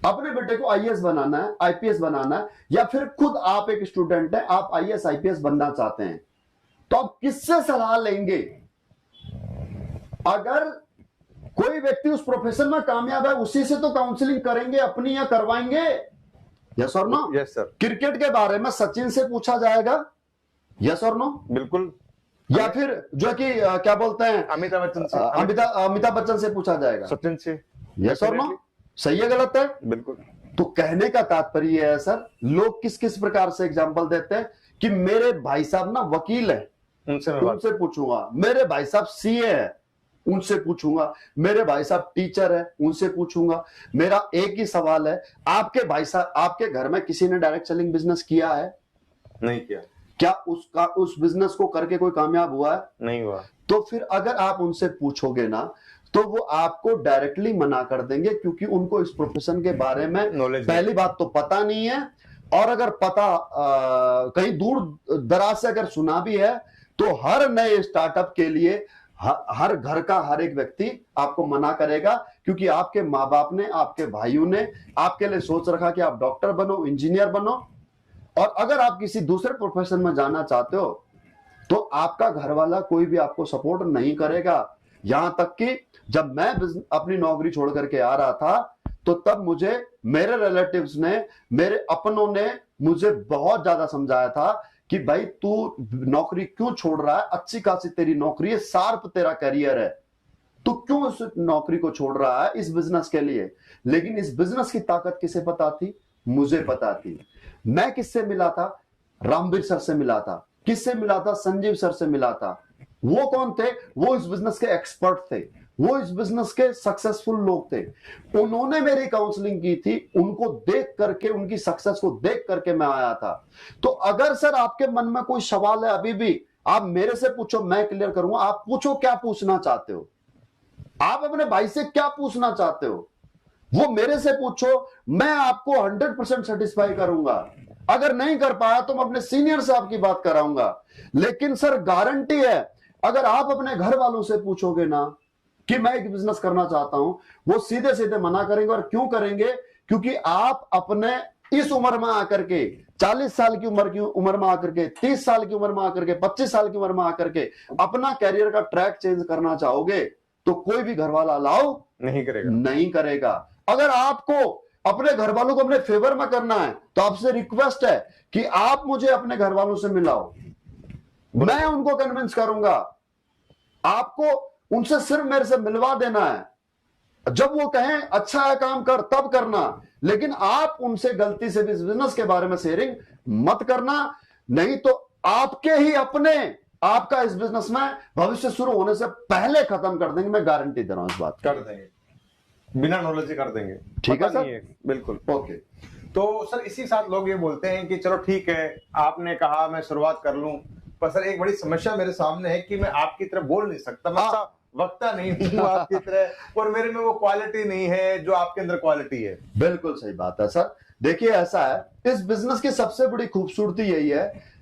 अपने बेटे को IAS बनाना है, IPS बनाना है, या फिर खुद आप एक स्टूडेंट है, आप IAS IPS बनना चाहते हैं, तो आप किससे सलाह लेंगे? अगर कोई व्यक्ति उस प्रोफेशन में कामयाब है उसी से तो काउंसलिंग करेंगे अपनी, या करवाएंगे? यस और नो? Yes sir. क्रिकेट के बारे में सचिन से पूछा जाएगा? यस और नो? बिल्कुल। या फिर जो कि क्या बोलते हैं अमिताभ बच्चन से, अमिताभ बच्चन से पूछा जाएगा? सचिन से। यस और नो? सही है गलत है? बिल्कुल। तो कहने का तात्पर्य है सर, लोग किस किस प्रकार से एग्जांपल देते हैं कि मेरे भाई साहब ना वकील है, उनसे पूछूंगा। मेरे भाई साहब CA है, उनसे पूछूंगा। मेरे भाई साहब टीचर है, उनसे पूछूंगा। मेरा एक ही सवाल है, आपके भाई साहब, आपके घर में किसी ने डायरेक्ट सेलिंग बिजनेस किया है? नहीं किया। क्या उस बिजनेस को करके कोई कामयाब हुआ है? नहीं हुआ। तो फिर अगर आप उनसे पूछोगे ना तो वो आपको डायरेक्टली मना कर देंगे, क्योंकि उनको इस प्रोफेशन के बारे में नॉलेज, पहली बात तो पता नहीं है, और अगर पता कहीं दूर दराज से अगर सुना भी है तो हर नए स्टार्टअप के लिए हर घर का हर एक व्यक्ति आपको मना करेगा, क्योंकि आपके माँ बाप ने, आपके भाइयों ने आपके लिए सोच रखा कि आप डॉक्टर बनो, इंजीनियर बनो। और अगर आप किसी दूसरे प्रोफेशन में जाना चाहते हो तो आपका घर वाला कोई भी आपको सपोर्ट नहीं करेगा। यहां तक कि जब मैं अपनी नौकरी छोड़ करके आ रहा था तो तब मुझे मेरे रिलेटिव्स ने, मेरे अपनों ने मुझे बहुत ज्यादा समझाया था कि भाई तू नौकरी क्यों छोड़ रहा है, अच्छी खासी तेरी नौकरी है, शार्प तेरा करियर है, तू क्यों उस नौकरी को छोड़ रहा है इस बिजनेस के लिए। लेकिन इस बिजनेस की ताकत किसे पता थी? मुझे पता थी। मैं किससे मिला था? रामवीर सर से मिला था। किससे मिला था? संजीव सर से मिला था। वो कौन थे? वो इस बिजनेस के एक्सपर्ट थे, वो इस बिजनेस के सक्सेसफुल लोग थे। उन्होंने मेरी काउंसलिंग की थी, उनको देख करके, उनकी सक्सेस को देख करके मैं आया था। तो अगर सर आपके मन में कोई सवाल है अभी भी, आप मेरे से पूछो, मैं क्लियर करूंगा। आप पूछो, क्या पूछना चाहते हो? आप अपने भाई से क्या पूछना चाहते हो वो मेरे से पूछो, मैं आपको 100% सेटिस्फाई करूंगा। अगर नहीं कर पाया तो मैं अपने सीनियर से आपकी बात कराऊंगा। लेकिन सर गारंटी है, अगर आप अपने घर वालों से पूछोगे ना कि मैं एक बिजनेस करना चाहता हूं, वो सीधे सीधे मना करेंगे। और क्यों करेंगे? क्योंकि आप अपने इस उम्र में आकर के, 40 साल की उम्र में आकर के, 30 साल की उम्र में आकर के, 25 साल की उम्र में आकर के अपना कैरियर का ट्रैक चेंज करना चाहोगे तो कोई भी घर वाला अलाउ नहीं करेगा। अगर आपको अपने घर वालों को अपने फेवर में करना है तो आपसे रिक्वेस्ट है कि आप मुझे अपने घर वालों से मिलाओ, मैं उनको कन्विंस करूंगा। आपको उनसे सिर्फ मेरे से मिलवा देना है। जब वो कहें अच्छा है काम कर, तब करना। लेकिन आप उनसे गलती से भी इस बिजनेस के बारे में शेयरिंग मत करना, नहीं तो आपके ही अपने आपका इस बिजनेस में भविष्य शुरू होने से पहले खत्म कर देंगे। मैं गारंटी दे रहा हूं इस बात। कर देंगे, बिना नॉलेज के कर देंगे। ठीक है सर, बिल्कुल ओके। तो सर इसी साथ लोग ये बोलते हैं कि चलो ठीक है, आपने कहा मैं शुरुआत कर लूं, पर सर एक बड़ी समस्या मेरे सामने है कि मैं आपकी तरह बोल नहीं सकता, मैं वक्ता नहीं हूं आपकी तरह, और मेरे में वो क्वालिटी नहीं है जो आपके अंदर क्वालिटी है। बिल्कुल सही बात है सर। देखिए ऐसा है, इस बिजनेस की सबसे बड़ी खूबसूरती यही है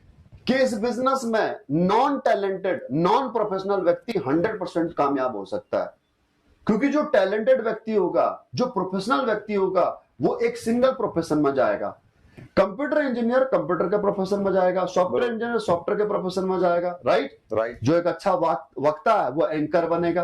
कि इस बिजनेस में नॉन टैलेंटेड, नॉन प्रोफेशनल व्यक्ति 100% कामयाब हो सकता है। क्योंकि जो टैलेंटेड व्यक्ति होगा, जो प्रोफेशनल व्यक्ति होगा, वो एक सिंगल प्रोफेशन में जाएगा। कंप्यूटर इंजीनियर कंप्यूटर के प्रोफेशन में जाएगा, सॉफ्टवेयर इंजीनियर सॉफ्टवेयर के प्रोफेशन में जाएगा। राइट। जो एक अच्छा वक्ता है वो एंकर बनेगा।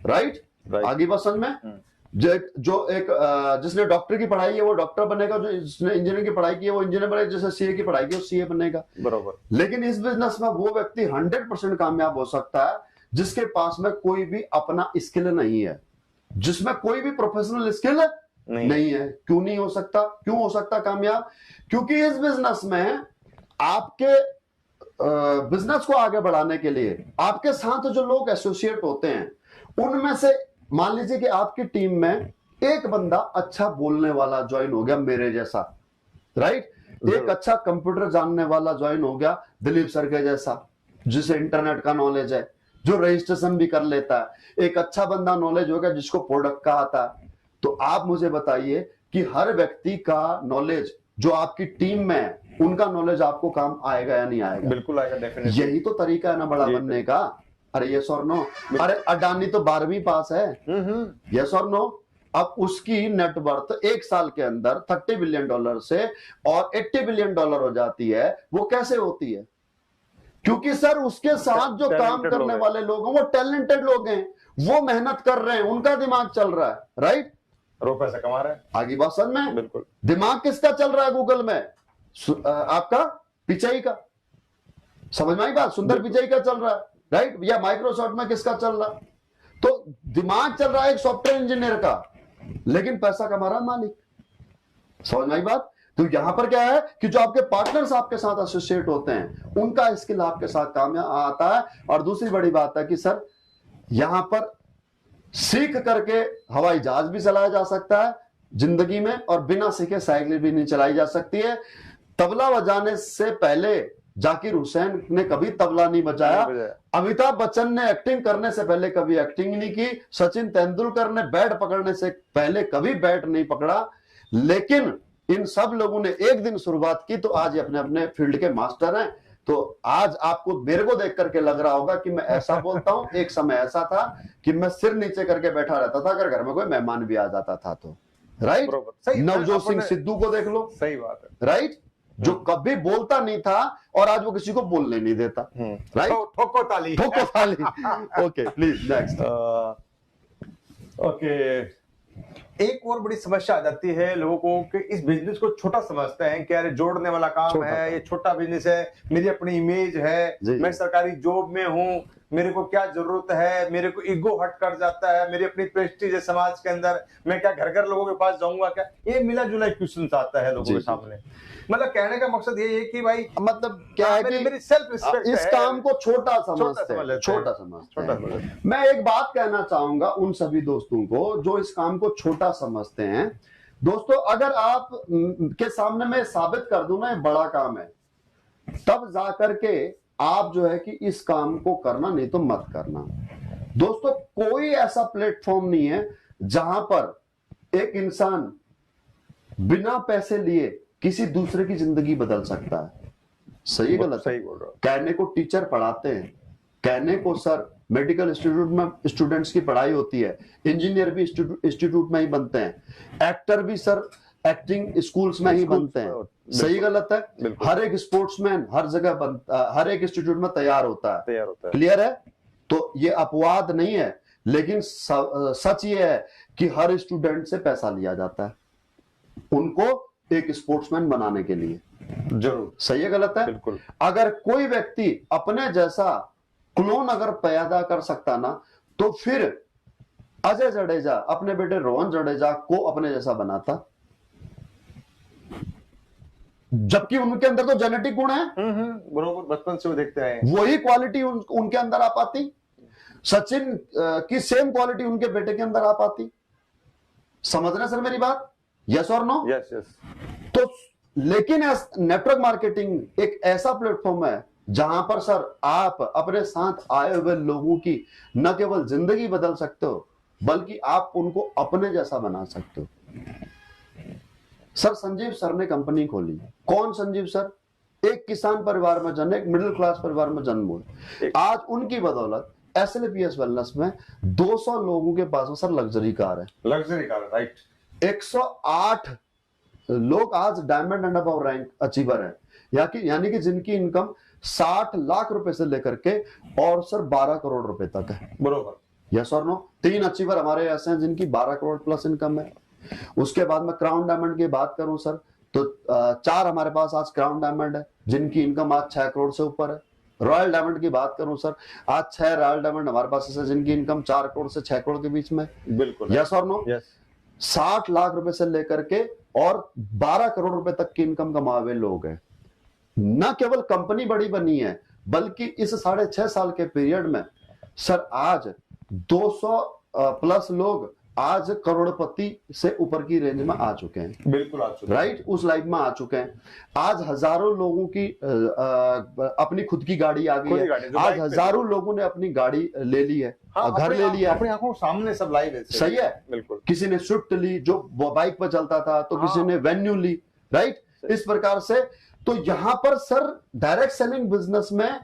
राइट। आगे बात समझ में? जिसने डॉक्टर की पढ़ाई है वो डॉक्टर बनेगा, जो जिसने इंजीनियरिंग की पढ़ाई की है वो इंजीनियर बनेगा, जिसने सीए की पढ़ाई की है वो सीए बनेगा। बरोबर। लेकिन इस बिजनेस में वो व्यक्ति 100% कामयाब हो सकता है जिसके पास में कोई भी अपना स्किल नहीं है, जिसमें कोई भी प्रोफेशनल स्किल नहीं है। क्यों नहीं हो सकता? क्यों हो सकता कामयाब? क्योंकि इस बिजनेस में आपके बिजनेस को आगे बढ़ाने के लिए आपके साथ जो लोग एसोसिएट होते हैं, उनमें से मान लीजिए कि आपकी टीम में एक बंदा अच्छा बोलने वाला ज्वाइन हो गया, मेरे जैसा। राइट। एक अच्छा कंप्यूटर जानने वाला ज्वाइन हो गया, दिलीप सर के जैसा, जिसे इंटरनेट का नॉलेज है, जो रजिस्ट्रेशन भी कर लेता है। एक अच्छा बंदा नॉलेज हो गया जिसको प्रोडक्ट का आता है। तो आप मुझे बताइए कि हर व्यक्ति का नॉलेज जो आपकी टीम में है, उनका नॉलेज आपको काम आएगा या नहीं आएगा? बिल्कुल आएगा, डेफिनेटली। यही तो तरीका है ना बड़ा बनने का। अरे यस और नो? अरे अडानी तो 12वीं पास है। यस और नो? अब उसकी नेटवर्थ एक साल के अंदर $30 बिलियन से और $80 बिलियन हो जाती है। वो कैसे होती है? क्योंकि सर उसके साथ जो काम करने वाले लोग हैं वो टैलेंटेड लोग हैं, वो मेहनत कर रहे हैं, उनका दिमाग चल रहा है। राइट। पैसा कमा रहे हैं। आगे बात समझ में? बिल्कुल। दिमाग किसका चल रहा है गूगल में? आपका पिचाई का। समझ में आई बात? सुंदर पिचाई का चल रहा है। राइट। या माइक्रोसॉफ्ट में किसका चल रहा है? तो दिमाग चल रहा है एक सॉफ्टवेयर इंजीनियर का, लेकिन पैसा कमा रहा है मालिक। समझ में आई बात? तो यहां पर क्या है कि जो आपके पार्टनर्स आपके साथ एसोसिएट होते हैं, उनका स्किल आपके साथ काम आता है। और दूसरी बड़ी बात है कि सर यहां पर सीख करके हवाई जहाज भी चलाया जा सकता है जिंदगी में, और बिना सीखे साइकिल भी नहीं चलाई जा सकती है। तबला बजाने से पहले जाकिर हुसैन ने कभी तबला नहीं बजाया। अमिताभ बच्चन ने एक्टिंग करने से पहले कभी एक्टिंग नहीं की। सचिन तेंदुलकर ने बैट पकड़ने से पहले कभी बैट नहीं पकड़ा। लेकिन इन सब लोगों ने एक दिन शुरुआत की तो आज अपने अपने फील्ड के मास्टर हैं। तो आज आपको मेरे को देख करके लग रहा होगा कि मैं ऐसा बोलता हूं। एक समय ऐसा था कि मैं सिर नीचे करके बैठा रहता था अगर घर में कोई मेहमान भी आ जाता था तो। राइट। नवजोत सिंह सिद्धू को देख लो। सही बात है। राइट। जो कभी बोलता नहीं था और आज वो किसी को बोलने नहीं देता। राइट, ठोको ताली, ठोको ताली। Okay, please next. ओके, एक और बड़ी समस्या आ जाती है लोगों को कि इस बिजनेस को छोटा समझते हैं कि अरे जोड़ने वाला काम है, ये छोटा बिजनेस है, मेरी अपनी इमेज है, मैं सरकारी जॉब में हूँ, मेरे को क्या जरूरत है, मेरे को ईगो हट कर जाता है, मेरी अपनी प्रेस्टीज है समाज के अंदर, मैं क्या घर घर लोगों के पास जाऊंगा क्या? ये मिला जुला क्वेश्चन आता है लोगों के सामने। मतलब कहने का मकसद ये है कि भाई मतलब क्या है कि मेरी सेल्फ रिस्पेक्ट इस काम को छोटा समझते हैं, छोटा समझते हैं। मैं एक बात कहना चाहूंगा उन सभी दोस्तों को जो इस काम को छोटा समझते हैं। दोस्तों, अगर आप के सामने मैं साबित कर दूं ना ये बड़ा काम है, तब जाकर के आप जो है कि इस काम को करना, नहीं तो मत करना। दोस्तों, कोई ऐसा प्लेटफॉर्म नहीं है जहां पर एक इंसान बिना पैसे लिए किसी दूसरे की जिंदगी बदल सकता है। सही गलत? सही बोल रहा हूं। कहने को टीचर पढ़ाते हैं, कहने को सर मेडिकल इंस्टीट्यूट में स्टूडेंट्स की पढ़ाई होती है, इंजीनियर भी इंस्टीट्यूट में ही बनते हैं, एक्टर भी सर एक्टिंग स्कूल्स में ही बनते हैं। सही गलत है? हर एक स्पोर्ट्समैन हर जगह बनता, हर एक इंस्टीट्यूट में तैयार होता है। क्लियर है? तो ये अपवाद नहीं है, लेकिन सच ये है कि हर स्टूडेंट से पैसा लिया जाता है उनको एक स्पोर्ट्समैन बनाने के लिए। जरूर। सही है गलत है? बिल्कुल। अगर कोई व्यक्ति अपने जैसा क्लोन अगर पैदा कर सकता ना, तो फिर अजय जडेजा अपने बेटे रोहन जडेजा को अपने जैसा बनाता, जबकि उनके अंदर तो जेनेटिक गुण है। बरोबर, बचपन से वो देखते हैं, वही क्वालिटी उनके अंदर आ पाती। सचिन की सेम क्वालिटी उनके बेटे के अंदर आ पाती। समझ रहे सर मेरी बात? यस और नो? Yes yes. तो लेकिन नेटवर्क मार्केटिंग एक ऐसा प्लेटफॉर्म है जहां पर सर आप अपने साथ आए हुए लोगों की न केवल जिंदगी बदल सकते हो, बल्कि आप उनको अपने जैसा बना सकते हो। सर संजीव सर ने कंपनी खोली। कौन संजीव सर? एक किसान परिवार में जन्मे, एक मिडिल क्लास परिवार में जन्म हुए। आज उनकी बदौलत SLPS वेलनेस में 200 लोगों के पास में सर लग्जरी कार है। Luxury car, right. 108 लोग आज diamond and above rank achiever है, यानी कि जिनकी इनकम 60 लाख रुपए से लेकर के और सर 12 करोड़ रुपए तक है। बरोबर। यस और नो? 3 अचीवर हमारे ऐसे हैं जिनकी 12 करोड़ प्लस इनकम है। उसके बाद में क्राउन डायमंड की बात करूं सर, तो 4 हमारे पास आज क्राउन डायमंड है जिनकी इनकम आज 6 करोड़ से ऊपर है। रॉयल डायमंड की बात करूं सर, आज 6 रॉयल डायमंड हमारे पास ऐसे जिनकी इनकम 4 करोड़ से 6 करोड़ के बीच में। बिल्कुल। यस और नो? यस। 60 लाख रुपए से लेकर के और 12 करोड़ रुपए तक की इनकम कमाए हुए लोग हैं। न केवल कंपनी बड़ी बनी है, बल्कि इस 6.5 साल के पीरियड में सर आज 200 प्लस लोग आज करोड़पति से ऊपर की रेंज में आ चुके हैं। बिल्कुल आ चुके हैं। राइट, उस लाइफ में आ चुके हैं। आज हजारों लोगों की अपनी खुद की गाड़ी आ गई है। आज हजारों लोगों ने अपनी गाड़ी ले ली है। हाँ, घर ले लिया, अपनी आंखों सामने सब लाइव है। सही है? बिल्कुल। किसी ने स्विफ्ट ली जो बाइक पर चलता था, तो किसी ने वेन्यू ली। राइट, इस प्रकार से तो यहां पर सर डायरेक्ट सेलिंग बिजनेस में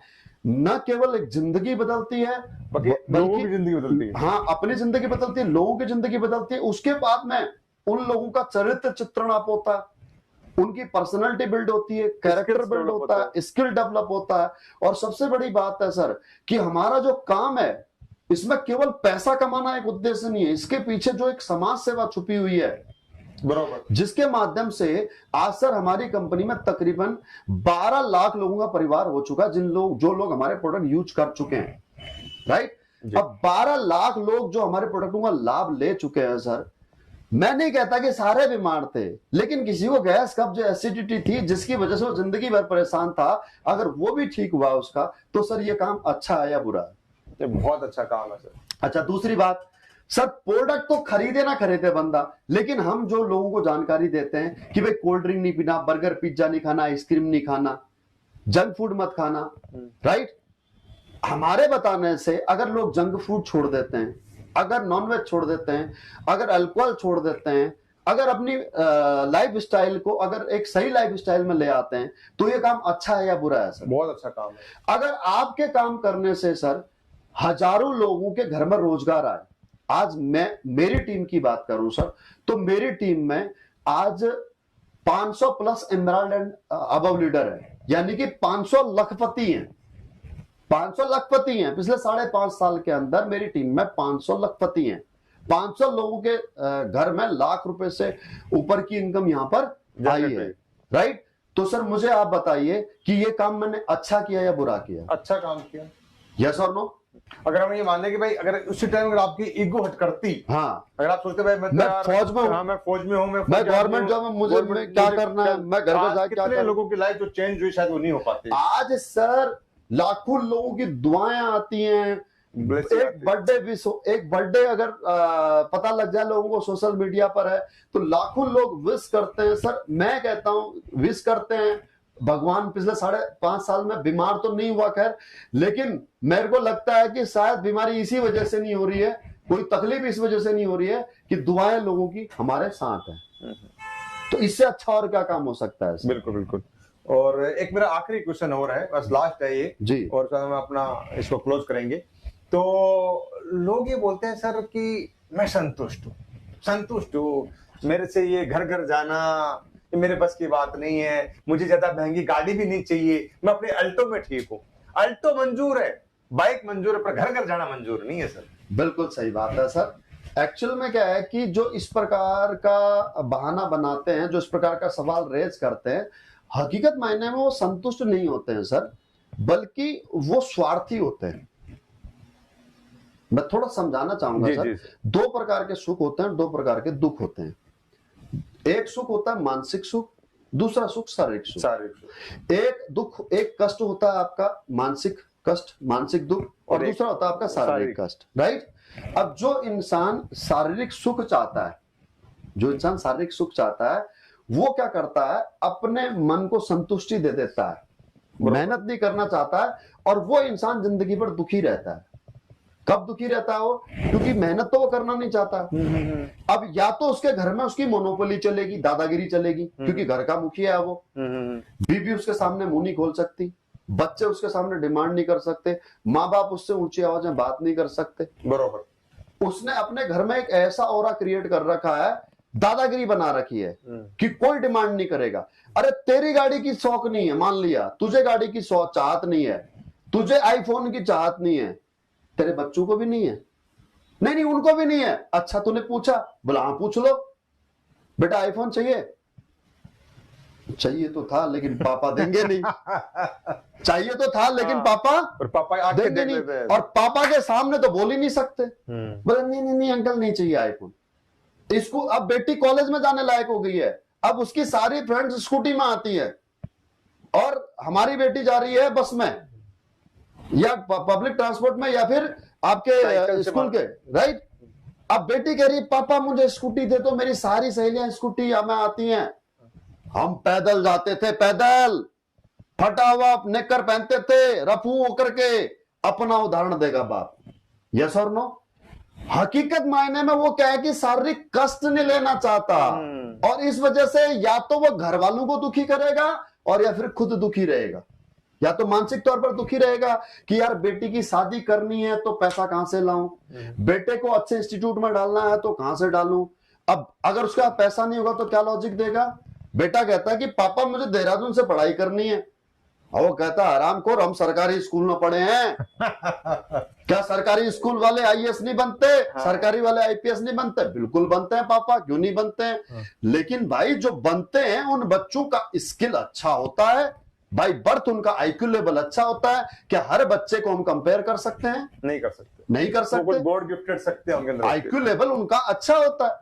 न केवल एक जिंदगी बदलती है, लोगों की जिंदगी बदलती है। हाँ, अपनी जिंदगी बदलती है, लोगों की जिंदगी बदलती है। उसके बाद में उन लोगों का चरित्र चित्रण आप होता है, उनकी पर्सनालिटी बिल्ड होती है, कैरेक्टर बिल्ड होता है, स्किल डेवलप होता है। और सबसे बड़ी बात है सर कि हमारा जो काम है इसमें केवल पैसा कमाना एक उद्देश्य नहीं है, इसके पीछे जो एक समाज सेवा छुपी हुई है, बरोबर, जिसके माध्यम से आज सर हमारी कंपनी में तकरीबन 12 लाख लोगों का परिवार हो चुका है, जो लोग हमारे प्रोडक्ट यूज कर चुके हैं। राइट, अब 12 लाख लोग जो हमारे प्रोडक्टों का लाभ ले चुके हैं सर, मैं नहीं कहता कि सारे बीमार थे, लेकिन किसी को गैस कब्ज एसिडिटी थी जिसकी वजह से वो जिंदगी भर परेशान था, अगर वो भी ठीक हुआ उसका, तो सर ये काम अच्छा है या बुरा है? ये बहुत अच्छा काम है सर। अच्छा, दूसरी बात सर, प्रोडक्ट तो खरीदे ना खरीदे बंदा, लेकिन हम जो लोगों को जानकारी देते हैं कि भाई कोल्ड ड्रिंक नहीं पीना, बर्गर पिज्जा नहीं खाना, आइसक्रीम नहीं खाना, जंक फूड मत खाना। राइट, हमारे बताने से अगर लोग जंक फूड छोड़ देते हैं, अगर नॉनवेज छोड़ देते हैं, अगर अल्कोहल छोड़ देते हैं, अगर अपनी लाइफ स्टाइल को अगर एक सही लाइफ स्टाइल में ले आते हैं, तो ये काम अच्छा है या बुरा है सर? बहुत अच्छा काम है। अगर आपके काम करने से सर हजारों लोगों के घर में रोजगार आए, आज मैं मेरी टीम की बात करूं सर, तो मेरी टीम में आज 500 plus emerald and above leader है, यानी कि 500 लखपति हैं। 500 लखपति हैं। पिछले 5.5 साल के अंदर मेरी टीम में 500 लखपति हैं। 500 लोगों के घर में लाख रुपए से ऊपर की इनकम यहां पर आई है, राइट। तो सर मुझे आप बताइए कि ये काम मैंने अच्छा किया या बुरा किया? अच्छा काम किया। यस और नो? अगर हम ये मान लें कि भाई अगर उसी टाइम अगर आपकी ईगो हट करती, हाँ, अगर आप सोचते भाई मैं फौज में हूं, हाँ मैं फौज में हूं, मैं गवर्नमेंट जॉब में, मुझे क्या करना है, मैं घर पे जाके क्या कितने लोगों की लाइफ जो चेंज हुई शायद वो नहीं हो पाती। आज सर लाखों लोगों की दुआएं आती हैं। एक बर्थडे अगर पता लग जाए लोगों को सोशल मीडिया पर है तो लाखों लोग विश करते हैं। सर मैं कहता हूं विश करते हैं। भगवान पिछले 5.5 साल में बीमार तो नहीं हुआ खैर, लेकिन मेरे को लगता है कि शायद बीमारी इसी वजह से नहीं हो रही है, कोई तकलीफ इस वजह से नहीं हो रही है कि दुआएं लोगों की हमारे साथ है। तो इससे अच्छा और क्या काम हो सकता है? बिल्कुल बिल्कुल। और एक मेरा आखिरी क्वेश्चन और है, बस लास्ट है ये जी, और सर हम अपना इसको क्लोज करेंगे। तो लोग ये बोलते हैं सर कि मैं संतुष्ट हूँ, मेरे से ये घर घर जाना ये मेरे बस की बात नहीं है, मुझे ज्यादा महंगी गाड़ी भी नहीं चाहिए, मैं अपने अल्टो में ठीक हूँ। अल्टो मंजूर है, बाइक मंजूर है, पर घर घर जाना मंजूर नहीं है सर। बिल्कुल सही बात है सर। एक्चुअल में क्या है कि जो इस प्रकार का बहाना बनाते हैं, जो इस प्रकार का सवाल रेज करते हैं, हकीकत मायने में वो संतुष्ट नहीं होते हैं सर, बल्कि वो स्वार्थी होते हैं। मैं थोड़ा समझाना चाहूंगा सर। दो प्रकार के सुख होते हैं, दो प्रकार के दुख होते हैं। एक सुख होता है मानसिक सुख, दूसरा सुख शारीरिक सुख। एक दुख, एक कष्ट होता है आपका मानसिक कष्ट, मानसिक दुख, और दूसरा होता है आपका शारीरिक कष्ट, राइट। अब जो इंसान शारीरिक सुख चाहता है, वो क्या करता है, अपने मन को संतुष्टि दे देता है, मेहनत नहीं करना चाहता है, और वो इंसान जिंदगी भर दुखी रहता है। कब दुखी रहता है वो? क्योंकि मेहनत तो वो करना नहीं चाहता। अब या तो उसके घर में उसकी मोनोपोली चलेगी, दादागिरी चलेगी, क्योंकि घर का मुखिया है वो। बीबी उसके सामने मुंह नहीं खोल सकती, बच्चे उसके सामने डिमांड नहीं कर सकते, माँ बाप उससे ऊंची आवाज में बात नहीं कर सकते। बरोबर। उसने अपने घर में एक ऐसा ऑरा क्रिएट कर रखा है, दादागिरी बना रखी है कि कोई डिमांड नहीं करेगा। अरे तेरी गाड़ी की शौक नहीं है, मान लिया तुझे गाड़ी की चाहत नहीं है, तुझे आईफोन की चाहत नहीं है, तेरे बच्चों को भी नहीं है, नहीं उनको भी नहीं है। अच्छा तूने पूछा? बोला हाँ पूछ लो, बेटा आईफोन चाहिए तो था लेकिन पापा देंगे नहीं। चाहिए तो था लेकिन पापा देंगे नहीं, और पापा के सामने तो बोल ही नहीं सकते। बोले नहीं अंकल नहीं चाहिए आईफोन। इसको अब बेटी कॉलेज में जाने लायक हो गई है, अब उसकी सारी फ्रेंड्स स्कूटी में आती है, और हमारी बेटी जा रही है बस में या पब्लिक ट्रांसपोर्ट में या फिर आपके स्कूल के, राइट। अब बेटी कह रही पापा मुझे स्कूटी दे दो, मेरी सारी सहेलियां स्कूटी में आती हैं, हम पैदल जाते थे, पैदल फटा हुआ नेकर पहनते थे, रफू होकर के। अपना उदाहरण देगा बाप। यस और नो? हकीकत मायने में वो क्या है कि शारीरिक कष्ट नहीं लेना चाहता, और इस वजह से या तो वो घर वालों को दुखी करेगा और या फिर खुद दुखी रहेगा, या तो मानसिक तौर पर दुखी रहेगा कि यार बेटी की शादी करनी है तो पैसा कहां से लाऊं, बेटे को अच्छे इंस्टीट्यूट में डालना है तो कहां से डालूं। अब अगर उसका पैसा नहीं होगा तो क्या लॉजिक देगा? बेटा कहता है कि पापा मुझे देहरादून से पढ़ाई करनी है, और वो कहता है हरामखोर हम सरकारी स्कूल में पढ़े हैं। क्या सरकारी स्कूल वाले आईएएस नहीं बनते? सरकारी वाले आईपीएस नहीं बनते? बिल्कुल बनते हैं पापा, क्यों नहीं बनते हैं। लेकिन भाई जो बनते हैं उन बच्चों का स्किल अच्छा होता है, बाई बर्थ उनका आईक्यू लेवल अच्छा होता है। क्या हर बच्चे को हम कंपेयर कर सकते हैं? नहीं कर सकते। गॉड गिफ्टेड सकते हैं, आईक्यू लेवल उनका अच्छा होता है।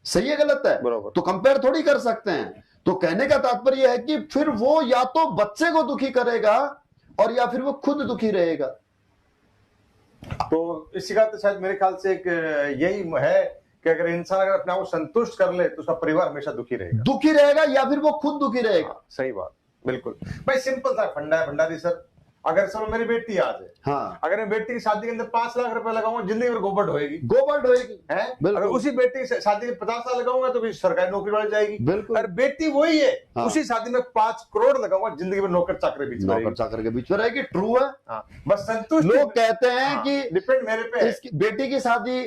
सही है गलत है? तो कंपेयर थोड़ी कर सकते हैं। तो कहने का तात्पर्य है कि फिर वो या तो बच्चे को दुखी करेगा और या फिर वो खुद दुखी रहेगा। तो इसी का तो शायद मेरे ख्याल से एक यही है कि अगर इंसान अगर अपने आप को संतुष्ट कर ले तो उसका परिवार हमेशा दुखी रहेगा या फिर वो खुद दुखी रहेगा। सही बात, बिल्कुल भाई। सिंपल सा फंडा है भंडारी सर। अगर सर मेरी बेटी आज है, हाँ, अगर मैं बेटी की शादी के अंदर 5 लाख रुपए लगाऊंगा, जिंदगी भर गोबर ढोएगी है। अगर उसी बेटी की शादी में 50 साल लगाऊंगा तो भी सरकारी नौकरी बढ़ जाएगी। बिल्कुल। अगर बेटी वही है, हाँ, उसी शादी में 5 करोड़ लगाऊंगा, जिंदगी में नौकर चाकर के बीच में रहेगी। ट्रू है। हाँ, बस संतुष्ट। लोग कहते हैं कि डिपेंड मेरे पे, बेटी की शादी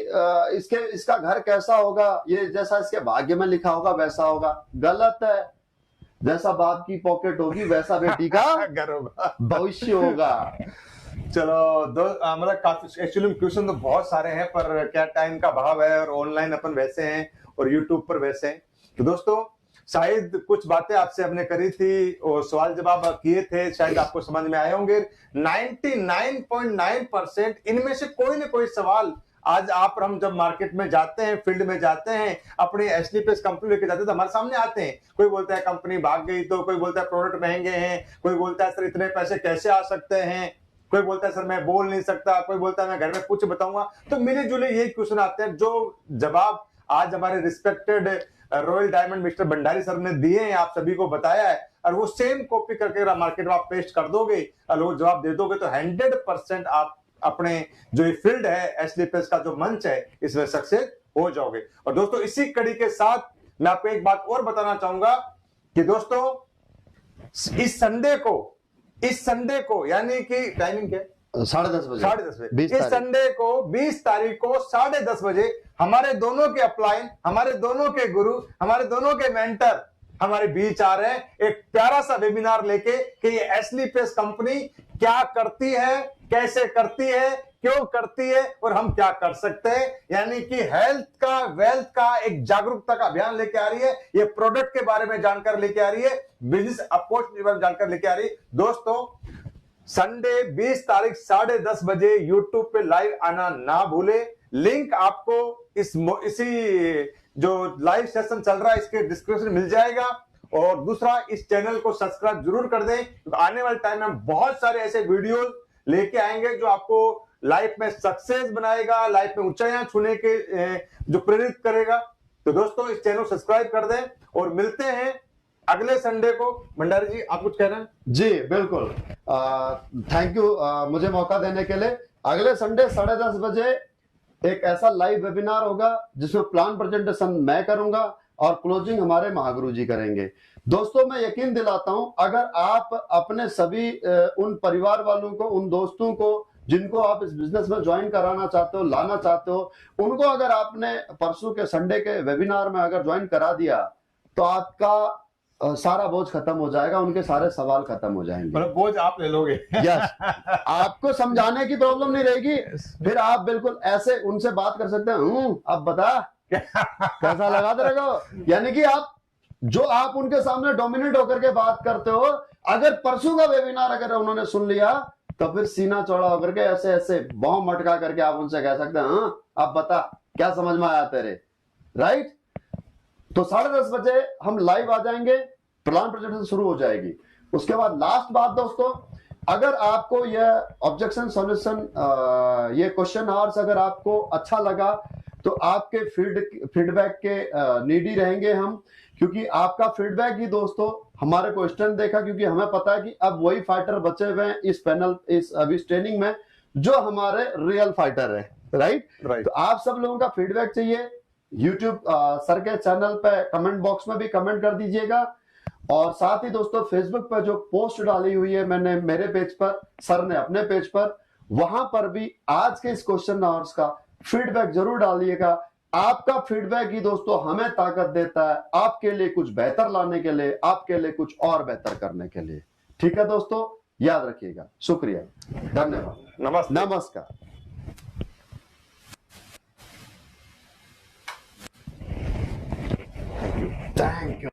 इसका घर कैसा होगा, ये जैसा इसके भाग्य में लिखा होगा वैसा होगा। गलत है। जैसा बाप की पॉकेट होगी वैसा बेटी का घर होगा। भविष्य होगा। चलो मतलब काफी एक्चुअली क्वेश्चन तो बहुत सारे हैं, पर क्या टाइम का अभाव है और ऑनलाइन अपन वैसे हैं और यूट्यूब पर वैसे हैं। तो दोस्तों शायद कुछ बातें आपसे हमने करी थी और सवाल जवाब किए थे, शायद आपको समझ में आए होंगे। 99.9% इनमें से कोई ना कोई सवाल आज आप हम जब मार्केट में जाते हैं, फील्ड में जाते हैं, अपनी एसलीपीएस कंपनी लेके जाते हैं तो हमारे सामने आते हैं। कोई बोलता है कंपनी भाग गई, तो कोई बोलता है प्रोडक्ट महंगे हैं, कोई बोलता है सर इतने पैसे कैसे आ सकते हैं, कोई बोलता है सर मैं बोल नहीं सकता, कोई बोलता है मैं घर में कुछ बताऊंगा। तो मिले जुले यही क्वेश्चन आते हैं, जो जवाब आज हमारे respected royal diamond mister Bhandari sir ने दिए हैं, आप सभी को बताया है, और वो सेम कॉपी करके मार्केट में आप पेस्ट कर दोगे और वो जवाब दे दोगे तो 100% आप अपने जो ये फील्ड है एसलीपीएस का जो मंच है इसमें सक्सेस हो जाओगे। और दोस्तों इसी कड़ी के साथ मैं आपको एक बात और बताना चाहूंगा कि दोस्तों इस संडे को यानी कि टाइमिंग क्या है? 10:30 बजे। 10:30 बजे 20 इस तारीख। संडे को 20 तारीख को 10:30 बजे हमारे दोनों के अपलाइन, हमारे दोनों के गुरु, हमारे दोनों के मेंटर हमारे बीच आ रहे हैं, एक प्यारा सा वेबिनार लेके कि ये एसलीपीएस कंपनी क्या करती है, कैसे करती है, क्यों करती है और हम क्या कर सकते हैं। यानी कि हेल्थ का, वेल्थ का एक जागरूकता का अभियान लेके आ रही है, ये प्रोडक्ट के बारे में जानकारी लेके आ रही है, बिजनेस अप्रोच के बारे में जानकारी लेके आ रही है। दोस्तों संडे 20 तारीख 10:30 बजे यूट्यूब पे लाइव आना ना भूले। लिंक आपको इसी जो लाइव सेशन चल रहा है इसके डिस्क्रिप्शन में मिल जाएगा। और दूसरा, इस चैनल को सब्सक्राइब जरूर कर दें, तो आने वाले टाइम में बहुत सारे ऐसे वीडियोस लेके आएंगे जो आपको लाइफ में सक्सेस बनाएगा, लाइफ में ऊंचाइयां छूने के जो प्रेरित करेगा। तो दोस्तों इस चैनल को सब्सक्राइब कर दें और मिलते हैं अगले संडे को। भंडारी जी आप कुछ कह रहे हैं? जी बिल्कुल, थैंक यू मुझे मौका देने के लिए। अगले संडे 10:30 बजे एक ऐसा लाइव वेबिनार होगा जिसमें प्लान प्रेजेंटेशन मैं करूंगा और क्लोजिंग हमारे महागुरु जी करेंगे। दोस्तों मैं यकीन दिलाता हूं, अगर आप अपने सभी उन परिवार वालों को, उन दोस्तों को जिनको आप इस बिजनेस में ज्वाइन कराना चाहते हो, लाना चाहते हो, उनको अगर आपने परसों के संडे के वेबिनार में अगर ज्वाइन करा दिया तो आपका सारा बोझ खत्म हो जाएगा, उनके सारे सवाल खत्म हो जाएंगे। मतलब बोझ आप ले लोगे। यस, आपको समझाने की प्रॉब्लम नहीं रहेगी, फिर आप बिल्कुल ऐसे उनसे बात कर सकते हैं, अब बता कैसा लगा तेरे को। यानी कि आप उनके सामने डोमिनेट होकर के बात करते हो। अगर परसों का वेबिनार अगर उन्होंने सुन लिया तो फिर सीना चौड़ा होकर के ऐसे ऐसे बॉम्ब मटका करके आप उनसे कह सकते हैं, अब बता क्या समझ में आया तेरे, राइट। तो 10:30 बजे हम लाइव आ जाएंगे, प्लान प्रेजेंटेशन शुरू हो जाएगी। उसके बाद लास्ट बात दोस्तों, अगर आपको यह ऑब्जेक्शन सॉल्यूशन, ये क्वेश्चन आवर्स अगर आपको अच्छा लगा तो आपके फीडबैक के नीडी रहेंगे हम, क्योंकि आपका फीडबैक ही दोस्तों हमारे को स्ट्रेंथ देगा, क्योंकि हमें पता है कि अब वही फाइटर बचे हुए हैं इस पैनल, अभी इस ट्रेनिंग में, जो हमारे रियल फाइटर है, राइट। तो आप सब लोगों का फीडबैक चाहिए। यूट्यूब सर के चैनल पे कमेंट बॉक्स में भी कमेंट कर दीजिएगा, और साथ ही दोस्तों फेसबुक पर जो पोस्ट डाली हुई है मैंने मेरे पेज पर, सर ने अपने पेज पर, वहां पर भी आज के इस क्वेश्चन आवर्स का फीडबैक जरूर डालिएगा। आपका फीडबैक ही दोस्तों हमें ताकत देता है आपके लिए कुछ बेहतर लाने के लिए, आपके लिए कुछ और बेहतर करने के लिए। ठीक है दोस्तों, याद रखिएगा। शुक्रिया, धन्यवाद, नमस्कार। Thank you.